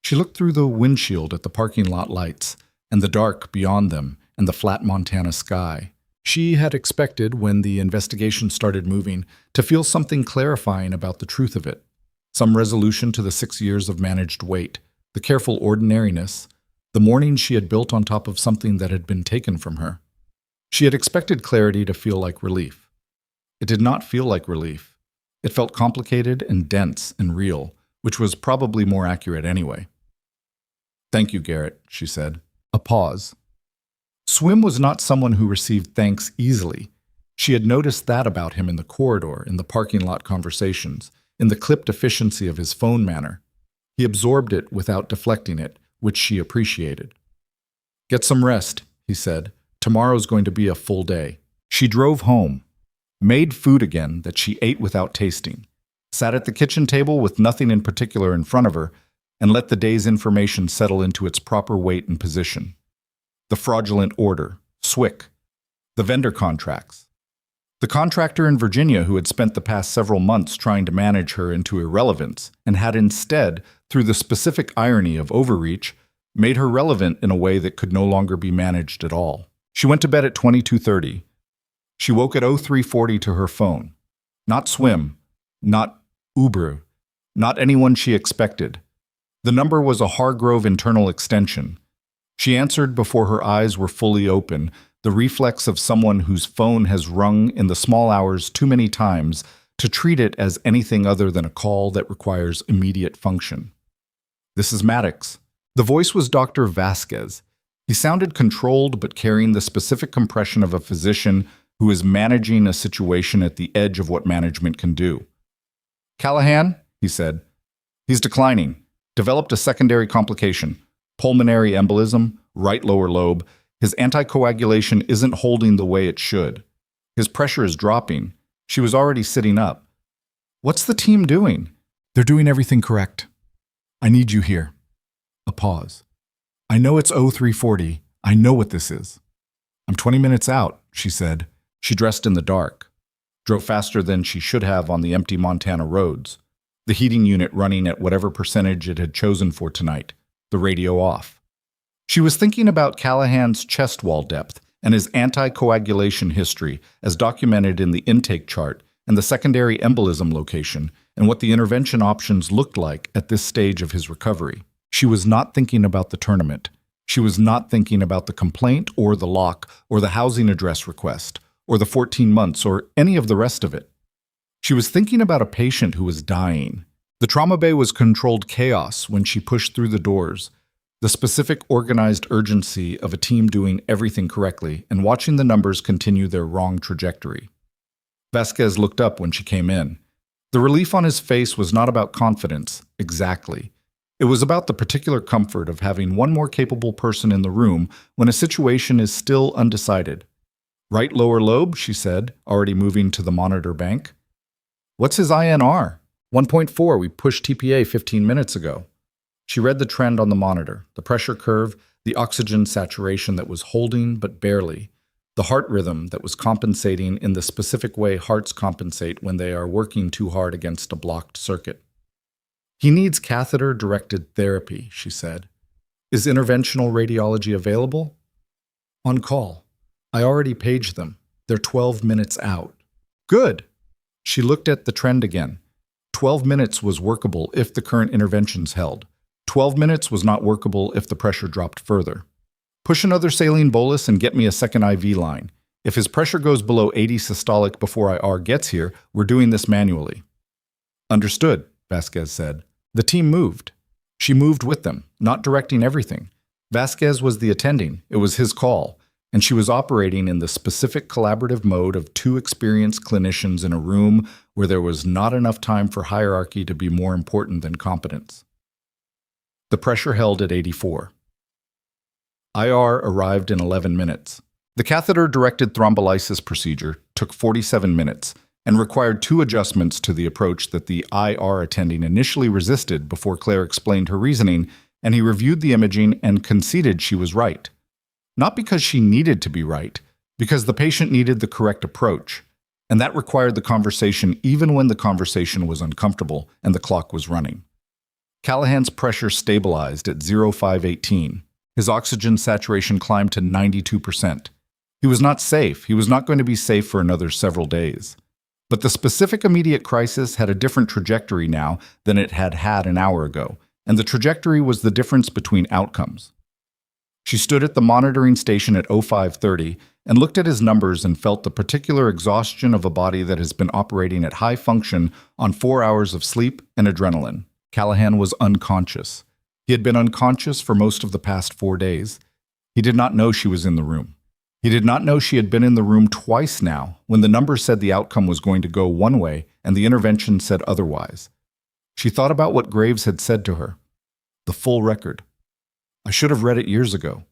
Speaker 2: She looked through the windshield at the parking lot lights, and the dark beyond them, and the flat Montana sky. She had expected, when the investigation started moving, to feel something clarifying about the truth of it. Some resolution to the 6 years of managed wait, the careful ordinariness, the morning she had built on top of something that had been taken from her. She had expected clarity to feel like relief. It did not feel like relief. It felt complicated and dense and real, which was probably more accurate anyway. Thank you, Garrett, she said. A pause. Swim was not someone who received thanks easily. She had noticed that about him in the corridor, in the parking lot conversations, in the clipped efficiency of his phone manner. He absorbed it without deflecting it, which she appreciated. Get some rest, he said. Tomorrow's going to be a full day. She drove home, made food again that she ate without tasting,
Speaker 1: sat at the kitchen table with nothing in particular in front of her, and let the day's information settle into its proper weight and position. The fraudulent order, SWIC, the vendor contracts, the contractor in Virginia who had spent the past several months trying to manage her into irrelevance and had instead, through the specific irony of overreach, made her relevant in a way that could no longer be managed at all. She went to bed at 22:30. She woke at 03:40 to her phone. Not Swim, not Uber, not anyone she expected. The number was a Hargrove internal extension. She answered before her eyes were fully open, the reflex of someone whose phone has rung in the small hours too many times to treat it as anything other than a call that requires immediate function. "This is Maddox." The voice was Dr. Vasquez. He sounded controlled but carrying the specific compression of a physician who is managing a situation at the edge of what management can do. "Callahan," he said. "He's declining. Developed a secondary complication. Pulmonary embolism, right lower lobe. His anticoagulation isn't holding the way it should. His pressure is dropping." She was already sitting up. "What's the team doing?" "They're doing everything correct. I need you here." A pause. "I know it's 03:40. I know what this is." "I'm 20 minutes out," she said. She dressed in the dark, drove faster than she should have on the empty Montana roads, the heating unit running at whatever percentage it had chosen for tonight, the radio off. She was thinking about Callahan's chest wall depth and his anticoagulation history as documented in the intake chart and the secondary embolism location and what the intervention options looked like at this stage of his recovery. She was not thinking about the tournament. She was not thinking about the complaint or the lock or the housing address request or the 14 months or any of the rest of it. She was thinking about a patient who was dying. The trauma bay was controlled chaos when she pushed through the doors, the specific organized urgency of a team doing everything correctly and watching the numbers continue their wrong trajectory. Vasquez looked up when she came in. The relief on his face was not about confidence, exactly. It was about the particular comfort of having one more capable person in the room when a situation is still undecided. "Right lower lobe," she said, already moving to the monitor bank. "What's his INR?" 1.4, we pushed TPA 15 minutes ago. She read the trend on the monitor, the pressure curve, the oxygen saturation that was holding but barely, the heart rhythm that was compensating in the specific way hearts compensate when they are working too hard against a blocked circuit. "He needs catheter-directed therapy," she said. "Is interventional radiology available?" "On call. I already paged them. They're 12 minutes out." "Good." She looked at the trend again. 12 minutes was workable if the current interventions held. 12 minutes was not workable if the pressure dropped further. "Push another saline bolus and get me a second IV line. If his pressure goes below 80 systolic before IR gets here, we're doing this manually." "Understood," Vasquez said. The team moved. She moved with them, not directing everything. Vasquez was the attending. It was his call. And she was operating in the specific collaborative mode of two experienced clinicians in a room where there was not enough time for hierarchy to be more important than competence. The pressure held at 84. IR arrived in 11 minutes. The catheter-directed thrombolysis procedure took 47 minutes and required two adjustments to the approach that the IR attending initially resisted before Claire explained her reasoning, and he reviewed the imaging and conceded she was right. Not because she needed to be right, because the patient needed the correct approach, and that required the conversation even when the conversation was uncomfortable and the clock was running. Callahan's pressure stabilized at 0518. His oxygen saturation climbed to 92%. He was not safe. He was not going to be safe for another several days. But the specific immediate crisis had a different trajectory now than it had had an hour ago, and the trajectory was the difference between outcomes. She stood at the monitoring station at 0530 and looked at his numbers and felt the particular exhaustion of a body that has been operating at high function on 4 hours of sleep and adrenaline. Callahan was unconscious. He had been unconscious for most of the past 4 days. He did not know she was in the room. He did not know she had been in the room twice now, when the number said the outcome was going to go one way and the intervention said otherwise. She thought about what Graves had said to her. The full record. "I should have read it years ago."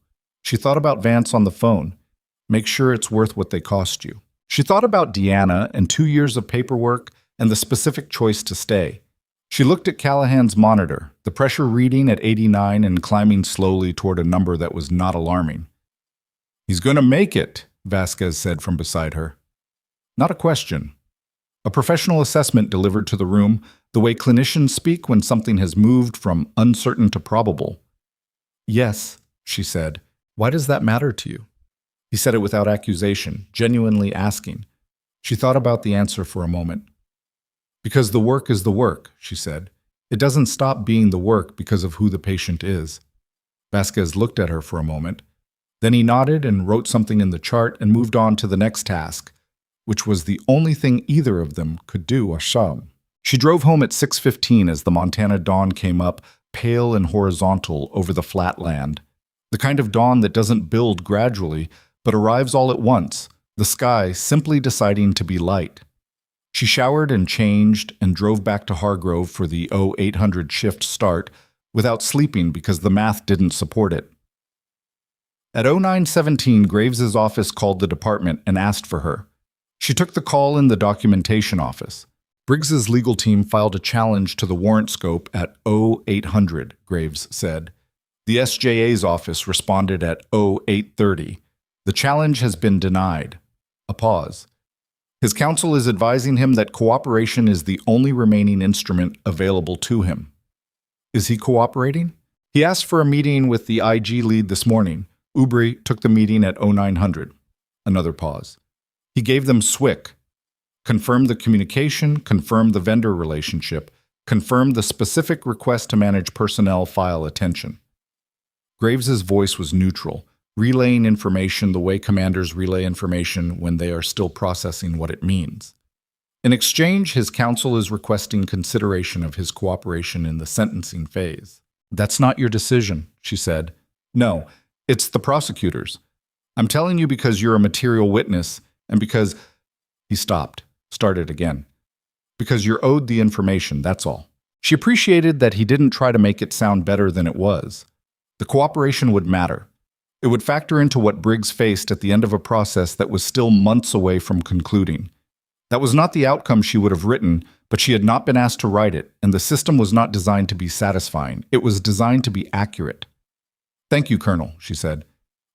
Speaker 1: She thought about Vance on the phone. "Make sure it's worth what they cost you." She thought about Deanna and 2 years of paperwork and the specific choice to stay. She looked at Callahan's monitor, the pressure reading at 89 and climbing slowly toward a number that was not alarming. "He's going to make it," Vasquez said from beside her. Not a question. A professional assessment delivered to the room, the way clinicians speak when something has moved from uncertain to probable. "Yes," she said. "Why does that matter to you?" He said it without accusation, genuinely asking. She thought about the answer for a moment. "Because the work is the work," she said. "It doesn't stop being the work because of who the patient is." Vasquez looked at her for a moment. Then he nodded and wrote something in the chart and moved on to the next task, which was the only thing either of them could do. She drove home at 6:15 as the Montana dawn came up, pale and horizontal over the flat land. The kind of dawn that doesn't build gradually, but arrives all at once, the sky simply deciding to be light. She showered and changed and drove back to Hargrove for the 0800 shift start without sleeping because the math didn't support it. At 0917, Graves's office called the department and asked for her. She took the call in the documentation office. Briggs's legal team filed a challenge to the warrant scope at 0800, Graves said. The SJA's office responded at 0830. The challenge has been denied. A pause. His counsel is advising him that cooperation is the only remaining instrument available to him. Is he cooperating? He asked for a meeting with the IG lead this morning. Ubri took the meeting at 0900. Another pause. He gave them SWIC. Confirmed the communication, confirmed the vendor relationship, confirmed the specific request to manage personnel file attention. Graves's voice was neutral, relaying information the way commanders relay information when they are still processing what it means. In exchange, his counsel is requesting consideration of his cooperation in the sentencing phase. "That's not your decision," she said. "No, it's the prosecutor's. I'm telling you because you're a material witness and because—" He stopped, started again. "Because you're owed the information, that's all." She appreciated that he didn't try to make it sound better than it was. The cooperation would matter. It would factor into what Briggs faced at the end of a process that was still months away from concluding. That was not the outcome she would have written, but she had not been asked to write it, and the system was not designed to be satisfying. It was designed to be accurate. "Thank you, Colonel," she said.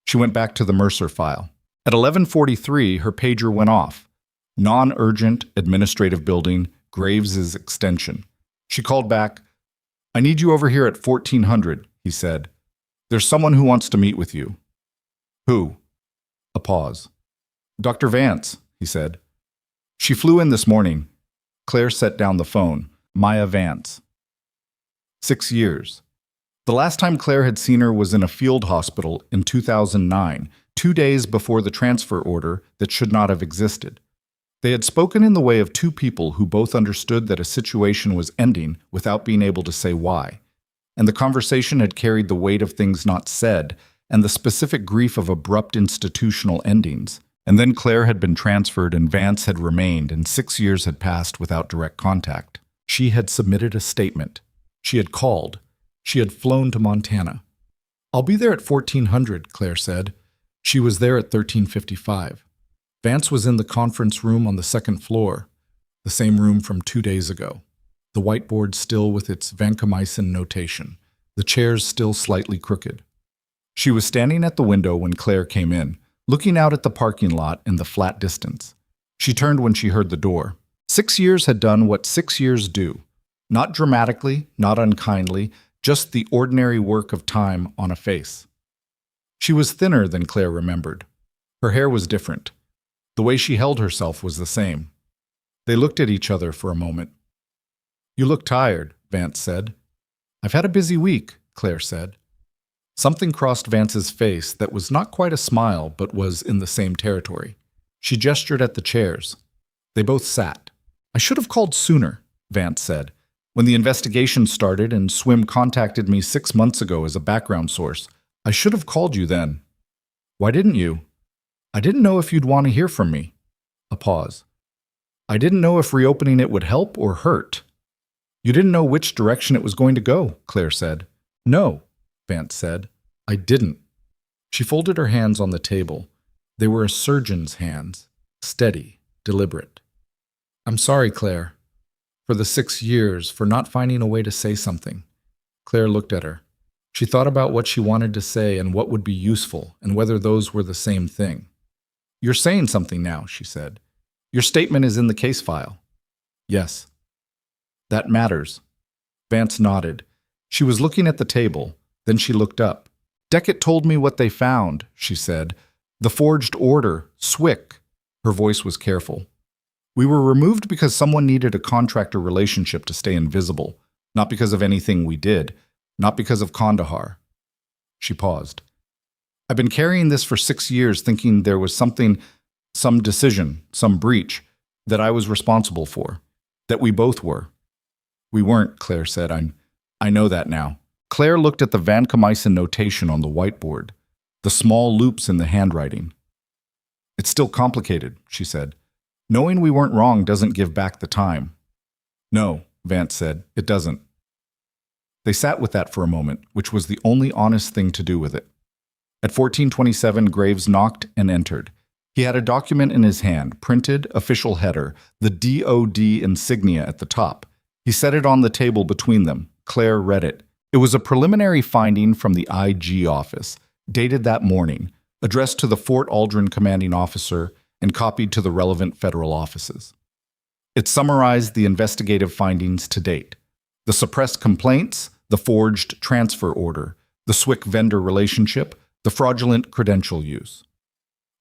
Speaker 1: She went back to the Mercer file. At 11:43, her pager went off. Non-urgent, administrative building, Graves's extension. She called back. "I need you over here at 1400, he said. "There's someone who wants to meet with you." "Who?" A pause. "Dr. Vance," he said. "She flew in this morning." Claire set down the phone. Maya Vance. 6 years. The last time Claire had seen her was in a field hospital in 2009, 2 days before the transfer order that should not have existed. They had spoken in the way of two people who both understood that a situation was ending without being able to say why. And the conversation had carried the weight of things not said and the specific grief of abrupt institutional endings. And then Claire had been transferred and Vance had remained, and 6 years had passed without direct contact. She had submitted a statement. She had called. She had flown to Montana. "I'll be there at 1400, Claire said. She was there at 1355. Vance was in the conference room on the second floor, the same room from 2 days ago. The whiteboard still with its vancomycin notation, the chairs still slightly crooked. She was standing at the window when Claire came in, looking out at the parking lot in the flat distance. She turned when she heard the door. 6 years had done what 6 years do. Not dramatically, not unkindly, just the ordinary work of time on a face. She was thinner than Claire remembered. Her hair was different. The way she held herself was the same. They looked at each other for a moment. "You look tired," Vance said. "I've had a busy week," Claire said. Something crossed Vance's face that was not quite a smile, but was in the same territory. She gestured at the chairs. They both sat. "I should have called sooner," Vance said. "When the investigation started and Swim contacted me 6 months ago as a background source, I should have called you then." "Why didn't you?" "I didn't know if you'd want to hear from me." A pause. "I didn't know if reopening it would help or hurt." "You didn't know which direction it was going to go," Claire said. "No," Vance said. "I didn't." She folded her hands on the table. They were a surgeon's hands, steady, deliberate. "I'm sorry, Claire."
Speaker 2: For the 6 years, for not finding a way to say something. Claire looked at her. She thought about what she wanted to say and what would be useful, and whether those were the same thing. "You're saying something now," she said. "Your statement is in the case file." "Yes." "That matters." Vance nodded. She was looking at the table, then she looked up. "Deckett told me what they found," she said. "The forged order, SWIC." Her voice was careful. "We were removed because someone needed a contractor relationship to stay invisible, not because of anything we did, not because of Kandahar." She paused. "I've been carrying this for 6 years thinking there was something, some decision, some breach, that I was responsible for, that we both were." "We weren't," Claire said. I know that now." Claire looked at the vancomycin notation on the whiteboard, the small loops in the handwriting. "It's still complicated," she said. "Knowing we weren't wrong doesn't give back the time." "No," Vance said, "it doesn't." They sat with that for a moment, which was the only honest thing to do with it. At 1427, Graves knocked and entered. He had a document in his hand, printed, official header, the DOD insignia at the top. He set it on the table between them. Claire read it. It was a preliminary finding from the IG office, dated that morning, addressed to the Fort Aldren commanding officer and copied to the relevant federal offices. It summarized the investigative findings to date: the suppressed complaints, the forged transfer order, the SWIC vendor relationship, the fraudulent credential use.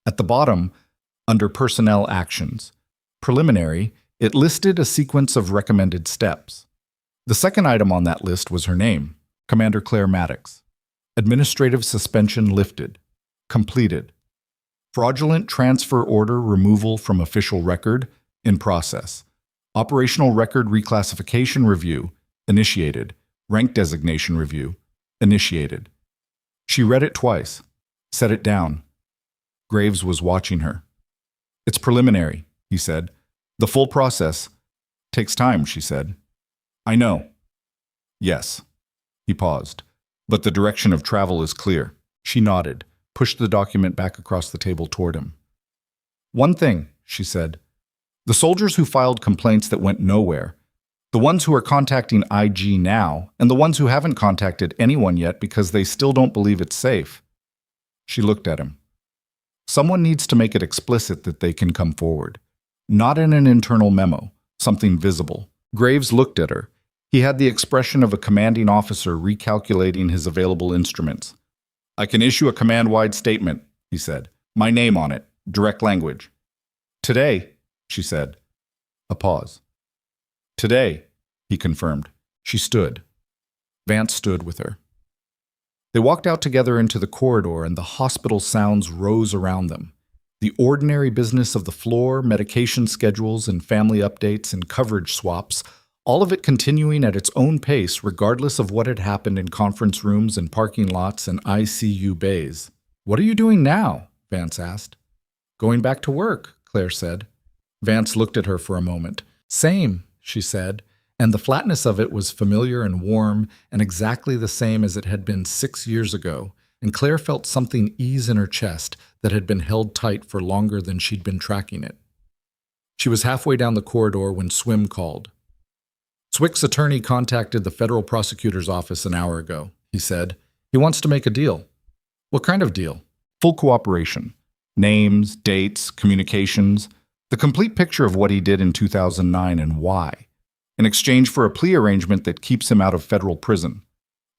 Speaker 2: At the bottom, under personnel actions, preliminary, it listed a sequence of recommended steps. The second item on that list was her name, Commander Claire Maddox. Administrative suspension lifted. Completed. Fraudulent transfer order removal from official record, in process. Operational record reclassification review, initiated. Rank designation review, initiated. She read it twice, set it down. Graves was watching her. "It's preliminary," he said. "The full process takes time," she said. "I know." "Yes." He paused. "But the direction of travel is clear." She nodded, pushed the document back across the table toward him. "One thing," she said. "The soldiers who filed complaints that went nowhere, the ones who are contacting IG now, and the ones who haven't contacted anyone yet because they still don't believe it's safe." She looked at him. "Someone needs to make it explicit that they can come forward. Not in an internal memo, something visible." Graves looked at her. He had the expression of a commanding officer recalculating his available instruments. "I can issue a command-wide statement," he said. "My name on it, direct language." "Today," she said. A pause. "Today," he confirmed. She stood. Vance stood with her. They walked out together into the corridor, and the hospital sounds rose around them. The ordinary business of the floor, medication schedules and family updates and coverage swaps, all of it continuing at its own pace regardless of what had happened in conference rooms and parking lots and ICU bays. "What are you doing now?" Vance asked. "Going back to work," Claire said. Vance looked at her for a moment. "Same," she said, and the flatness of it was familiar and warm and exactly the same as it had been 6 years ago, and Claire felt something ease in her chest that had been held tight for longer than she'd been tracking it. She was halfway down the corridor when Swim called. "SWIC's attorney contacted the federal prosecutor's office an hour ago," he said. "He wants to make a deal." "What kind of deal?" "Full cooperation. Names, dates, communications, the complete picture of what he did in 2009 and why, in exchange for a plea arrangement that keeps him out of federal prison."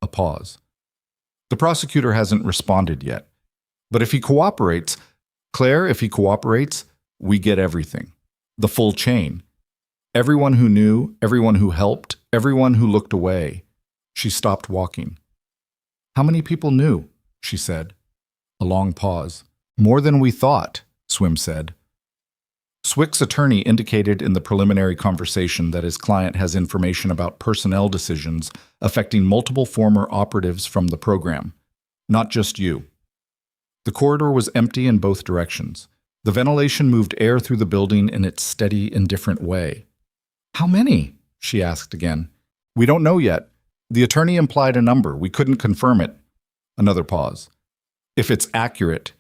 Speaker 2: A pause. "The prosecutor hasn't responded yet. But if he cooperates, Claire, if he cooperates, we get everything. The full chain. Everyone who knew, everyone who helped, everyone who looked away." She stopped walking. "How many people knew?" she said. A long pause. "More than we thought," Swim said. SWIC's attorney indicated in the preliminary conversation that his client has information about personnel decisions affecting multiple former operatives from the program, not just you. The corridor was empty in both directions. The ventilation moved air through the building in its steady, indifferent way. "How many?" she asked again. "We don't know yet. The attorney implied a number. We couldn't confirm it." Another pause. "If it's accurate,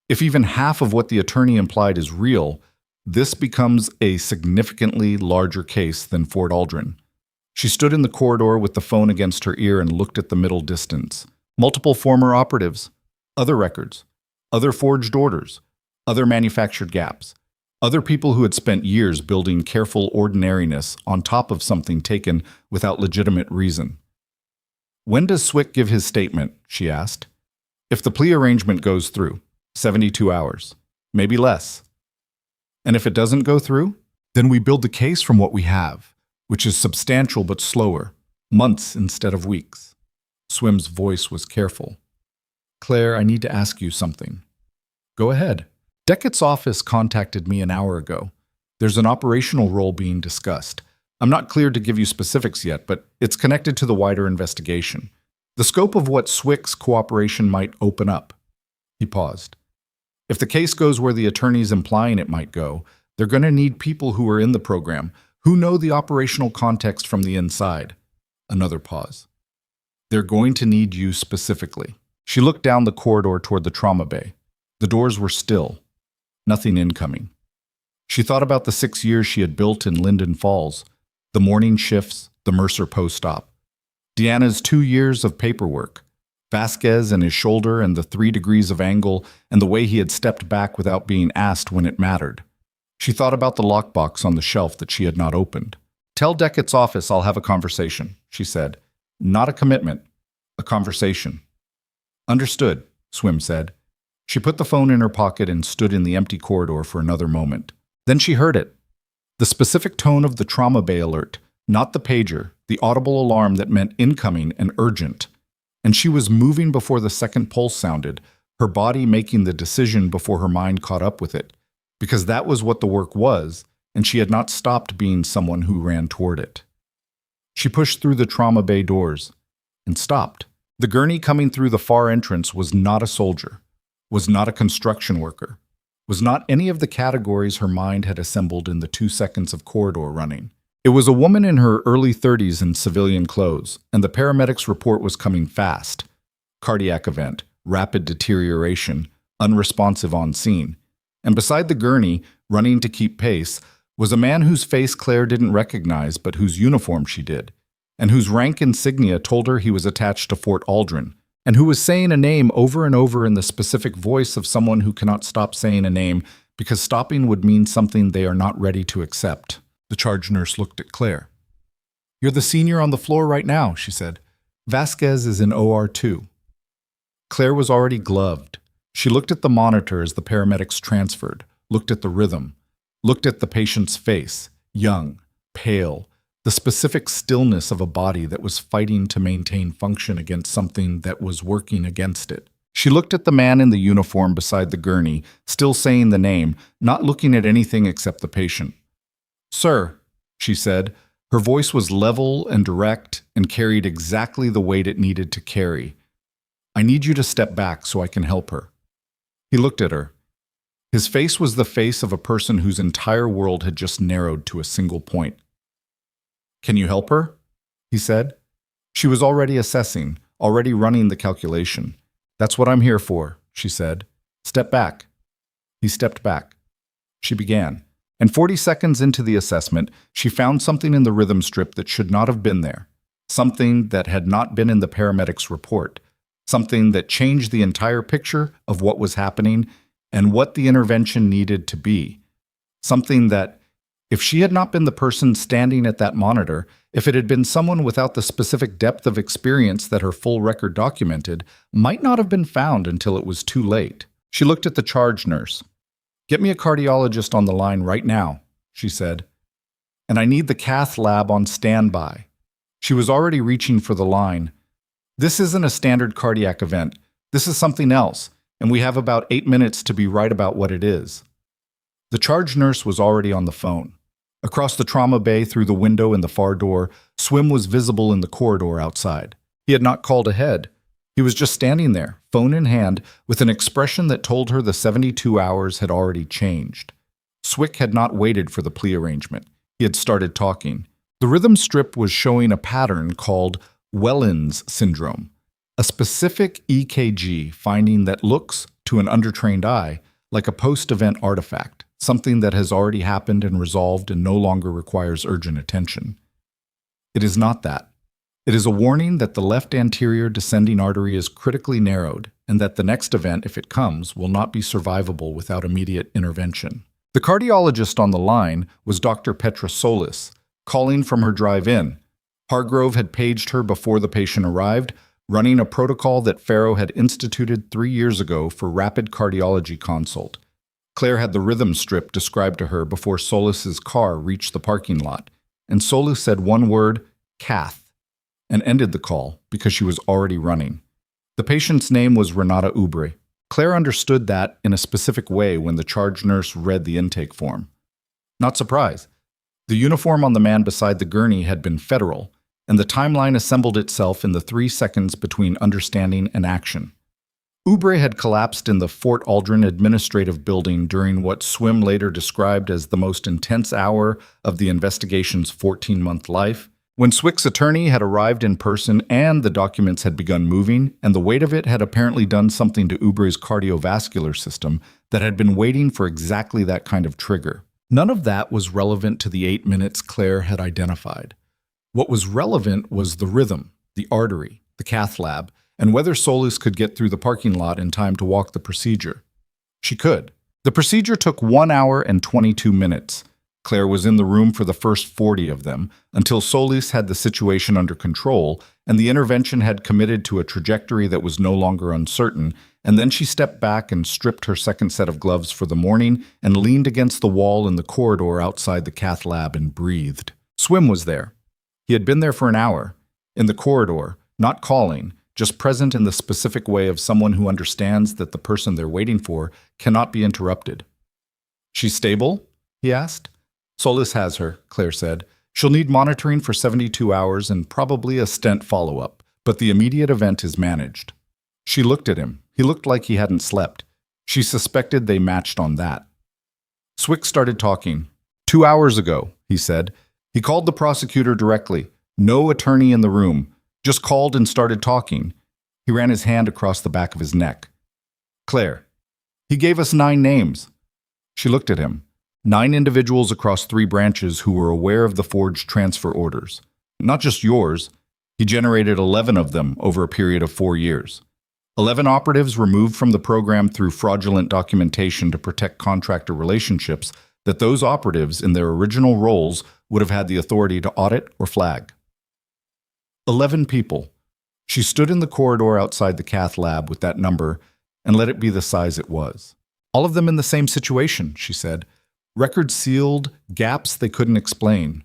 Speaker 2: if even half of what the attorney implied is real,
Speaker 1: this becomes a significantly larger case than Fort Aldren. She stood in the corridor with the phone against her ear and looked at the middle distance. Multiple former operatives, other records, other forged orders, other manufactured gaps, other people who had spent years building careful ordinariness on top of something taken without legitimate reason. When does Swick give his statement? She asked. If the plea arrangement goes through, 72 hours, maybe less. And if it doesn't go through, then we build the case from what we have, which is substantial but slower, months instead of weeks. Swim's voice was careful. Claire, I need to ask you something. Go ahead. Deckett's office contacted me an hour ago. There's an operational role being discussed. I'm not cleared to give you specifics yet, but it's connected to the wider investigation. The scope of what Swick's cooperation might open up. He paused. If the case goes where the attorney's implying it might go, they're going to need people who are in the program, who know the operational context from the inside. Another pause. They're going to need you specifically. She looked down the corridor toward the trauma bay. The doors were still. Nothing incoming. She thought about the 6 years she had built in Linden Falls, the morning shifts, the Mercer post-op. Deanna's 2 years of paperwork, Vasquez and his shoulder and the 3 degrees of angle and the way he had stepped back without being asked when it mattered. She thought about the lockbox on the shelf that she had not opened. Tell Deckett's office I'll have a conversation, she said. Not a commitment, a conversation. Understood, Swim said. She put the phone in her pocket and stood in the empty corridor for another moment. Then she heard it. The specific tone of the trauma bay alert, not the pager, the audible alarm that meant incoming and urgent. And she was moving before the second pulse sounded, her body making the decision before her mind caught up with it. Because that was what the work was, and she had not stopped being someone who ran toward it. She pushed through the trauma bay doors and stopped. The gurney coming through the far entrance was not a soldier, was not a construction worker, was not any of the categories her mind had assembled in the 2 seconds of corridor running. It was a woman in her early 30s in civilian clothes, and the paramedics' report was coming fast. Cardiac event, rapid deterioration, unresponsive on scene. And beside the gurney, running to keep pace, was a man whose face Claire didn't recognize but whose uniform she did, and whose rank insignia told her he was attached to Fort Aldren, and who was saying a name over and over in the specific voice of someone who cannot stop saying a name because stopping would mean something they are not ready to accept. The charge nurse looked at Claire. You're the senior on the floor right now, she said. Vasquez is in OR 2. Claire was already gloved. She looked at the monitor as the paramedics transferred, looked at the rhythm, looked at the patient's face, young, pale, the specific stillness of a body that was fighting to maintain function against something that was working against it. She looked at the man in the uniform beside the gurney, still saying the name, not looking at anything except the patient. Sir, she said. Her voice was level and direct and carried exactly the weight it needed to carry. I need you to step back so I can help her. He looked at her. His face was the face of a person whose entire world had just narrowed to a single point. Can you help her? He said. She was already assessing, already running the calculation. That's what I'm here for, she said. Step back. He stepped back. She began. And 40 seconds into the assessment, she found something in the rhythm strip that should not have been there. Something that had not been in the paramedics' report. Something that changed the entire picture of what was happening and what the intervention needed to be. Something that, if she had not been the person standing at that monitor, if it had been someone without the specific depth of experience that her full record documented, might not have been found until it was too late. She looked at the charge nurse. Get me a cardiologist on the line right now, she said. And I need the cath lab on standby. She was already reaching for the line. This isn't a standard cardiac event. This is something else, and we have about 8 minutes to be right about what it is. The charge nurse was already on the phone. Across the trauma bay through the window in the far door, Swim was visible in the corridor outside. He had not called ahead. He was just standing there, phone in hand, with an expression that told her the 72 hours had already changed. Swick had not waited for the plea arrangement. He had started talking. The rhythm strip was showing a pattern called Wellens syndrome, a specific EKG finding that looks, to an undertrained eye, like a post-event artifact, something that has already happened and resolved and no longer requires urgent attention. It is not that. It is a warning that the left anterior descending artery is critically narrowed and that the next event, if it comes, will not be survivable without immediate intervention. The cardiologist on the line was Dr. Petra Solis, calling from her drive-in. Hargrove had paged her before the patient arrived, running a protocol that Farrow had instituted 3 years ago for rapid cardiology consult. Claire had the rhythm strip described to her before Solis's car reached the parking lot, and Solis said one word, "cath," and ended the call because she was already running. The patient's name was Renata Ubre. Claire understood that in a specific way when the charge nurse read the intake form. Not surprised. The uniform on the man beside the gurney had been federal, and the timeline assembled itself in the 3 seconds between understanding and action. Ubre had collapsed in the Fort Aldren administrative building during what Swim later described as the most intense hour of the investigation's 14-month life. When Swick's attorney had arrived in person and the documents had begun moving, and the weight of it had apparently done something to Ubre's cardiovascular system that had been waiting for exactly that kind of trigger. None of that was relevant to the 8 minutes Claire had identified. What was relevant was the rhythm, the artery, the cath lab, and whether Solis could get through the parking lot in time to walk the procedure. She could. The procedure took 1 hour and 22 minutes. Claire was in the room for the first 40 of them, until Solis had the situation under control, and the intervention had committed to a trajectory that was no longer uncertain, and then she stepped back and stripped her second set of gloves for the morning and leaned against the wall in the corridor outside the cath lab and breathed. Swim was there. He had been there for an hour, in the corridor, not calling, just present in the specific way of someone who understands that the person they're waiting for cannot be interrupted. "She's stable?" he asked. "Solis has her," Claire said. "She'll need monitoring for 72 hours and probably a stent follow-up, but the immediate event is managed." She looked at him. He looked like he hadn't slept. She suspected they matched on that. Swick started talking. "2 hours ago," he said. He called the prosecutor directly. No attorney in the room. Just called and started talking. He ran his hand across the back of his neck. "Claire, he gave us 9 names." She looked at him. 9 individuals across 3 branches who were aware of the forged transfer orders. Not just yours. He generated 11 of them over a period of 4 years. 11 operatives removed from the program through fraudulent documentation to protect contractor relationships that those operatives in their original roles would have had the authority to audit or flag. 11 people. She stood in the corridor outside the cath lab with that number and let it be the size it was. "All of them in the same situation," she said. "Records sealed, gaps they couldn't explain.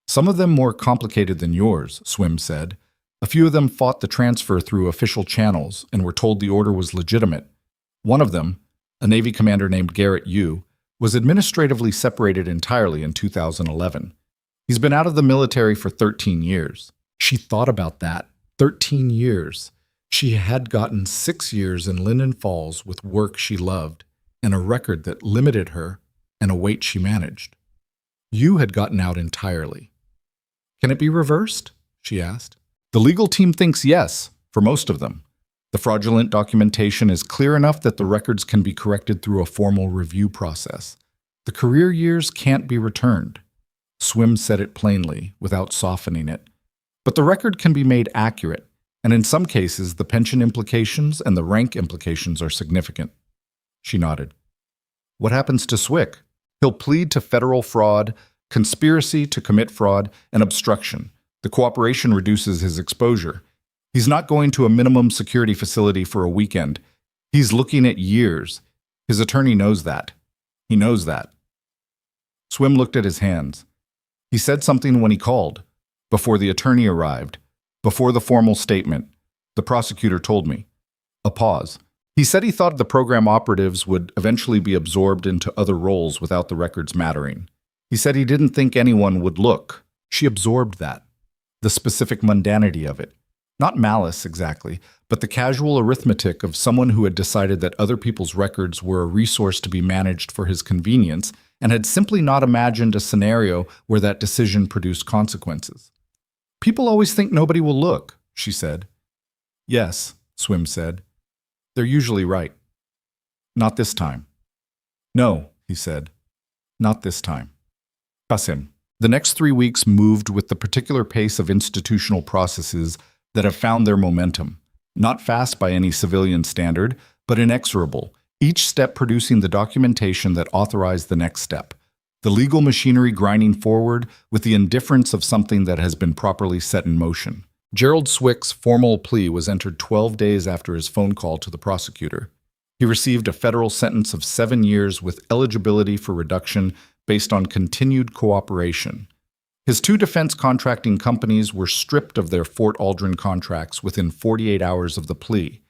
Speaker 1: Some of them more complicated than yours," Swim said. "A few of them fought the transfer through official channels and were told the order was legitimate. One of them, a Navy commander named Garrett Yu, was administratively separated entirely in 2011. He's been out of the military for 13 years. She thought about that. 13 years. She had gotten 6 years in Linden Falls with work she loved, and a record that limited her, and a weight she managed. You had gotten out entirely. "Can it be reversed?" she asked. "The legal team thinks yes, for most of them. The fraudulent documentation is clear enough that the records can be corrected through a formal review process. The career years can't be returned." Swim said it plainly, without softening it. "But the record can be made accurate, and in some cases the pension implications and the rank implications are significant." She nodded. "What happens to Swick? He'll plead to federal fraud, conspiracy to commit fraud, and obstruction. The cooperation reduces his exposure. He's not going to a minimum security facility for a weekend. He's looking at years. His attorney knows that. He knows that." Swim looked at his hands. "He said something when he called, before the attorney arrived, before the formal statement. The prosecutor told me." A pause. "He said he thought the program operatives would eventually be absorbed into other roles without the records mattering. He said he didn't think anyone would look." She absorbed that. The specific mundanity of it. Not malice, exactly, but the casual arithmetic of someone who had decided that other people's records were a resource to be managed for his convenience and had simply not imagined a scenario where that decision produced consequences. "People always think nobody will look," she said. "Yes," Swim said. "They're usually right. Not this time." "No," he said. Not this time. Cuss him. The next 3 weeks moved with the particular pace of institutional processes that have found their momentum. Not fast by any civilian standard, but inexorable, each step producing the documentation that authorized the next step. The legal machinery grinding forward with the indifference of something that has been properly set in motion. Gerald Swick's formal plea was entered 12 days after his phone call to the prosecutor. He received a federal sentence of 7 years with eligibility for reduction based on continued cooperation. His 2 defense contracting companies were stripped of their Fort Aldren contracts within 48 hours of the plea,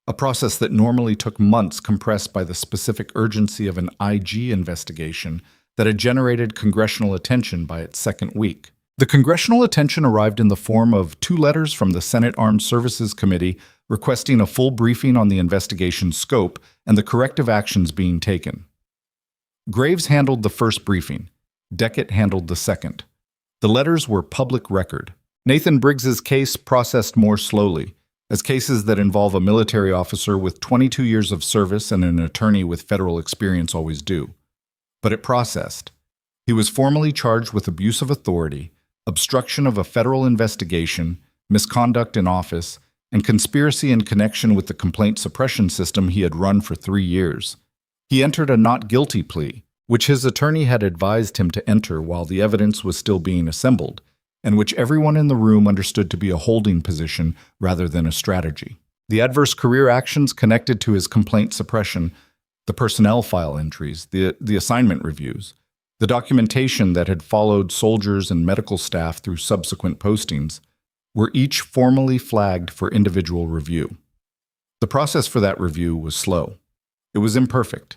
Speaker 1: a process that normally took months compressed by the specific urgency of an IG investigation that had generated congressional attention by its second week. The congressional attention arrived in the form of 2 letters from the Senate Armed Services Committee requesting a full briefing on the investigation's scope and the corrective actions being taken. Graves handled the first briefing. Deckett handled the second. The letters were public record. Nathan Briggs's case processed more slowly, as cases that involve a military officer with 22 years of service and an attorney with federal experience always do. But it processed. He was formally charged with abuse of authority, obstruction of a federal investigation, misconduct in office, and conspiracy in connection with the complaint suppression system he had run for 3 years. He entered a not guilty plea, which his attorney had advised him to enter while the evidence was still being assembled, and which everyone in the room understood to be a holding position rather than a strategy. The adverse career actions connected to his complaint suppression, the personnel file entries, the assignment reviews, the documentation that had followed soldiers and medical staff through subsequent postings, were each formally flagged for individual review. The process for that review was slow. It was imperfect.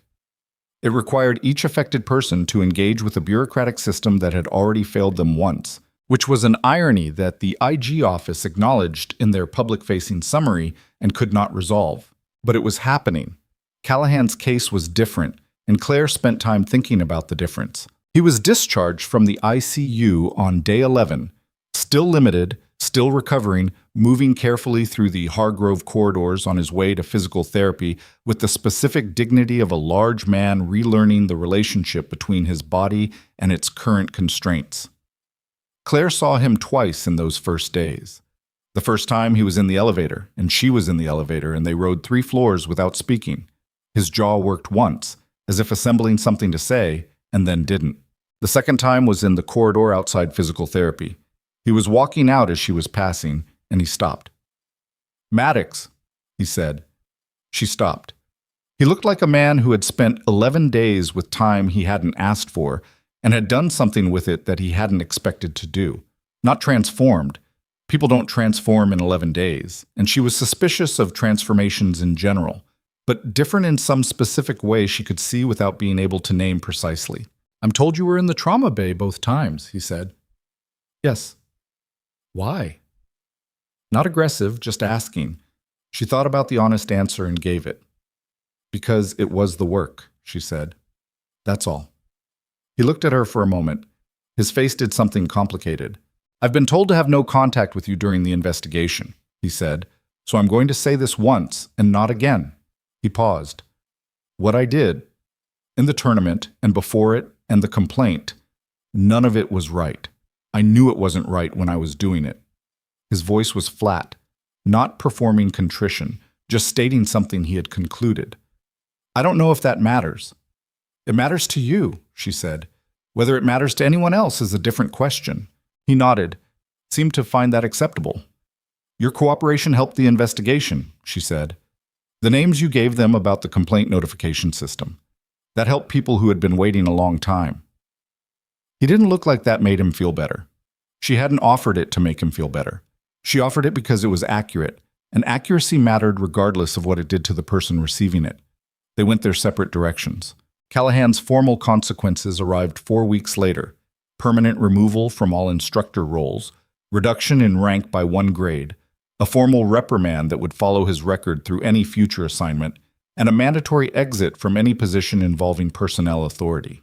Speaker 1: It required each affected person to engage with a bureaucratic system that had already failed them once, which was an irony that the IG office acknowledged in their public-facing summary and could not resolve. But it was happening. Callahan's case was different, and Claire spent time thinking about the difference. He was discharged from the ICU on day 11, still limited, still recovering, moving carefully through the Hargrove corridors on his way to physical therapy with the specific dignity of a large man relearning the relationship between his body and its current constraints. Claire saw him twice in those first days. The first time he was in the elevator, and she was in the elevator, and they rode 3 floors without speaking. His jaw worked once, as if assembling something to say, and then didn't. The second time was in the corridor outside physical therapy. He was walking out as she was passing, and he stopped. "Maddox," he said. She stopped. He looked like a man who had spent 11 days with time he hadn't asked for, and had done something with it that he hadn't expected to do. Not transformed. People don't transform in 11 days, and she was suspicious of transformations in general, but different in some specific way she could see without being able to name precisely. "I'm told you were in the trauma bay both times," he said. "Yes." "Why?" Not aggressive, just asking. She thought about the honest answer and gave it. "Because it was the work," she said. "That's all." He looked at her for a moment. His face did something complicated. "I've been told to have no contact with you during the investigation," he said, "so I'm going to say this once and not again." He paused. "What I did, in the tournament and before it and the complaint, none of it was right. I knew it wasn't right when I was doing it." His voice was flat, not performing contrition, just stating something he had concluded. "I don't know if that matters." "It matters to you," she said. "Whether it matters to anyone else is a different question." He nodded, seemed to find that acceptable. "Your cooperation helped the investigation," she said. "The names you gave them about the complaint notification system. That helped people who had been waiting a long time." He didn't look like that made him feel better. She hadn't offered it to make him feel better. She offered it because it was accurate, and accuracy mattered regardless of what it did to the person receiving it. They went their separate directions. Callahan's formal consequences arrived 4 weeks later: permanent removal from all instructor roles, reduction in rank by 1 grade, a formal reprimand that would follow his record through any future assignment, and a mandatory exit from any position involving personnel authority.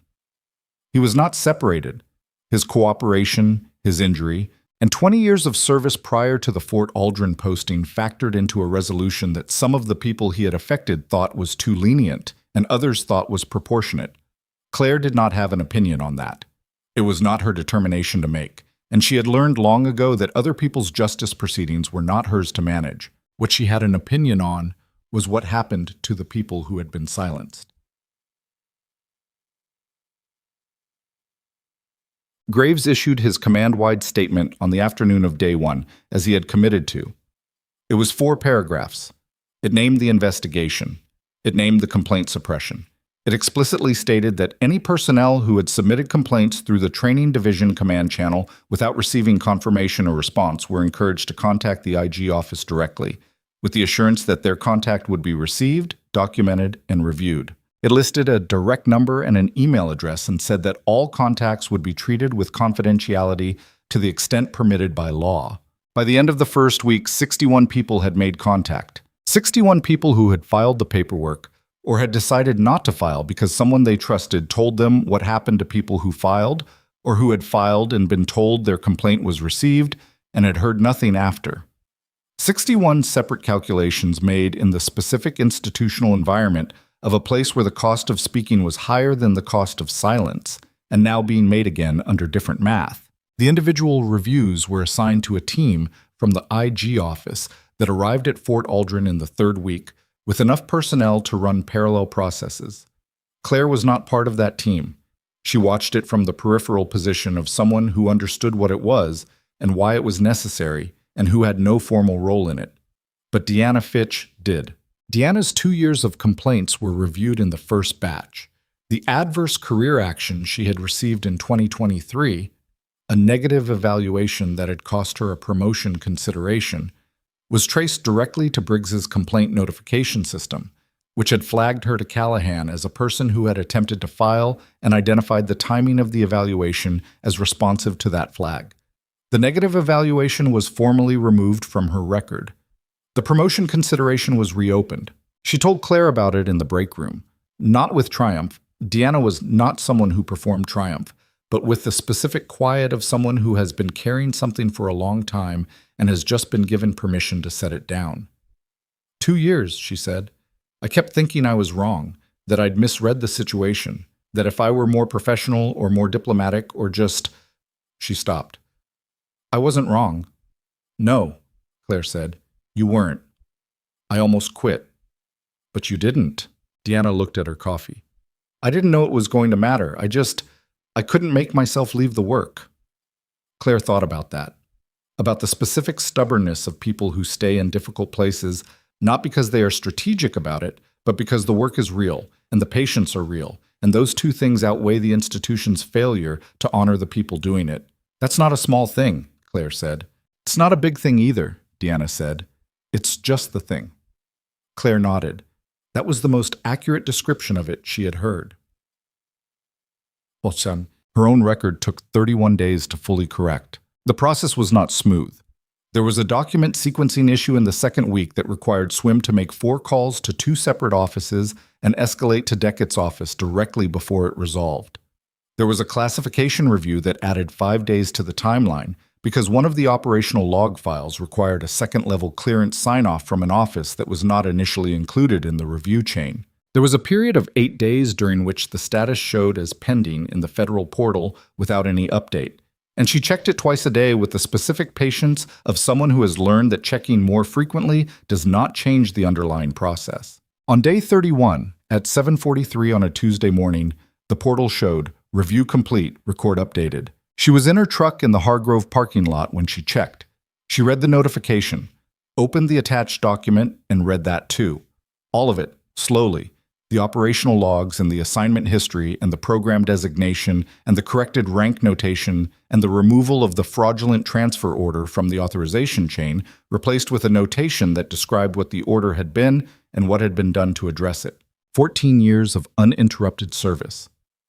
Speaker 1: He was not separated. His cooperation, his injury, and 20 years of service prior to the Fort Aldren posting factored into a resolution that some of the people he had affected thought was too lenient and others thought was proportionate. Claire did not have an opinion on that. It was not her determination to make, and she had learned long ago that other people's justice proceedings were not hers to manage. What she had an opinion on was what happened to the people who had been silenced. Graves issued his command-wide statement on the afternoon of day 1, as he had committed to. It was 4 paragraphs. It named the investigation. It named the complaint suppression. It explicitly stated that any personnel who had submitted complaints through the Training Division command channel without receiving confirmation or response were encouraged to contact the IG office directly, with the assurance that their contact would be received, documented, and reviewed. It listed a direct number and an email address and said that all contacts would be treated with confidentiality to the extent permitted by law. By the end of the first week, 61 people had made contact. 61 people who had filed the paperwork or had decided not to file because someone they trusted told them what happened to people who filed, or who had filed and been told their complaint was received and had heard nothing after. 61 separate calculations made in the specific institutional environment of a place where the cost of speaking was higher than the cost of silence, and now being made again under different math. The individual reviews were assigned to a team from the IG office that arrived at Fort Aldren in the 3rd week, with enough personnel to run parallel processes. Claire was not part of that team. She watched it from the peripheral position of someone who understood what it was and why it was necessary, and who had no formal role in it. But Deanna Fitch did. Deanna's 2 years of complaints were reviewed in the first batch. The adverse career action she had received in 2023, a negative evaluation that had cost her a promotion consideration, was traced directly to Briggs's complaint notification system, which had flagged her to Callahan as a person who had attempted to file and identified the timing of the evaluation as responsive to that flag. The negative evaluation was formally removed from her record. The promotion consideration was reopened. She told Claire about it in the break room. Not with triumph. Deanna was not someone who performed triumph, but with the specific quiet of someone who has been carrying something for a long time and has just been given permission to set it down. 2 years, she said. I kept thinking I was wrong, that I'd misread the situation, that if I were more professional or more diplomatic or just... She stopped. I wasn't wrong. No, Claire said. You weren't. I almost quit. But you didn't. Deanna looked at her coffee. I didn't know it was going to matter. I couldn't make myself leave the work. Claire thought about that. About the specific stubbornness of people who stay in difficult places, not because they are strategic about it, but because the work is real, and the patients are real, and those 2 things outweigh the institution's failure to honor the people doing it. That's not a small thing, Claire said. It's not a big thing either, Deanna said. It's just the thing. Claire nodded. That was the most accurate description of it she had heard. Her own record took 31 days to fully correct. The process was not smooth. There was a document sequencing issue in the 2nd week that required Swim to make 4 calls to 2 separate offices and escalate to Deckett's office directly before it resolved. There was a classification review that added 5 days to the timeline because one of the operational log files required a 2nd-level clearance sign-off from an office that was not initially included in the review chain. There was a period of 8 days during which the status showed as pending in the federal portal without any update, and she checked it twice a day with the specific patience of someone who has learned that checking more frequently does not change the underlying process. On day 31, at 7:43 on a Tuesday morning, the portal showed, review complete, record updated. She was in her truck in the Hargrove parking lot when she checked. She read the notification, opened the attached document, and read that too. All of it, slowly. The operational logs and the assignment history and the program designation and the corrected rank notation and the removal of the fraudulent transfer order from the authorization chain, replaced with a notation that described what the order had been and what had been done to address it. 14 years of uninterrupted service.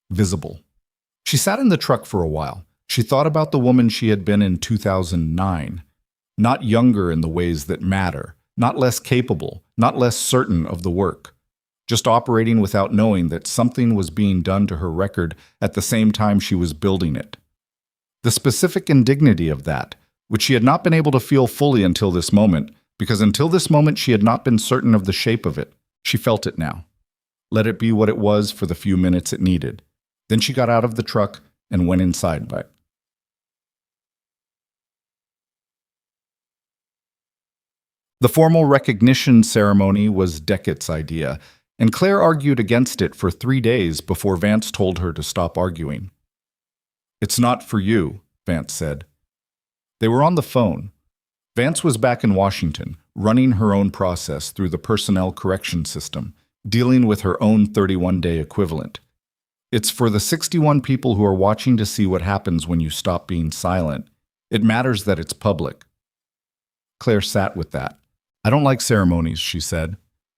Speaker 1: Visible. She sat in the truck for a while. She thought about the woman she had been in 2009. Not younger in the ways that matter, not less capable, not less certain of the work. Just operating without knowing that something was being done to her record at the same time she was building it. The specific indignity of that, which she had not been able to feel fully until this moment, because until this moment she had not been certain of the shape of it. She felt it now. Let it be what it was for the few minutes it needed. Then she got out of the truck and went inside by. The formal recognition ceremony was Deckett's idea, and Claire argued against it for 3 days before Vance told her to stop arguing. "It's not for you," Vance said. They were on the phone. Vance was back in Washington, running her own process through the personnel correction system, dealing with her own 31-day equivalent. "It's for the 61 people who are watching to see what happens when you stop being silent. It matters that it's public." Claire sat with that. "I don't like ceremonies," she said.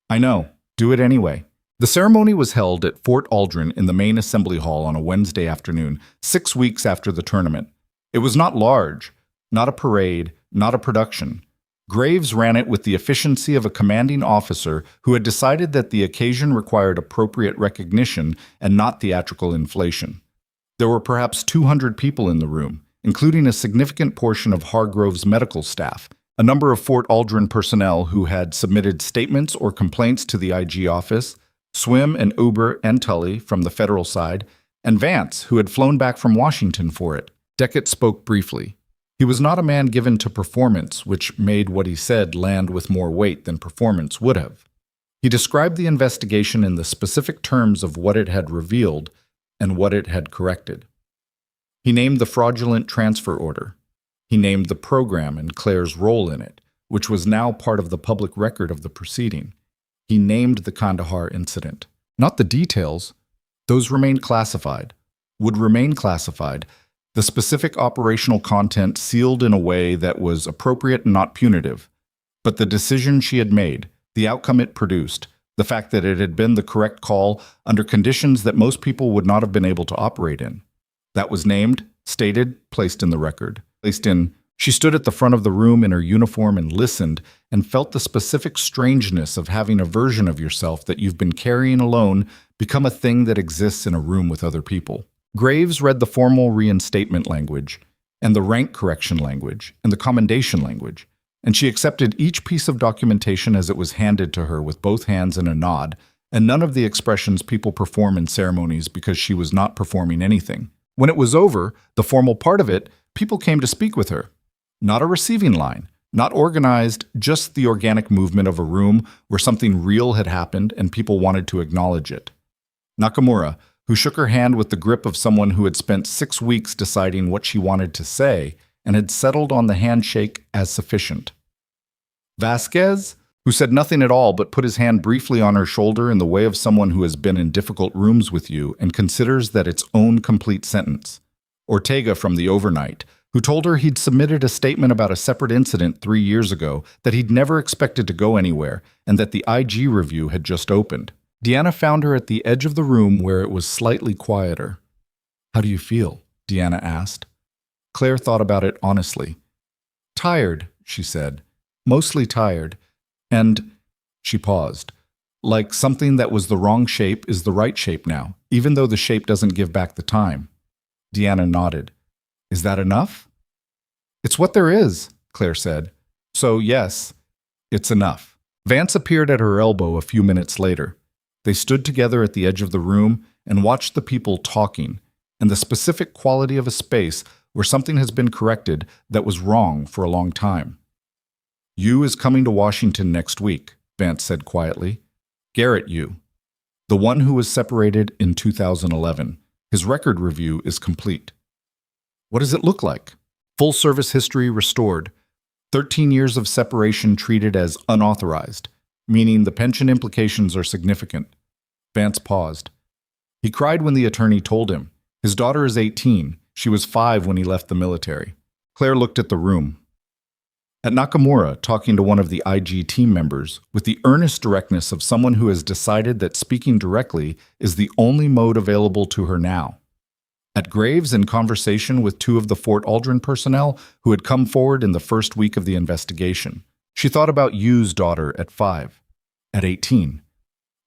Speaker 1: "I know. Do it anyway." The ceremony was held at Fort Aldren in the main assembly hall on a Wednesday afternoon, 6 weeks after the tournament. It was not large, not a parade, not a production. Graves ran it with the efficiency of a commanding officer who had decided that the occasion required appropriate recognition and not theatrical inflation. There were perhaps 200 people in the room, including a significant portion of Hargrove's medical staff, a number of Fort Aldren personnel who had submitted statements or complaints to the IG office, Swim and Uber and Tully from the federal side, and Vance, who had flown back from Washington for it. Deckett spoke briefly. He was not a man given to performance, which made what he said land with more weight than performance would have. He described the investigation in the specific terms of what it had revealed and what it had corrected. He named the fraudulent transfer order. He named the program and Claire's role in it, which was now part of the public record of the proceeding. He named the Kandahar incident. Not the details. Those remained classified, would remain classified. The specific operational content sealed in a way that was appropriate and not punitive. But the decision she had made, the outcome it produced, the fact that it had been the correct call under conditions that most people would not have been able to operate in. That was named, stated, placed in the record. She stood at the front of the room in her uniform and listened and felt the specific strangeness of having a version of yourself that you've been carrying alone become a thing that exists in a room with other people. Graves read the formal reinstatement language, and the rank correction language, and the commendation language, and she accepted each piece of documentation as it was handed to her with both hands and a nod, and none of the expressions people perform in ceremonies because she was not performing anything. When it was over, the formal part of it, people came to speak with her. Not a receiving line, not organized, just the organic movement of a room where something real had happened and people wanted to acknowledge it. Nakamura, who shook her hand with the grip of someone who had spent 6 weeks deciding what she wanted to say and had settled on the handshake as sufficient. Vasquez, who said nothing at all but put his hand briefly on her shoulder in the way of someone who has been in difficult rooms with you and considers that its own complete sentence. Ortega from the overnight, who told her he'd submitted a statement about a separate incident 3 years ago that he'd never expected to go anywhere and that the IG review had just opened. Deanna found her at the edge of the room where it was slightly quieter. "How do you feel?" Deanna asked. Claire thought about it honestly. "Tired," she said. "Mostly tired. And," she paused, "like something that was the wrong shape is the right shape now, even though the shape doesn't give back the time." Deanna nodded. "Is that enough?" "It's what there is," Claire said. "So yes, it's enough." Vance appeared at her elbow a few minutes later. They stood together at the edge of the room and watched the people talking, and the specific quality of a space where something has been corrected that was wrong for a long time. "Yu is coming to Washington next week," Vance said quietly. "Garrett Yu, the one who was separated in 2011. His record review is complete." "What does it look like?" "Full service history restored. 13 years of separation treated as unauthorized, meaning the pension implications are significant." Vance paused. He cried when the attorney told him. His daughter is 18. She was 5 when he left the military. Claire looked at the room. At Nakamura, talking to one of the IG team members, with the earnest directness of someone who has decided that speaking directly is the only mode available to her now. At Graves, in conversation with 2 of the Fort Aldren personnel who had come forward in the first week of the investigation. She thought about Yu's daughter at 5, at 18.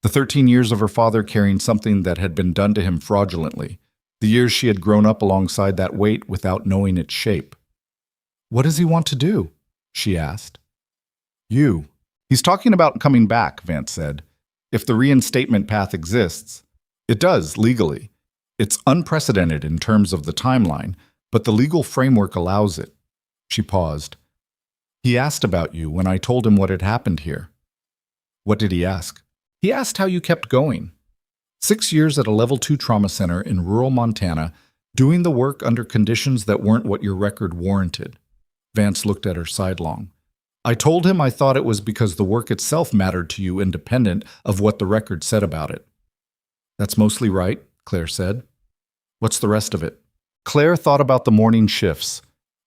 Speaker 1: The 13 years of her father carrying something that had been done to him fraudulently. The years she had grown up alongside that weight without knowing its shape. "What does he want to do?" she asked. "Yu. He's talking about coming back," Vance said. "If the reinstatement path exists." "It does, legally. It's unprecedented in terms of the timeline, but the legal framework allows it. She paused. He asked about you when I told him what had happened here. What did he ask? He asked how you kept going. 6 years at a level 2 trauma center in rural Montana, doing the work under conditions that weren't what your record warranted. Vance looked at her sidelong. I told him I thought it was because the work itself mattered to you independent of what the record said about it. That's mostly right, Claire said. What's the rest of it? Claire thought about the morning shifts,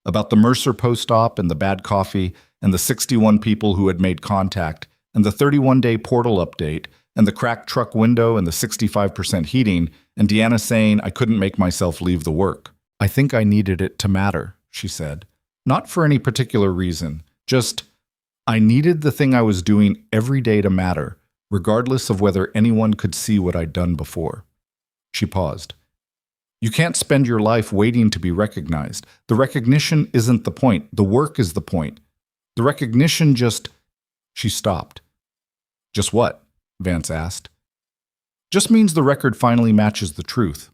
Speaker 1: about the Mercer post-op and the bad coffee and the 61 people who had made contact and the 31-day portal update and the cracked truck window and the 65% heating and Deanna saying I couldn't make myself leave the work. I think I needed it to matter, she said. Not for any particular reason, just I needed the thing I was doing every day to matter, regardless of whether anyone could see what I'd done before. She paused. You can't spend your life waiting to be recognized. The recognition isn't the point. The work is the point. The recognition just... She stopped. Just what? Vance asked. Just means the record finally matches the truth.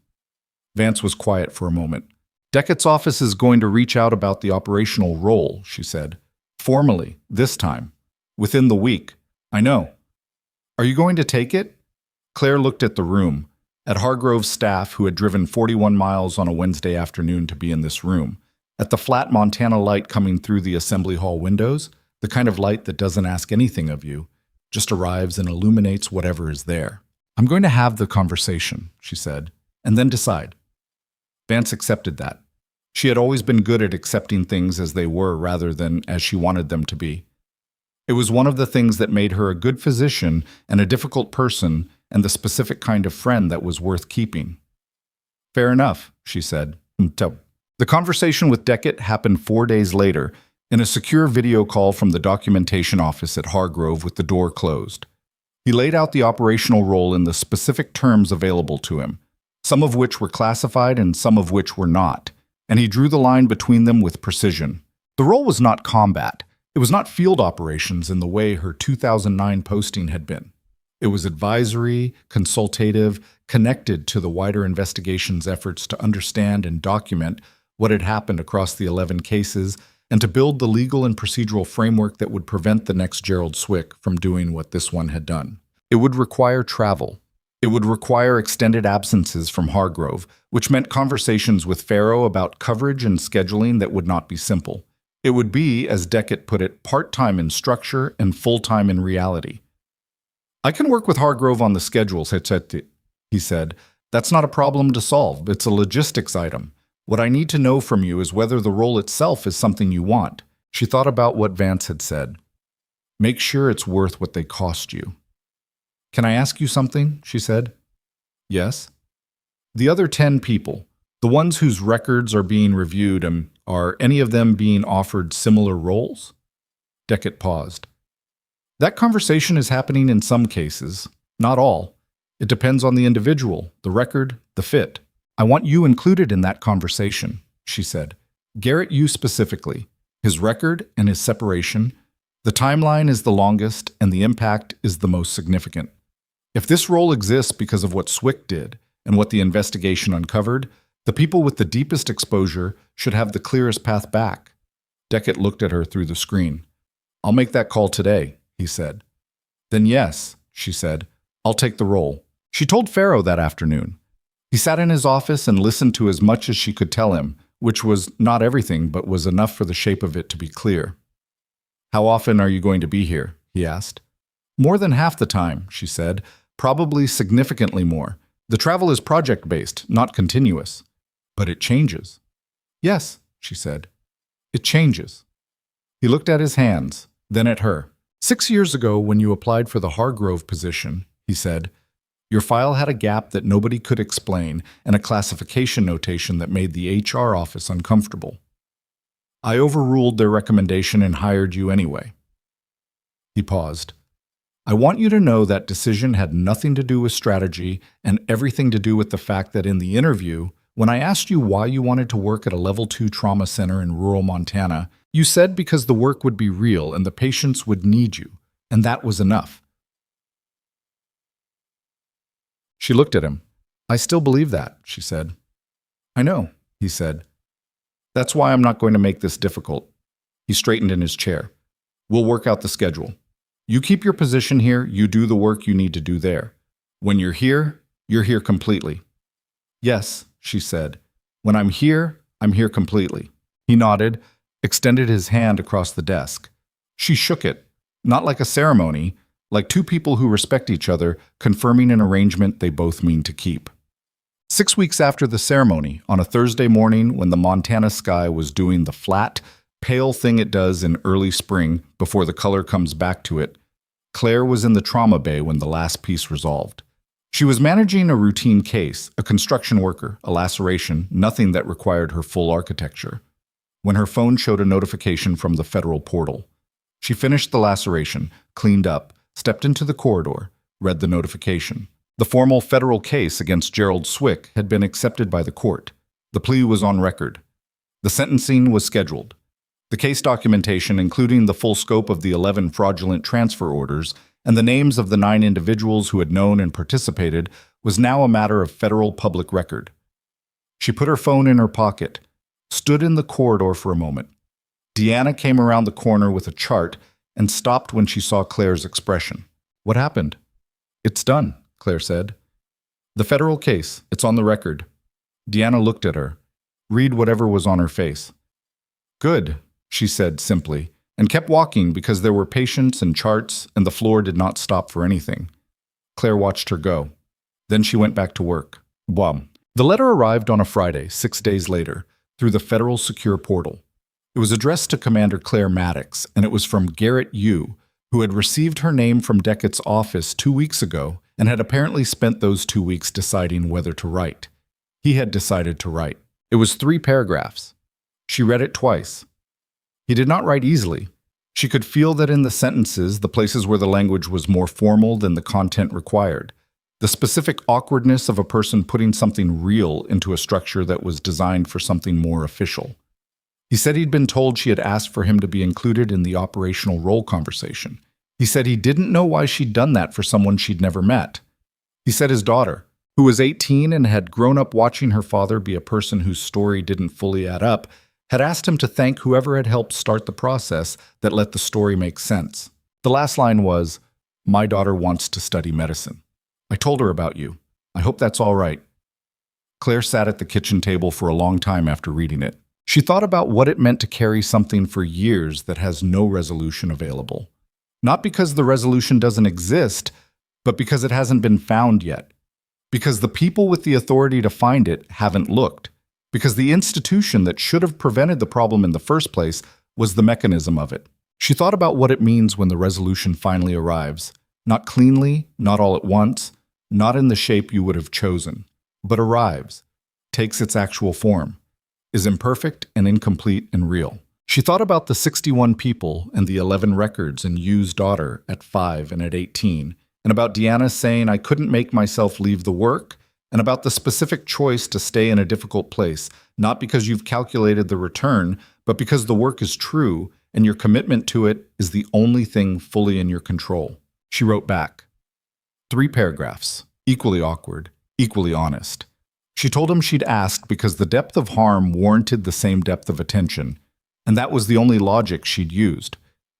Speaker 1: Vance was quiet for a moment. Deckett's office is going to reach out about the operational role, she said. Formally, this time. Within the week. I know. Are you going to take it? Claire looked at the room, at Hargrove's staff who had driven 41 miles on a Wednesday afternoon to be in this room, at the flat Montana light coming through the assembly hall windows, the kind of light that doesn't ask anything of you, just arrives and illuminates whatever is there. I'm going to have the conversation, she said, and then decide. Vance accepted that. She had always been good at accepting things as they were rather than as she wanted them to be. It was one of the things that made her a good physician and a difficult person and the specific kind of friend that was worth keeping. Fair enough, she said. The conversation with Deckett happened 4 days later in a secure video call from the documentation office at Hargrove with the door closed. He laid out the operational role in the specific terms available to him, some of which were classified and some of which were not, and he drew the line between them with precision. The role was not combat. It was not field operations in the way her 2009 posting had been. It was advisory, consultative, connected to the wider investigation's efforts to understand and document what had happened across the 11 cases and to build the legal and procedural framework that would prevent the next Gerald Swick from doing what this one had done. It would require travel. It would require extended absences from Hargrove, which meant conversations with Farrow about coverage and scheduling that would not be simple. It would be, as Deckett put it, part-time in structure and full-time in reality. I can work with Hargrove on the schedules, he said. That's not a problem to solve. It's a logistics item. What I need to know from you is whether the role itself is something you want. She thought about what Vance had said. Make sure it's worth what they cost you. Can I ask you something? She said. Yes. The other 10 people, the ones whose records are being reviewed, are any of them being offered similar roles? Deckett paused. That conversation is happening in some cases, not all. It depends on the individual, the record, the fit. I want you included in that conversation, she said. Garrett, you specifically. His record and his separation. The timeline is the longest and the impact is the most significant. If this role exists because of what Swick did and what the investigation uncovered, the people with the deepest exposure should have the clearest path back. Deckett looked at her through the screen. I'll make that call today, he said. Then yes, she said. I'll take the role. She told Farrow that afternoon. He sat in his office and listened to as much as she could tell him, which was not everything but was enough for the shape of it to be clear. How often are you going to be here? He asked. More than half the time, she said. Probably significantly more. The travel is project-based, not continuous. But it changes. Yes, she said. It changes. He looked at his hands, then at her. 6 years ago, when you applied for the Hargrove position, he said, your file had a gap that nobody could explain and a classification notation that made the HR office uncomfortable. I overruled their recommendation and hired you anyway. He paused. I want you to know that decision had nothing to do with strategy and everything to do with the fact that in the interview, when I asked you why you wanted to work at a level 2 trauma center in rural Montana, you said because the work would be real and the patients would need you, and that was enough. She looked at him. I still believe that, she said. I know, he said. That's why I'm not going to make this difficult. He straightened in his chair. We'll work out the schedule. You keep your position here, you do the work you need to do there. When you're here completely. Yes, she said. When I'm here completely. He nodded, extended his hand across the desk. She shook it, not like a ceremony, like two people who respect each other, confirming an arrangement they both mean to keep. 6 weeks after the ceremony, on a Thursday morning when the Montana sky was doing the flat, pale thing it does in early spring before the color comes back to it, Claire was in the trauma bay when the last piece resolved. She was managing a routine case, a construction worker, a laceration, nothing that required her full architecture, when her phone showed a notification from the federal portal. She finished the laceration, cleaned up, stepped into the corridor, read the notification. The formal federal case against Gerald Swick had been accepted by the court. The plea was on record. The sentencing was scheduled. The case documentation, including the full scope of the 11 fraudulent transfer orders and the names of the 9 individuals who had known and participated, was now a matter of federal public record. She put her phone in her pocket, stood in the corridor for a moment. Deanna came around the corner with a chart and stopped when she saw Claire's expression. What happened? It's done, Claire said. The federal case, it's on the record. Deanna looked at her. Read whatever was on her face. Good, she said simply, and kept walking because there were patients and charts and the floor did not stop for anything. Claire watched her go. Then she went back to work. Bwam. The letter arrived on a Friday, 6 days later, through the federal secure portal. It was addressed to Commander Claire Maddox, and it was from Garrett Yu, who had received her name from Deckett's office 2 weeks ago and had apparently spent those 2 weeks deciding whether to write. He had decided to write. It was 3 paragraphs. She read it twice. He did not write easily. She could feel that in the sentences, the places where the language was more formal than the content required. The specific awkwardness of a person putting something real into a structure that was designed for something more official. He said he'd been told she had asked for him to be included in the operational role conversation. He said he didn't know why she'd done that for someone she'd never met. He said his daughter, who was 18 and had grown up watching her father be a person whose story didn't fully add up, had asked him to thank whoever had helped start the process that let the story make sense. The last line was, "My daughter wants to study medicine. I told her about you. I hope that's all right." Claire sat at the kitchen table for a long time after reading it. She thought about what it meant to carry something for years that has no resolution available. Not because the resolution doesn't exist, but because it hasn't been found yet. Because the people with the authority to find it haven't looked. Because the institution that should have prevented the problem in the first place was the mechanism of it. She thought about what it means when the resolution finally arrives. Not cleanly, not all at once, not in the shape you would have chosen, but arrives, takes its actual form, is imperfect and incomplete and real. She thought about the 61 people and the 11 records in Yu's daughter at 5 and at 18, and about Deanna saying I couldn't make myself leave the work, and about the specific choice to stay in a difficult place, not because you've calculated the return, but because the work is true and your commitment to it is the only thing fully in your control. She wrote back. 3 paragraphs, equally awkward, equally honest. She told him she'd asked because the depth of harm warranted the same depth of attention, and that was the only logic she'd used.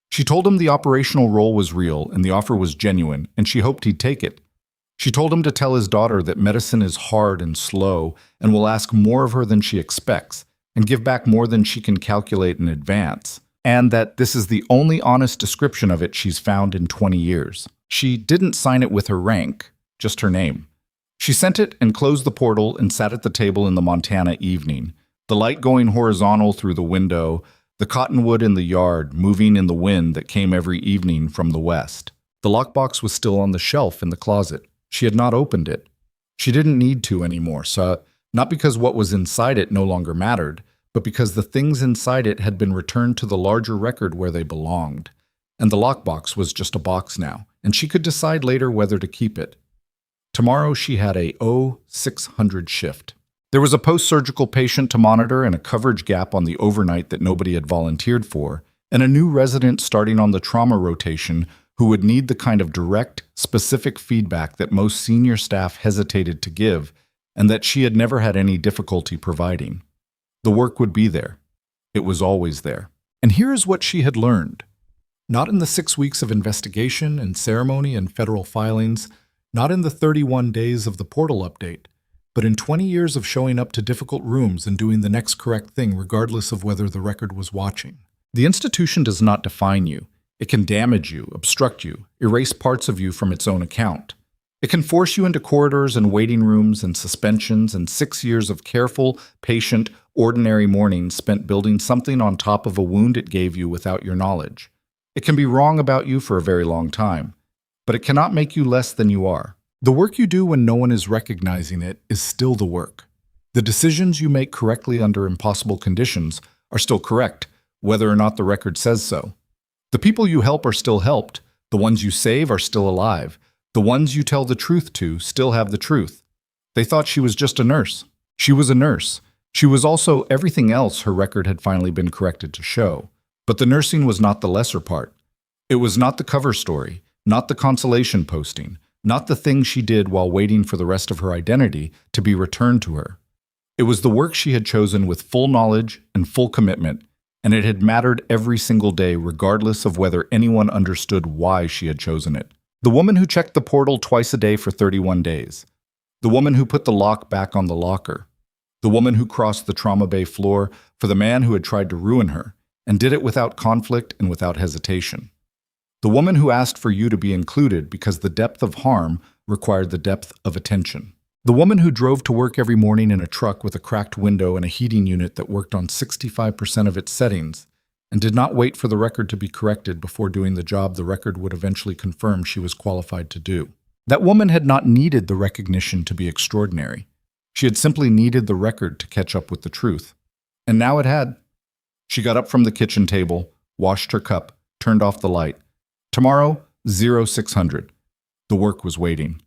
Speaker 1: She told him the operational role was real and the offer was genuine, and she hoped he'd take it. She told him to tell his daughter that medicine is hard and slow and will ask more of her than she expects and give back more than she can calculate in advance, and that this is the only honest description of it she's found in 20 years. She didn't sign it with her rank, just her name. She sent it and closed the portal and sat at the table in the Montana evening, the light going horizontal through the window, the cottonwood in the yard moving in the wind that came every evening from the west. The lockbox was still on the shelf in the closet. She had not opened it. She didn't need to anymore, so not because what was inside it no longer mattered, but because the things inside it had been returned to the larger record where they belonged. And the lockbox was just a box now, and she could decide later whether to keep it. Tomorrow she had a 0600 shift. There was a post-surgical patient to monitor and a coverage gap on the overnight that nobody had volunteered for, and a new resident starting on the trauma rotation who would need the kind of direct, specific feedback that most senior staff hesitated to give and that she had never had any difficulty providing. The work would be there. It was always there. And here is what she had learned. Not in the 6 weeks of investigation and ceremony and federal filings, not in the 31 days of the portal update, but in 20 years of showing up to difficult rooms and doing the next correct thing regardless of whether the record was watching. The institution does not define you. It can damage you, obstruct you, erase parts of you from its own account. It can force you into corridors and waiting rooms and suspensions and 6 years of careful, patient, ordinary mornings spent building something on top of a wound it gave you without your knowledge. It can be wrong about you for a very long time, but it cannot make you less than you are. The work you do when no one is recognizing it is still the work. The decisions you make correctly under impossible conditions are still correct, whether or not the record says so. The people you help are still helped. The ones you save are still alive. The ones you tell the truth to still have the truth. They thought she was just a nurse. She was a nurse. She was also everything else her record had finally been corrected to show. But the nursing was not the lesser part. It was not the cover story, not the consolation posting, not the thing she did while waiting for the rest of her identity to be returned to her. It was the work she had chosen with full knowledge and full commitment, and it had mattered every single day regardless of whether anyone understood why she had chosen it. The woman who checked the portal twice a day for 31 days. The woman who put the lock back on the locker. The woman who crossed the trauma bay floor for the man who had tried to ruin her, and did it without conflict and without hesitation. The woman who asked for you to be included because the depth of harm required the depth of attention. The woman who drove to work every morning in a truck with a cracked window and a heating unit that worked on 65% of its settings, and did not wait for the record to be corrected before doing the job the record would eventually confirm she was qualified to do. That woman had not needed the recognition to be extraordinary. She had simply needed the record to catch up with the truth. And now it had. She got up from the kitchen table, washed her cup, turned off the light. Tomorrow, 0600. The work was waiting.